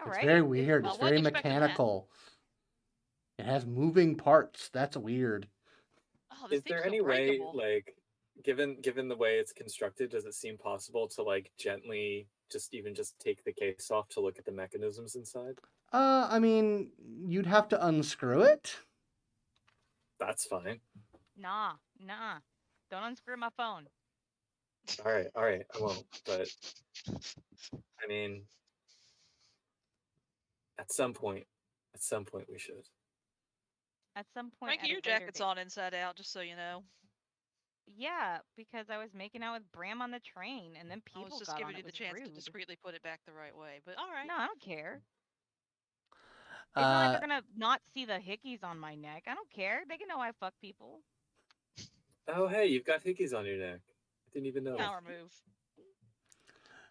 It's right. very weird. I It's wasn't very expecting that. mechanical. It has moving parts. That's weird. Oh, this Is thing's there so any way, breakable. like, given the way it's constructed, does it seem possible to like gently just take the case off to look at the mechanisms inside? I mean, you'd have to unscrew it. That's fine. Nah. Don't unscrew my phone. All right, I won't. But I mean, at some point we should. At some point Frankie, at a your later jacket's date. on inside out, just so you know. Yeah, because I was making out with Bram on the train, and then I was people just got on. giving It you the was chance to rude. discreetly put it back the right way. But all right. No, I don't care. It's not like Uh, they're gonna not see the hickeys on my neck. I don't care. They can know I fuck people. Oh, hey, you've got hickeys on your neck. I didn't even know. Power move.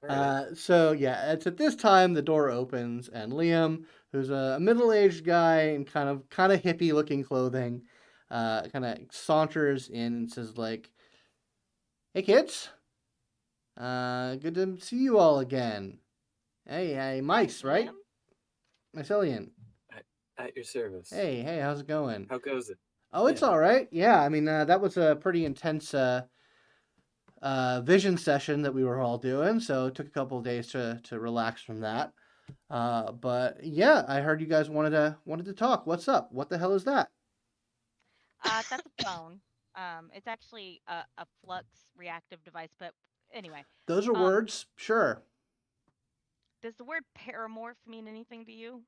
All right. so yeah, it's at this time the door opens and Liam, who's a middle-aged guy in kind of hippie-looking clothing, kind of saunters in and says like, "Hey kids, good to see you all again. Hey, Mice, right? Liam? Mycelian. At your service. Hey, how's it going? How goes it? Oh, it's Yeah. all right. Yeah, I mean that was a pretty intense vision session that we were all doing, so it took a couple of days to relax from that. But yeah, I heard you guys wanted to talk. What's up? What the hell is that? That's a phone. It's actually a flux reactive device, but anyway. Those are Um, words, sure. does the word paramorph mean anything to you?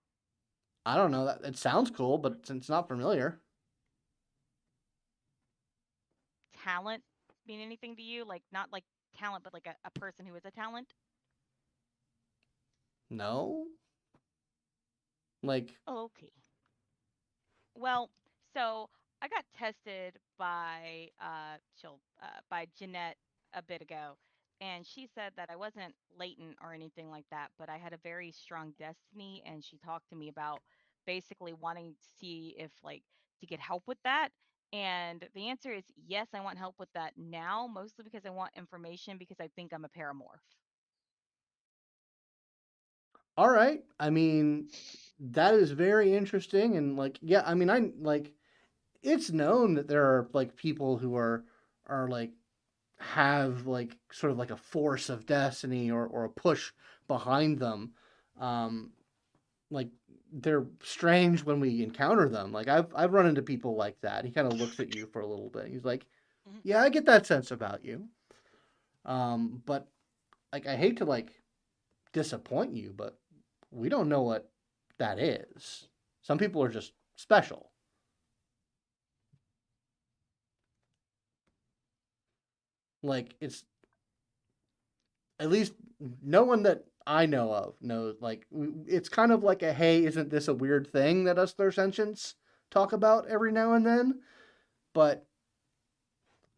I don't know. That it sounds cool, but it's not familiar. Talent mean anything to you? Like not like talent, but like a person who is a talent? No, like Okay. Well, so I got tested by Jeanette a bit ago, and she said that I wasn't latent or anything like that, but I had a very strong destiny, and she talked to me about basically wanting to see if like to get help with that. And the answer is yes, I want help with that now, mostly because I want information because I think I'm a paramorph. all right. I mean, that is very interesting, and like yeah, I mean I like it's known that there are like people who are like have like sort of like a force of destiny or a push behind them. Um, like they're strange when we encounter them. Like I've run into people like that. He kind of looks at you for a little bit. He's like, Mhm. "Yeah, I get that sense about you." But like I hate to like disappoint you, but we don't know what that is. Some people are just special. Like it's at least no one that I know of knows. Like it's kind of like a hey, isn't this a weird thing that us third sentients talk about every now and then? But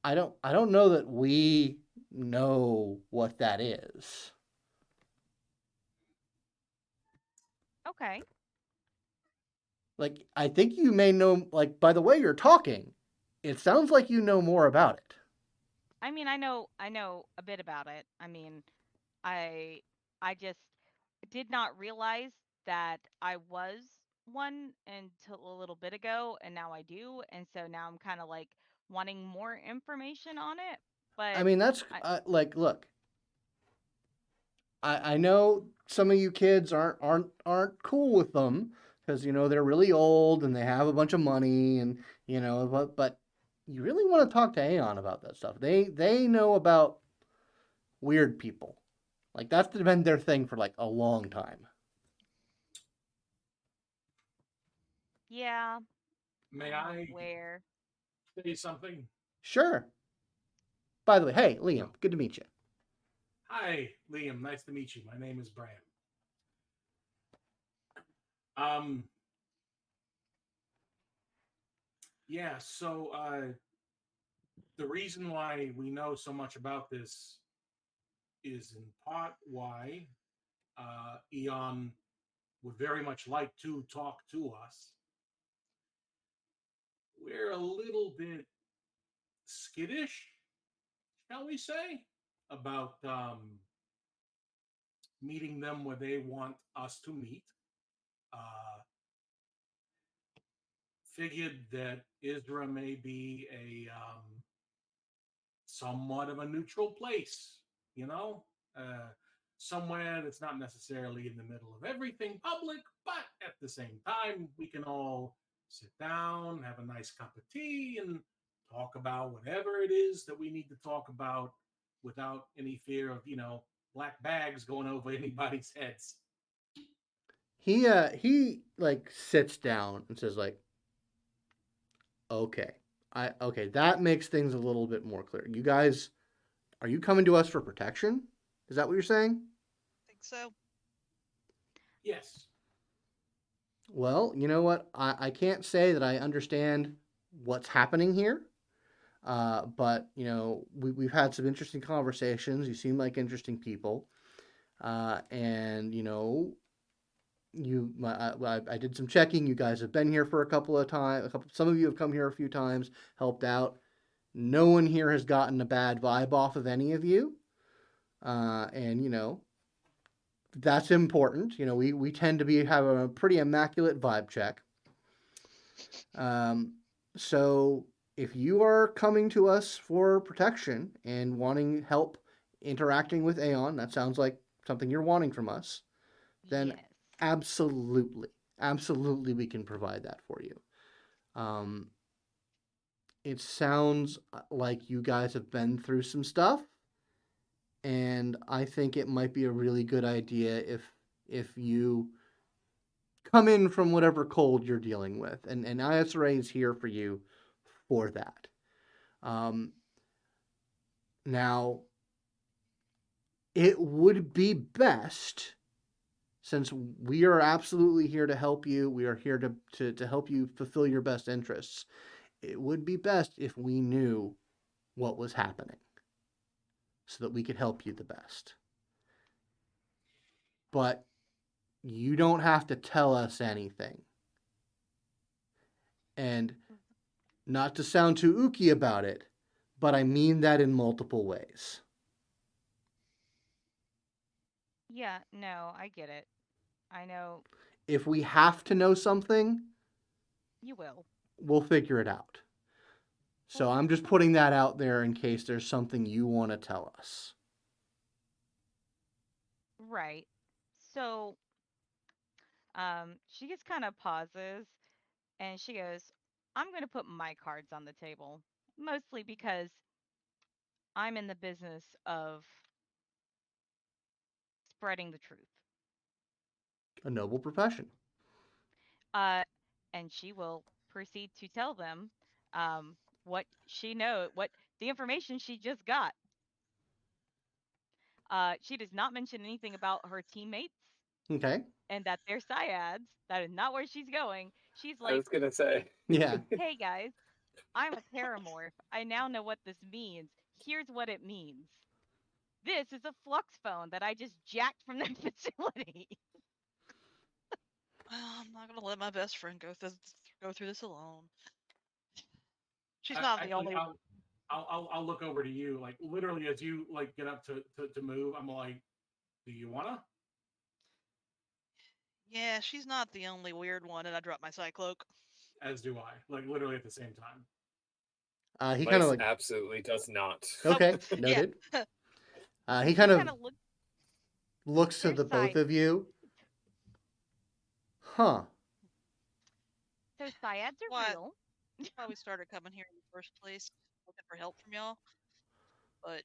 I don't know that we know what that is. Okay. Like I think you may know. Like by the way you're talking, it sounds like you know more about it. I mean, I know a bit about it. I mean, I I just did not realize that I was one until a little bit ago, and now I do, and so now I'm kind of like wanting more information on it. I But mean that's I like look, I know some of you kids aren't cool with them because you know they're really old and they have a bunch of money and you know but you really want to talk to Aeon about that stuff. They know about weird people. Like that's been their thing for like a long time. yeah, May I'm I aware. say something? Sure. By the way, hey No. Liam, good to meet you. Hi, Liam. Nice to meet you. My name is Bram. Um, yeah. So the reason why we know so much about this is in part why Eon would very much like to talk to us. We're a little bit skittish, shall we say, about meeting them where they want us to meet. Uh, Figured that Isra may be a somewhat of a neutral place, you know, somewhere that's not necessarily in the middle of everything public, but at the same time, we can all sit down, have a nice cup of tea, and talk about whatever it is that we need to talk about without any fear of, black bags going over anybody's heads. He like sits down and says like, okay, okay that makes things a little bit more clear. You guys, are you coming to us for protection? Is that what you're saying? Think so. Yes. Well, you know what? I can't say that I understand what's happening here. But we've had some interesting conversations. You seem like interesting people, and I did some checking. You guys have been here for a couple of times. Some of you have come here a few times, helped out. No one here has gotten a bad vibe off of any of you, and that's important. We tend to have a pretty immaculate vibe check. So if you are coming to us for protection and wanting help interacting with Aeon, that sounds like something you're wanting from us, then Yes. absolutely we can provide that for you. It sounds like you guys have been through some stuff, and I think it might be a really good idea if you come in from whatever cold you're dealing with, and ISRA is here for you for that. Now, it would be best, since we are absolutely here to help you, we are here to help you fulfill your best interests. It would be best if we knew what was happening so that we could help you the best. But you don't have to tell us anything. And not to sound too ooky about it, but I mean that in multiple ways. Yeah, no, I get it. I know If we have to know something, you will. we'll figure it out. So I'm just putting that out there in case there's something you want to tell us. Right. So, she just kind of pauses and she goes, I'm going to put my cards on the table, mostly because I'm in the business of spreading the truth. A noble profession. Uh, and she will proceed to tell them what what the information she just got. She does not mention anything about her teammates Okay. and that they're syads. That is not where she's going. She's I like, was gonna say. Yeah. hey guys, I'm a paramorph. I now know what this means. Here's what it means. This is a flux phone that I just jacked from their facility. Well, I'm not gonna let my best friend go through this alone. She's I, not the actually, only. I'll look over to you, like literally as you like get up to move. I'm like, do you wanna? Yeah, she's not the only weird one, and I dropped my cycloak. As do I. Like literally at the same time. He kind of Mice like, absolutely does not. okay, Yeah. noted. He He kind kind of of looks. looks to They're the both side. of you. Huh. So syads are Why real. why we started coming here in the first place, looking for help from y'all. But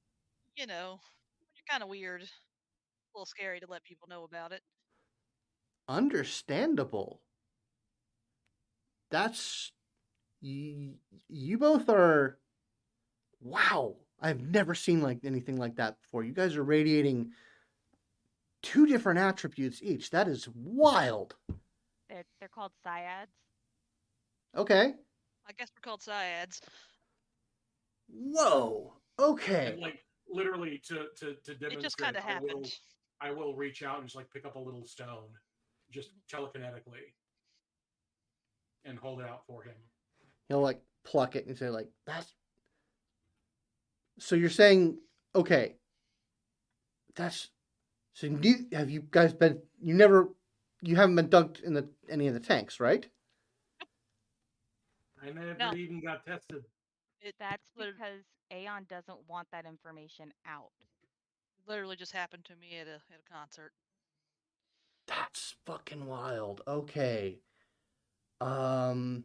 when you're kind of weird, a little scary to let people know about it. Understandable. That's you both are. Wow. I've never seen like anything like that before. You guys are radiating two different attributes each. That is wild. They're called syads. Okay. I guess we're called syads. Whoa. And Okay. like literally to It just demonstrate, kind of happened. I will reach out and just like pick up a little stone, just telekinetically, and hold it out for him. He'll like pluck it and say like, "That's." So you're saying, okay, that's. So have you guys been? You haven't been dunked in any of the tanks, right? I never No, even got tested. That's lit- because Aeon doesn't want that information out. literally just happened to me at a concert. That's fucking wild. Okay. Um,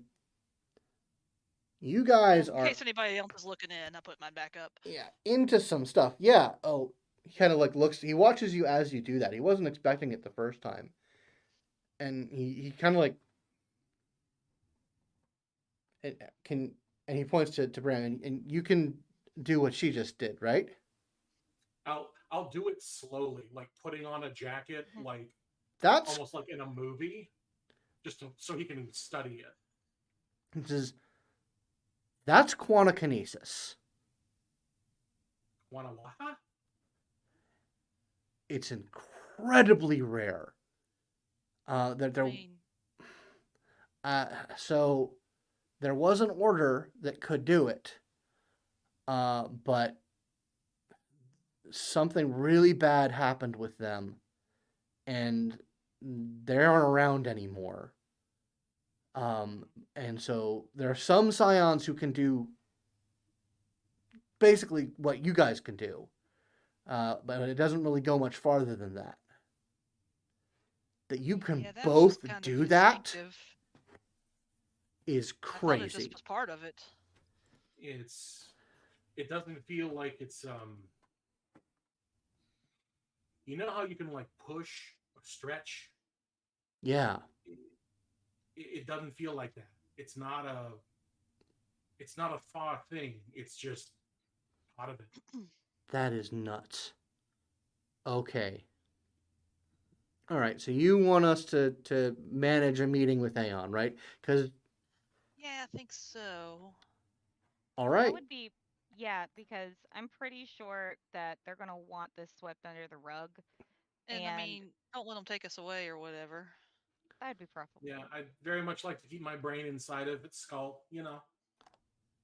you guys In are, case anybody else is looking in, I put mine back up. yeah, into some stuff. Yeah. Oh, he kind of like looks. He watches you as you do that. He wasn't expecting it the first time, and he kind of like can and he points to Brandon, and you can do what she just did, right? I'll do it slowly, like putting on a jacket, like That's almost like in a movie. so he can study it. He says, that's quantokinesis. Guanajuato? It's incredibly rare. I There, mean, so there was an order that could do it, but something really bad happened with them, and they aren't around anymore. And so there are some scions who can do basically what you guys can do, but it doesn't really go much farther than that. That you can yeah, that was both just kind do of that instinctive. is I thought it crazy. just was part of it. It doesn't feel like it's you know how you can like push or stretch? Yeah, It doesn't feel like that. It's not a far thing. It's just part of it. that is nuts. Okay. All right, so you want us to manage a meeting with Aeon, right? Because Yeah, I think so. all That right, would be, yeah, because I'm pretty sure that they're gonna want this swept under the rug, And I and mean, don't let them take us away or whatever. that'd be preferable. Yeah, I'd very much like to keep my brain inside of its skull, you know.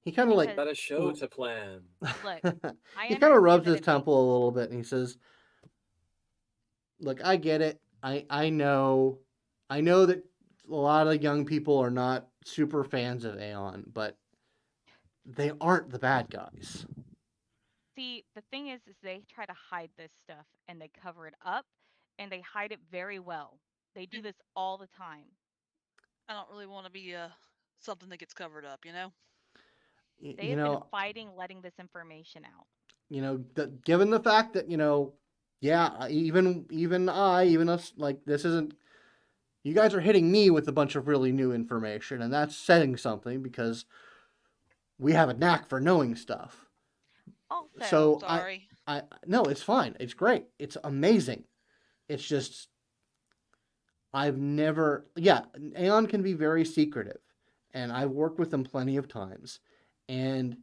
he kind of like Because Got a show to plan. look, I he kind of rubs understand that his it makes temple a little bit, and he says, "Look, I get it. I know that a lot of young people are not super fans of Aeon, but they aren't the bad guys." see, the thing is they try to hide this stuff and they cover it up and they hide it very well. They do And this all the time. I don't really want to be something that gets covered up, you know? They You have been know, fighting letting this information out. given the fact that yeah, even us, like this isn't. You guys are hitting me with a bunch of really new information, and that's saying something because we have a knack for knowing stuff. Also, So Sorry. I no, it's fine. It's great. It's amazing. It's just I've never, yeah, Aeon can be very secretive, and I've worked with them plenty of times, and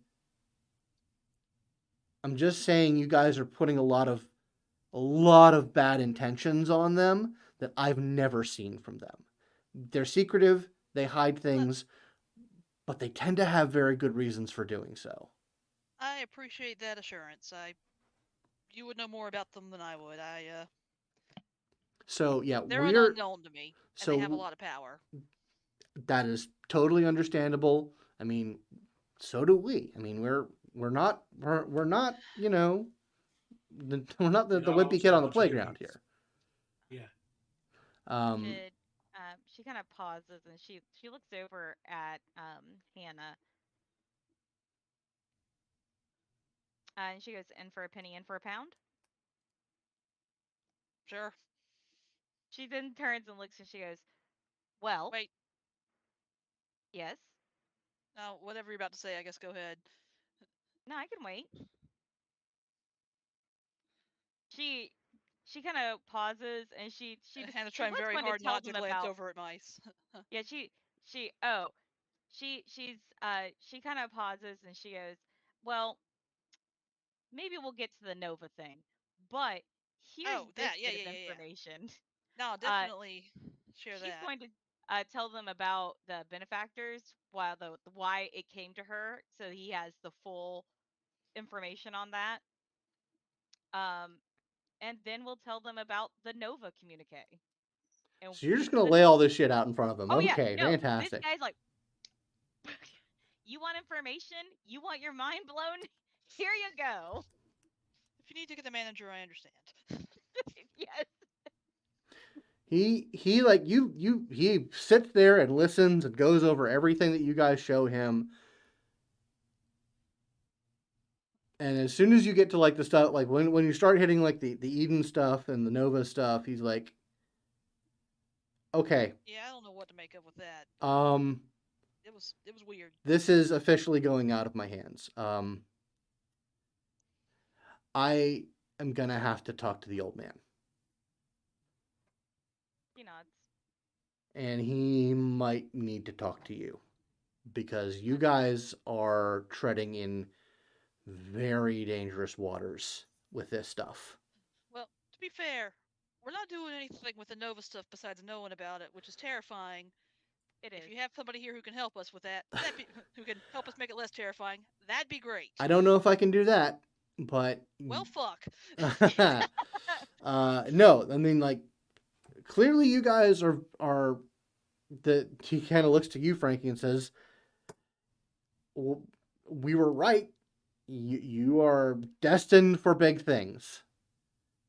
I'm just saying you guys are putting a lot of bad intentions on them that I've never seen from them. They're secretive, they hide things, but they tend to have very good reasons for doing so. I appreciate that assurance. You would know more about them than I would. So yeah, They're an unknown to me, and they have a lot of power. that is totally understandable. I mean, so do we. I mean, we're not we're not we're not You're the not wimpy also kid a on the bunch of playground hippies. here. Yeah. should she kind of pauses and she looks over at Hannah and she goes, "In for a penny, in for a pound." Sure. She then turns and looks and she goes, "Well, Wait. yes. Now, whatever you're about to say, I guess go ahead. No, I can wait." She she kind of pauses and Hannah's she trying was very going to hard tell not to them glance about over at mice. yeah she kind of pauses and she goes, "Well, maybe we'll get to the Nova thing, but here's Oh, this that. Yeah, bit yeah, of yeah, yeah. information." No, uh definitely share she's that. going to tell them about the benefactors, while the why it came to her, so he has the full information on that. um and then we'll tell them about the Nova communique. And So you're just gonna the lay all this shit out in front of them. oh yeah, Okay, no, this fantastic. guy's like, "You want information? You want your mind blown? Here you go." If you need to get the manager, I understand. Yes. He like he sits there and listens and goes over everything that you guys show him. And as soon as you get to like the stuff, like when you start hitting like the Eden stuff and the Nova stuff, he's like, okay, Yeah, I don't know what to make of with that. um, It was weird. this is officially going out of my hands. I am gonna have to talk to the old man. She nods. and he might need to talk to you because you guys are treading in very dangerous waters with this stuff. Well, to be fair, we're not doing anything with the Nova stuff besides knowing about it, which is terrifying. It is. If you have somebody here who can help us with that, who can help us make it less terrifying, that'd be great. I don't know if I can do that, but Well, fuck. no, I mean, like, clearly you guys are that he kind of looks to you, Frankie, and says, well, we were right. You are destined for big things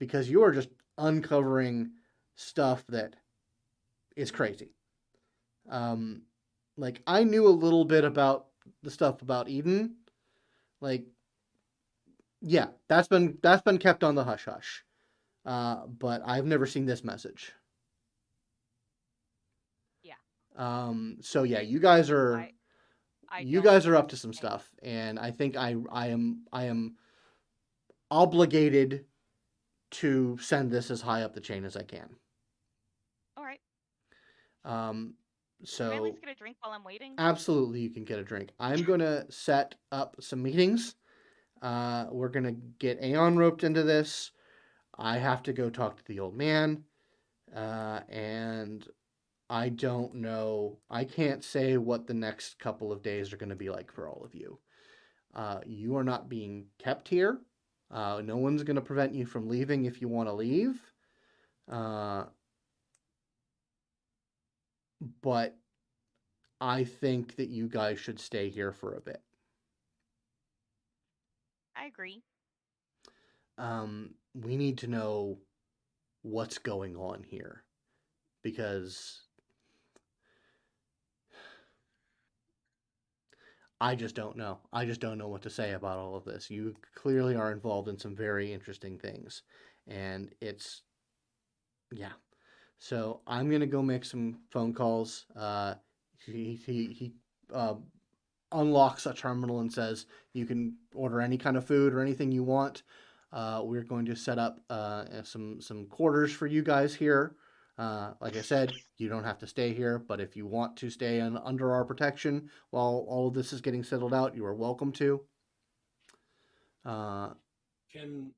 because you are just uncovering stuff that is crazy. Like, I knew a little bit about the stuff about Eden. Like, yeah, that's been kept on the hush hush. But I've never seen this message. Yeah. So yeah, you guys are I you don't guys are know up to some anything. stuff, and I think I am obligated to send this as high up the chain as I can. All right. Um, Can I at so least get a drink while I'm waiting? absolutely, you can get a drink. I'm gonna set up some meetings. We're gonna get Aeon roped into this. I have to go talk to the old man, and I don't know. I can't say what the next couple of days are going to be like for all of you. You are not being kept here. No one's going to prevent you from leaving if you want to leave. But I think that you guys should stay here for a bit. I agree. We need to know what's going on here because I just don't know. I just don't know what to say about all of this. You clearly are involved in some very interesting things, and it's yeah. So I'm gonna go make some phone calls. He unlocks a terminal and says you can order any kind of food or anything you want. We're going to set up some quarters for you guys here. Like I said, you don't have to stay here, but if you want to stay under our protection while all of this is getting settled out, you are welcome to. Can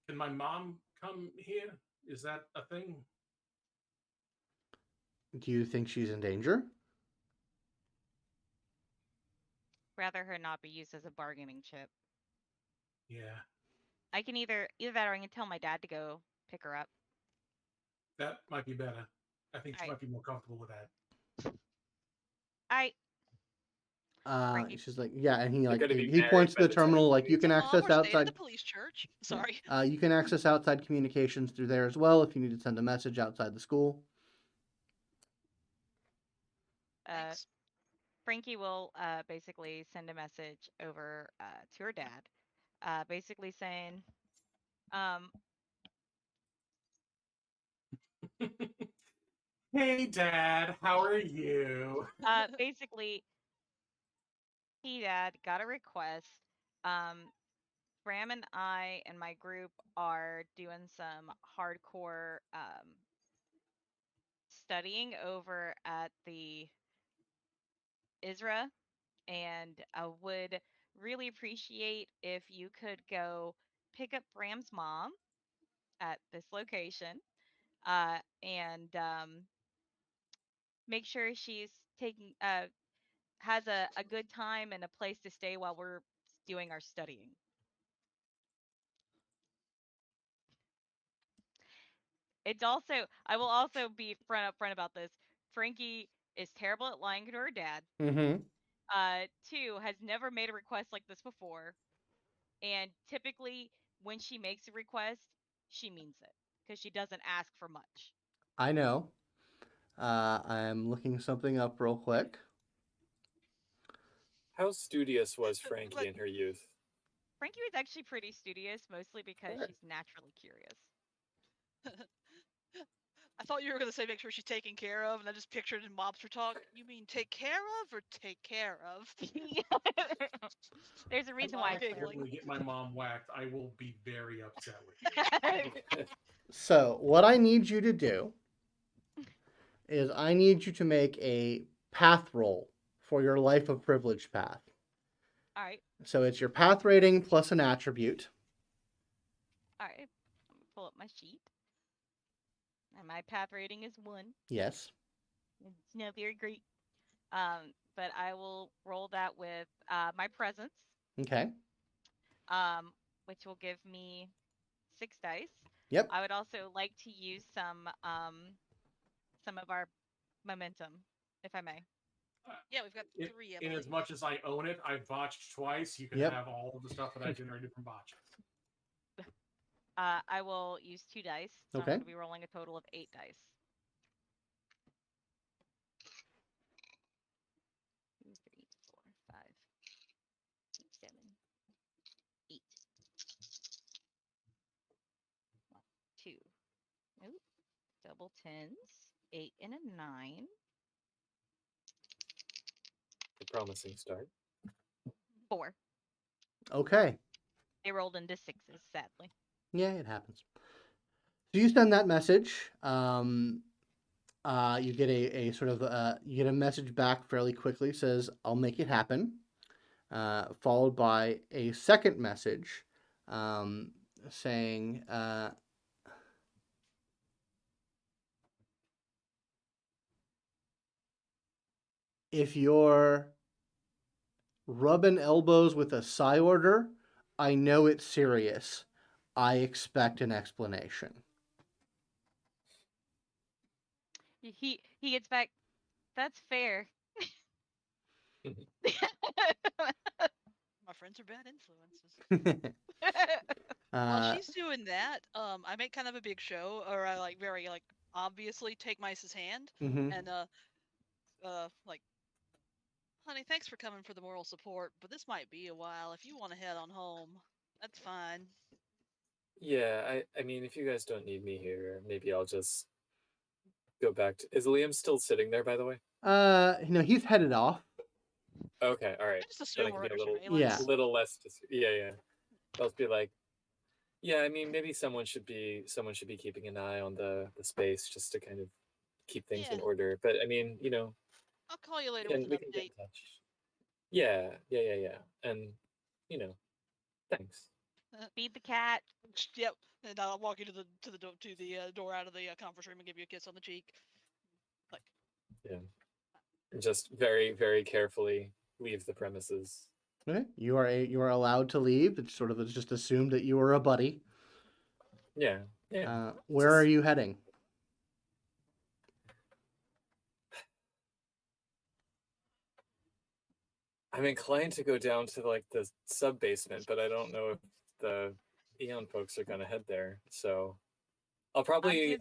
can my mom come here? Is that a thing? Do you think she's in danger? Rather her not be used as a bargaining chip. Yeah, I can either that or I can tell my dad to go pick her up. that might be better. I think she I might be more comfortable with that. I Frankie. She's like, yeah, and he They're like going to be he married points to by the the time terminal, he like you meets can So, her. Mom, access we're staying at outside. the police church. Yeah. Sorry. You can access outside communications through there as well if you need to send a message outside the school. Thanks. Frankie will basically send a message over to her dad, basically saying, um, Hey, Dad, how are you? basically, he dad got a request. Bram and I and my group are doing some hardcore studying over at the ISRA, and I would really appreciate if you could go pick up Bram's mom at this location, and make sure she's taking has a good time and a place to stay while we're doing our studying. It's also I will also be upfront about this. Frankie is terrible at lying to her dad. Mm-hmm. Two, has never made a request like this before, and typically when she makes a request, she means it because she doesn't ask for much. I know. I'm looking something up real quick. How studious was Look, Frankie in her youth? Frankie was actually pretty studious, mostly because Sure. she's naturally curious. I thought you were gonna say make sure she's taken care of, and I just pictured in mobster talk. You mean take care of or take care of? There's a If reason I why. Okay, accidentally get my mom whacked, I will be very upset with you. So, what I need you to do is I need you to make a path roll for your life of privilege path. All right. So, it's your path rating plus an attribute. All right. I'm gonna pull up my sheet. And my path rating is 1. Yes. It's not very great. But I will roll that with my presence, Okay. which will give me 6 dice. Yep. I would also like to use some of our momentum, if I may. Yeah, we've got In, 3. I in as believe. much as I own it, I've botched twice. You can Yep. have all of the stuff that I generated from botches. I will use 2 dice, so I'm Okay. going to be rolling a total of 8 dice. 2, 3, 4, 5, 7, 8. 1, 2. Nope. Double 10s. 8 and a 9. A promising start. 4. Okay. They rolled into 6s, sadly. Yeah, it happens. So you send that message. You get a sort of you get a message back fairly quickly. Says, "I'll make it happen," followed by a second message saying, "If you're rubbing elbows with a psi order, I know it's serious. I expect an explanation." He gets back. That's fair. My friends are bad influences. While uh, she's doing that, I make kind of a big show, or I like very like obviously take Mice's hand mhm. and like, honey, thanks for coming for the moral support, but this might be a while. If you want to head on home, that's fine. Yeah, I mean, if you guys don't need me here, maybe I'll just go back to. Is Liam still sitting there, by the way? He's headed off. Okay, all right. I just Then assume I can we're be a under little, Yeah. surveillance. little less. Yeah, yeah. I'll be like, yeah. I mean, maybe someone should be keeping an eye on the space just to kind of keep things in Yeah, order. But I mean, I'll call you later with an we can get in update. touch. Yeah, yeah, yeah, yeah. And thanks. Feed the cat. Yep, and I'll walk you to the door out of the conference room and give you a kiss on the cheek. Like, Yeah. And just very, very carefully leave the premises. Okay. You are allowed to leave. It's just assumed that you are a buddy. Yeah, yeah. Where are you heading? I'm inclined to go down to like the sub basement, but I don't know if the Eon folks are gonna head there. So I'll probably You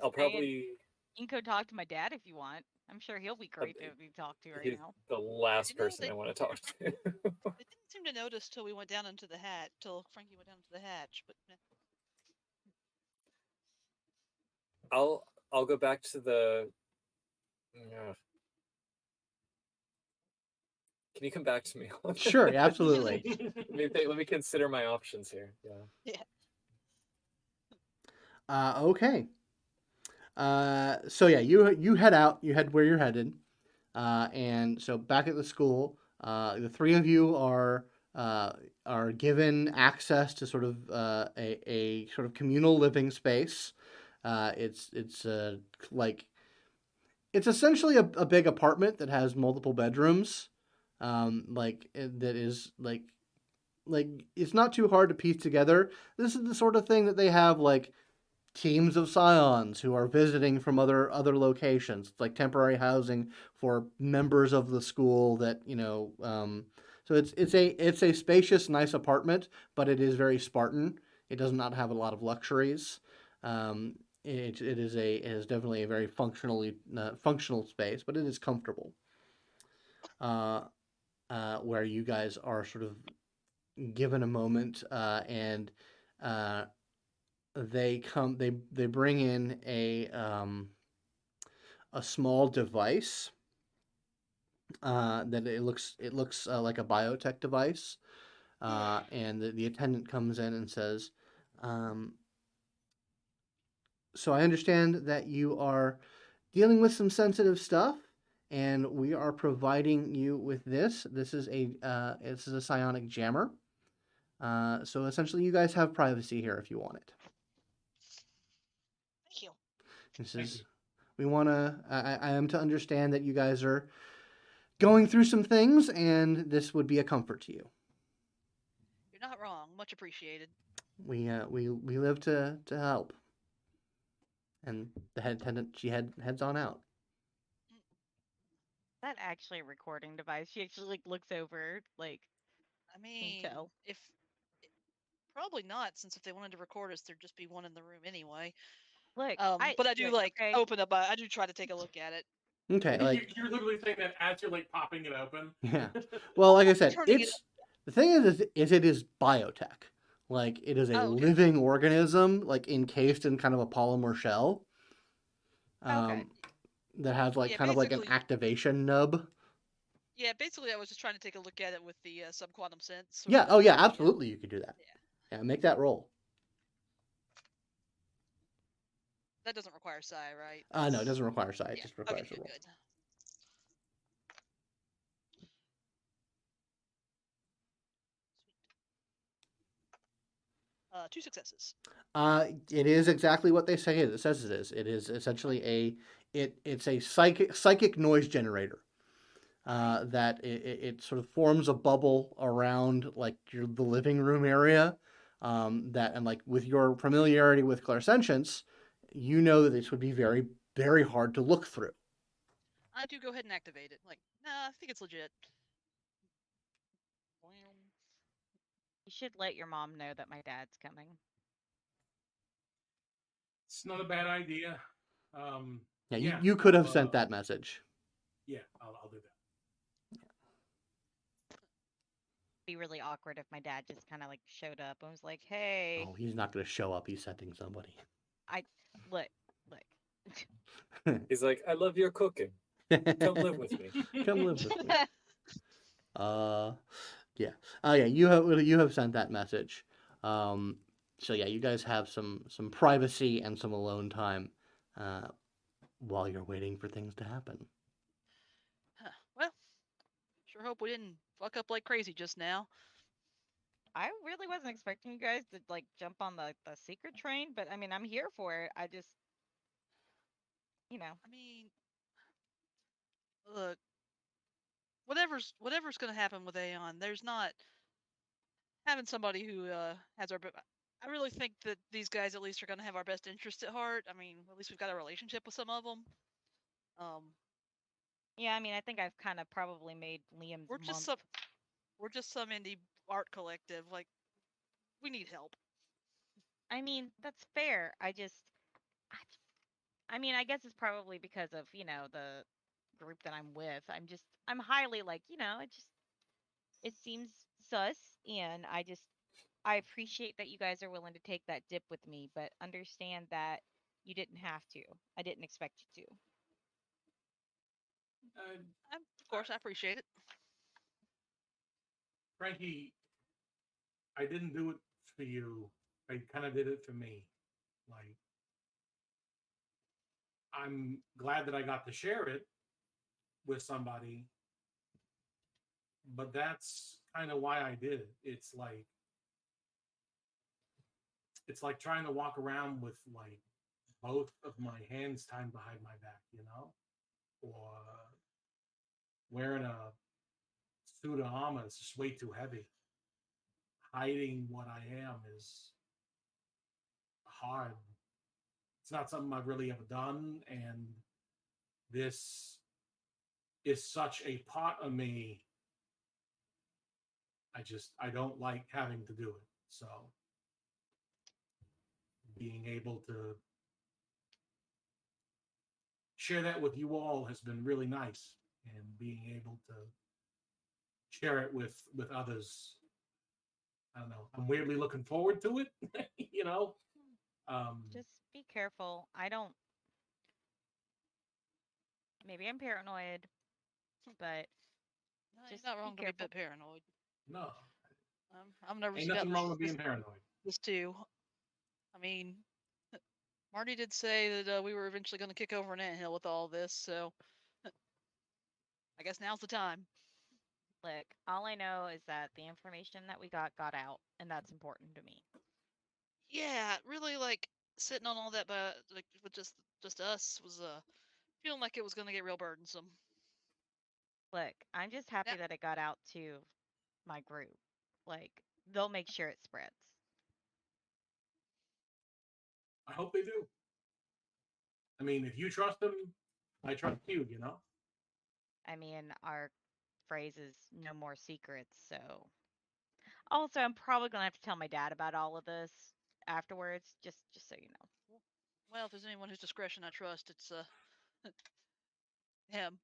can go talk to my dad if you want. I'm sure he'll be great to be talked to right he's now. the last You know, person I want to talk to. they didn't seem to notice till we went down into the hatch, till Frankie went down into the hatch. But I'll go back to the. Can you come back to me? Sure, absolutely. Let me consider my options here. Yeah. yeah, Okay. So yeah, you head out. You head where you're headed, and so back at the school, the three of you are given access to sort of a sort of communal living space. It's like it's essentially a big apartment that has multiple bedrooms. That is like it's not too hard to piece together. This is the sort of thing that they have like teams of scions who are visiting from other locations. It's like temporary housing for members of the school that so it's a spacious, nice apartment, but it is very Spartan. It does not have a lot of luxuries. It is definitely a very functional space, but it is comfortable. Where you guys are sort of given a moment, and they bring in a small device that it looks like a biotech device, and the attendant comes in and says, um, "So I understand that you are dealing with some sensitive stuff, and we are providing you with this. This is a psionic jammer. So essentially, you guys have privacy here if you want it. Thank you. This Thank is you. we want to. I am to understand that you guys are going through some things, and this would be a comfort to you. You're not wrong. Much appreciated. We live to help." And the head attendant heads on out. That actually a recording device. She actually like looks over, like, I can mean, tell. if probably not, since if they wanted to record us, there'd just be one in the room anyway. Look, But I do look, like okay. open up. I do try to take a look at it. Okay, like You're literally saying that as you're like popping it open. yeah. Well, like I said, Turning it it's the thing is it is biotech. Like it is a Oh, okay. living organism, like encased in kind of a polymer shell. Okay. That has like Yeah, kind of like an basically- activation nub. Yeah, basically, I was just trying to take a look at it with the subquantum sense. or Yeah. the- Oh yeah. Absolutely, you could do that. Yeah. Yeah. Make that roll. That doesn't require psi, right? No, it That's- doesn't require sight. It Yeah. just requires Okay, a roll. good. 2 successes. It is exactly what they say it says it is. It is essentially it's a psychic noise generator. That it sort of forms a bubble around like the living room area. That and like with your familiarity with clairsentience, you know that this would be very very hard to look through. I do go ahead and activate it. Like, nah, I think it's legit. You should let your mom know that my dad's coming. It's not a bad idea. Yeah, you could have I'll, sent that message. Yeah, I'll do that. Be really awkward if my dad just kind of like showed up and was like, "Hey, Oh, he's not going to show up. He's setting somebody. look." He's like, I love your cooking. Come live with me. Come live with me. Yeah. Yeah. You have sent that message. So yeah, you guys have some privacy and some alone time, while you're waiting for things to happen. Huh. Well, sure hope we didn't fuck up like crazy just now. I really wasn't expecting you guys to like jump on the secret train, but I mean, I'm here for it. I just, you know, I mean, look, whatever's gonna happen with Aeon, there's not having somebody who has our. I really think that these guys at least are gonna have our best interest at heart. I mean, at least we've got a relationship with some of them. yeah. I mean, I think I've kind of probably made Liam's We're just month. some indie art collective. Like, we need help. I mean, that's fair. I mean, I guess it's probably because of, the group that I'm with. I'm highly like, it seems sus. And I appreciate that you guys are willing to take that dip with me, but understand that you didn't have to. I didn't expect you to. Of course, I appreciate it. Frankie, I didn't do it for you. I kind of did it for me. Like, I'm glad that I got to share it with somebody, but that's kind of why I did it. It's like trying to walk around with like both of my hands tied behind my back, or wearing a suit of armor is just way too heavy. Hiding what I am is hard. It's not something I've really ever done, and this is such a part of me. I don't like having to do it. So being able to share that with you all has been really nice, and being able to share it with others, I don't know, I'm weirdly looking forward to it. Just be careful. I don't. maybe I'm paranoid, but No, you're just not be wrong to be a careful. bit paranoid. No, I've never ain't got nothing wrong with this being paranoid. this too. I mean, Marty did say that we were eventually going to kick over an anthill with all this, so I guess now's the time. Look, all I know is that the information that we got out, and that's important to me. Yeah, really like sitting on all that, but like with just us was feeling like it was going to get real burdensome. Look, I'm just Now, happy that it got out to my group. Like, they'll make sure it spreads. I hope they do. I mean, if you trust them, I trust you. You know. I mean, our phrase is no more secrets, so. Also, I'm probably gonna have to tell my dad about all of this afterwards, just so you know. well, if there's anyone whose discretion I trust, it's him.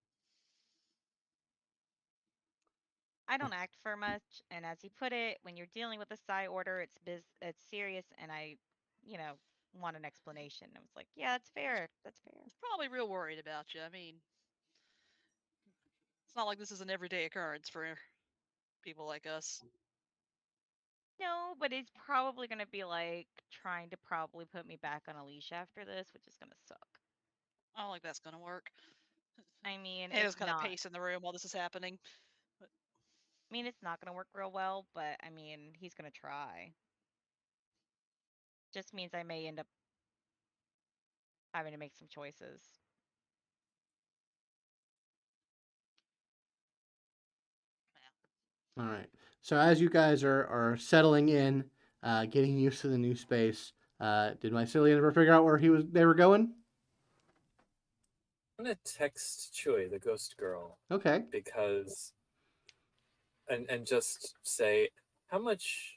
I don't act for much, and as he put it, when you're dealing with a psi order, it's serious, and I, you know, want an explanation. I was like, yeah, that's fair. That's fair. Probably real worried about you. I mean, it's not like this is an everyday occurrence for people like us. No, but it's probably gonna be like trying to probably put me back on a leash after this, which is gonna suck. I don't think that's going to work. I mean, Hannah's it's kind of not. pacing the room while this is happening. But I mean, it's not gonna work real well, but I mean, he's gonna try. Just means I may end up having to make some choices. All right. So as you guys are settling in, getting used to the new space, did Mycelian ever figure out where they were going? I'm gonna text Choi, the ghost girl, Okay. because and just say how much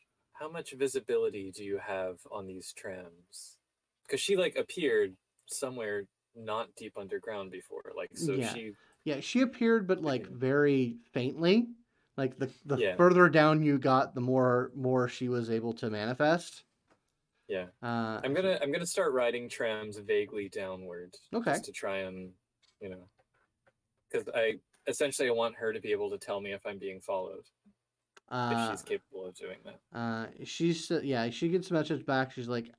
visibility do you have on these trams? Because she like appeared somewhere not deep underground before, like so Yeah. she Yeah, she appeared, but like very faintly. Like the Yeah. further down you got, the more she was able to manifest. Yeah. Uh, I'm gonna start riding trams vaguely downward, Okay. just to try and, because I want her to be able to tell me if I'm being followed, if she's capable of doing that. She gets a message back. She's like,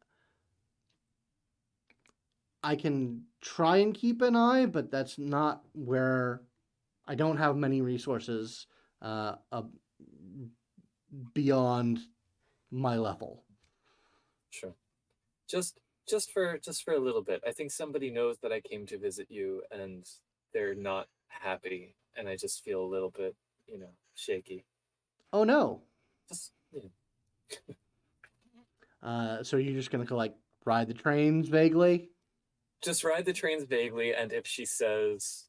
I can try and keep an eye, but that's not where I don't have many resources beyond my level. Sure. Just for a little bit. I think somebody knows that I came to visit you, and they're not happy, and I just feel a little bit, shaky. Oh no. Just So you're just gonna like ride the trains vaguely? just ride the trains vaguely, and if she says,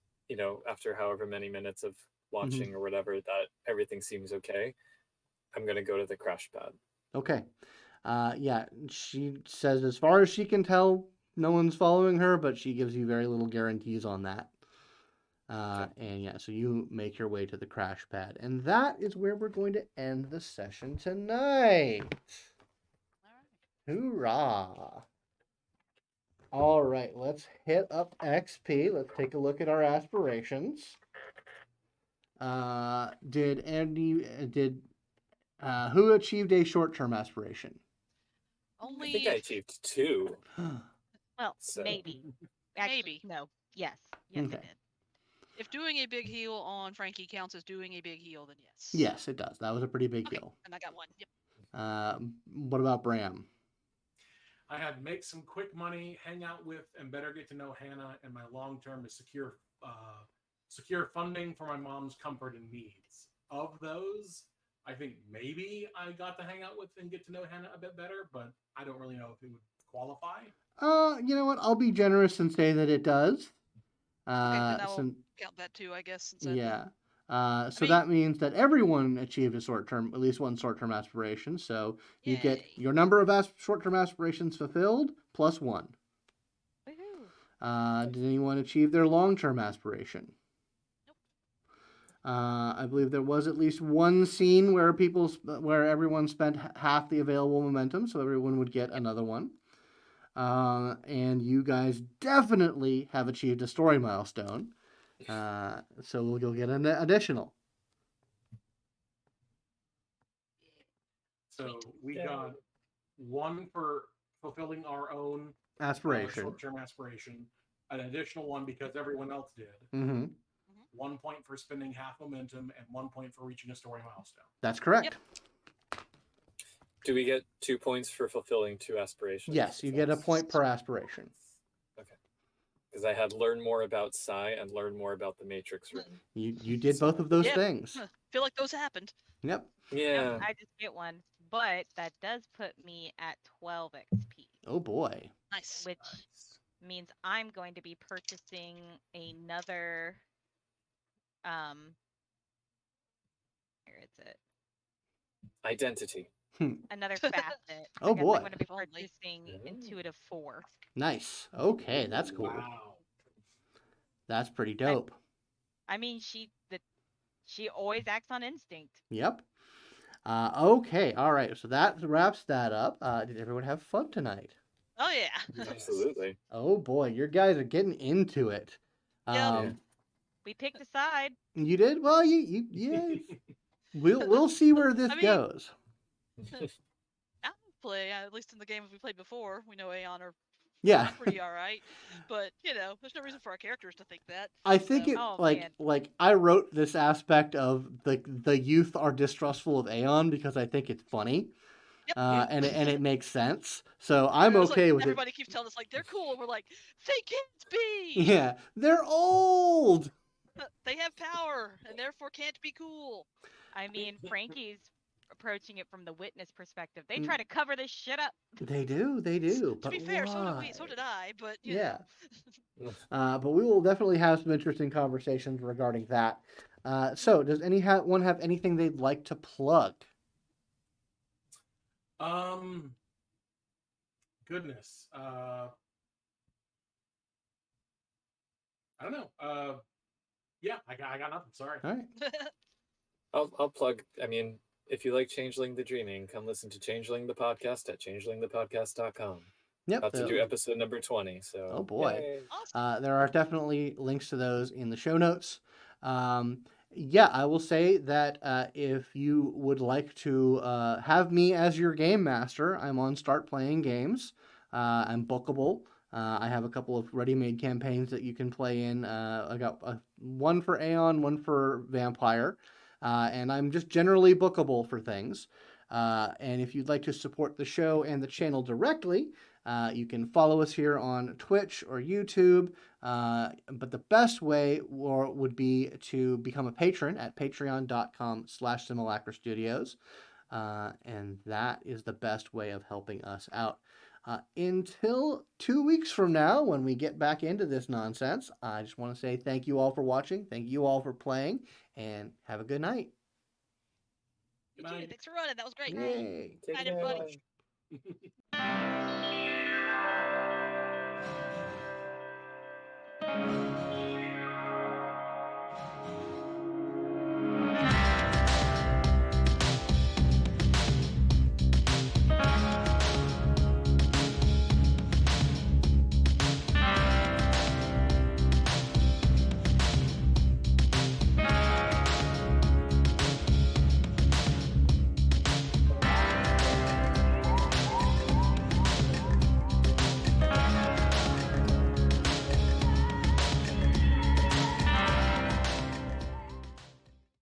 after however many minutes of watching or whatever, that everything seems okay, I'm gonna go to the crash pad. Okay. She says as far as she can tell, no one's following her, but she gives you very little guarantees on that. And yeah, so you make your way to the crash pad. And that is where we're going to end the session tonight. all right. Hoorah. All right, let's hit up XP. Let's take a look at our aspirations. Who achieved a short-term aspiration? Only I think I achieved 2. Well, So- maybe. Actually, Maybe. no. Yes. Yes, Okay. I did. if doing a big heal on Frankie counts as doing a big heal, then yes. Yes, it does. That was a pretty big Okay, heal. and I got 1. Yep. What about Bram? I had make some quick money, hang out with, and better get to know Hannah. And my long term is secure funding for my mom's comfort and needs. Of those, I think maybe I got to hang out with and get to know Hannah a bit better, but I don't really know if it would qualify. You know what? I'll be generous and say that it does. Okay, then I will So, count that too, I guess. Since yeah. So mean- that means that everyone achieved at least one short-term aspiration. So you get Yay. your number of short-term aspirations fulfilled plus 1. Woohoo. Did anyone achieve their long-term aspiration? Nope. I believe there was at least one scene where everyone spent half the available momentum, so everyone would get another one. And you guys definitely have achieved a story milestone. So you'll get an additional. So we Yay. got one for fulfilling our own Aspiration. short-term aspiration, an additional one because everyone else did. Mm-hmm. 1 point for spending half momentum, and 1 point for reaching a story milestone. That's correct. Yep. Do we get 2 points for fulfilling 2 aspirations? Yes, you get a point per aspiration. Okay. Because I had learn more about Psi and learn more about the Matrix written. You did both of those Yep. things. Feel like those happened. Yep. Yeah. I just get one, but that does put me at 12 XP, Oh boy. Nice. which means I'm going to be purchasing another. Where is it? Identity. Another facet. Oh, because boy. I'm going to be Only. purchasing Ooh. Intuitive 4. Nice. Okay, that's cool. Wow. That's pretty dope. I mean, she always acts on instinct. Yep. Okay. All right. So that wraps that up. Did everyone have fun tonight? Oh yeah. Absolutely. Oh boy, your guys are getting into it. Yeah. We picked a side. You did well. Yeah. We'll see where this I mean- goes. Play at least in the games we played before. We know Aeon are Yeah. pretty all right, but there's no reason for our characters to think that. I think it Oh, like man. like I wrote this aspect of the youth are distrustful of Aeon because I think it's funny. Yep. And it makes sense. So I'm It's like okay with it. everybody keeps telling us like they're cool, and we're like, they can't be. Yeah, they're old. They have power and therefore can't be cool. I mean, Frankie's approaching it from the witness perspective. They try to cover this shit up. They do. To But be fair, so did we. why? So did I. But you Yeah. know. But we will definitely have some interesting conversations regarding that. So, does anyone have anything they'd like to plug? Goodness. I don't know. Yeah, I got nothing. Sorry. All right. I'll plug. I mean, if you like Changeling the Dreaming, come listen to Changeling the Podcast at changelingthepodcast.com. Yep. About to do episode number 20. So. Oh, boy. Yay. Awesome. There are definitely links to those in the show notes. Yeah, I will say that if you would like to have me as your game master, I'm on Start Playing Games. I'm bookable. I have a couple of ready-made campaigns that you can play in. I got one for Aeon, one for Vampire, and I'm just generally bookable for things. And if you'd like to support the show and the channel directly, you can follow us here on Twitch or YouTube. But the best way would be to become a patron at patreon.com/Simulacra Studios. And that is the best way of helping us out. Until 2 weeks from now, when we get back into this nonsense, I just want to say thank you all for watching. Thank you all for playing, and have a good night. Good You too. night. Thanks for running. That was great. Yay. Take Night, care. everybody. Bye.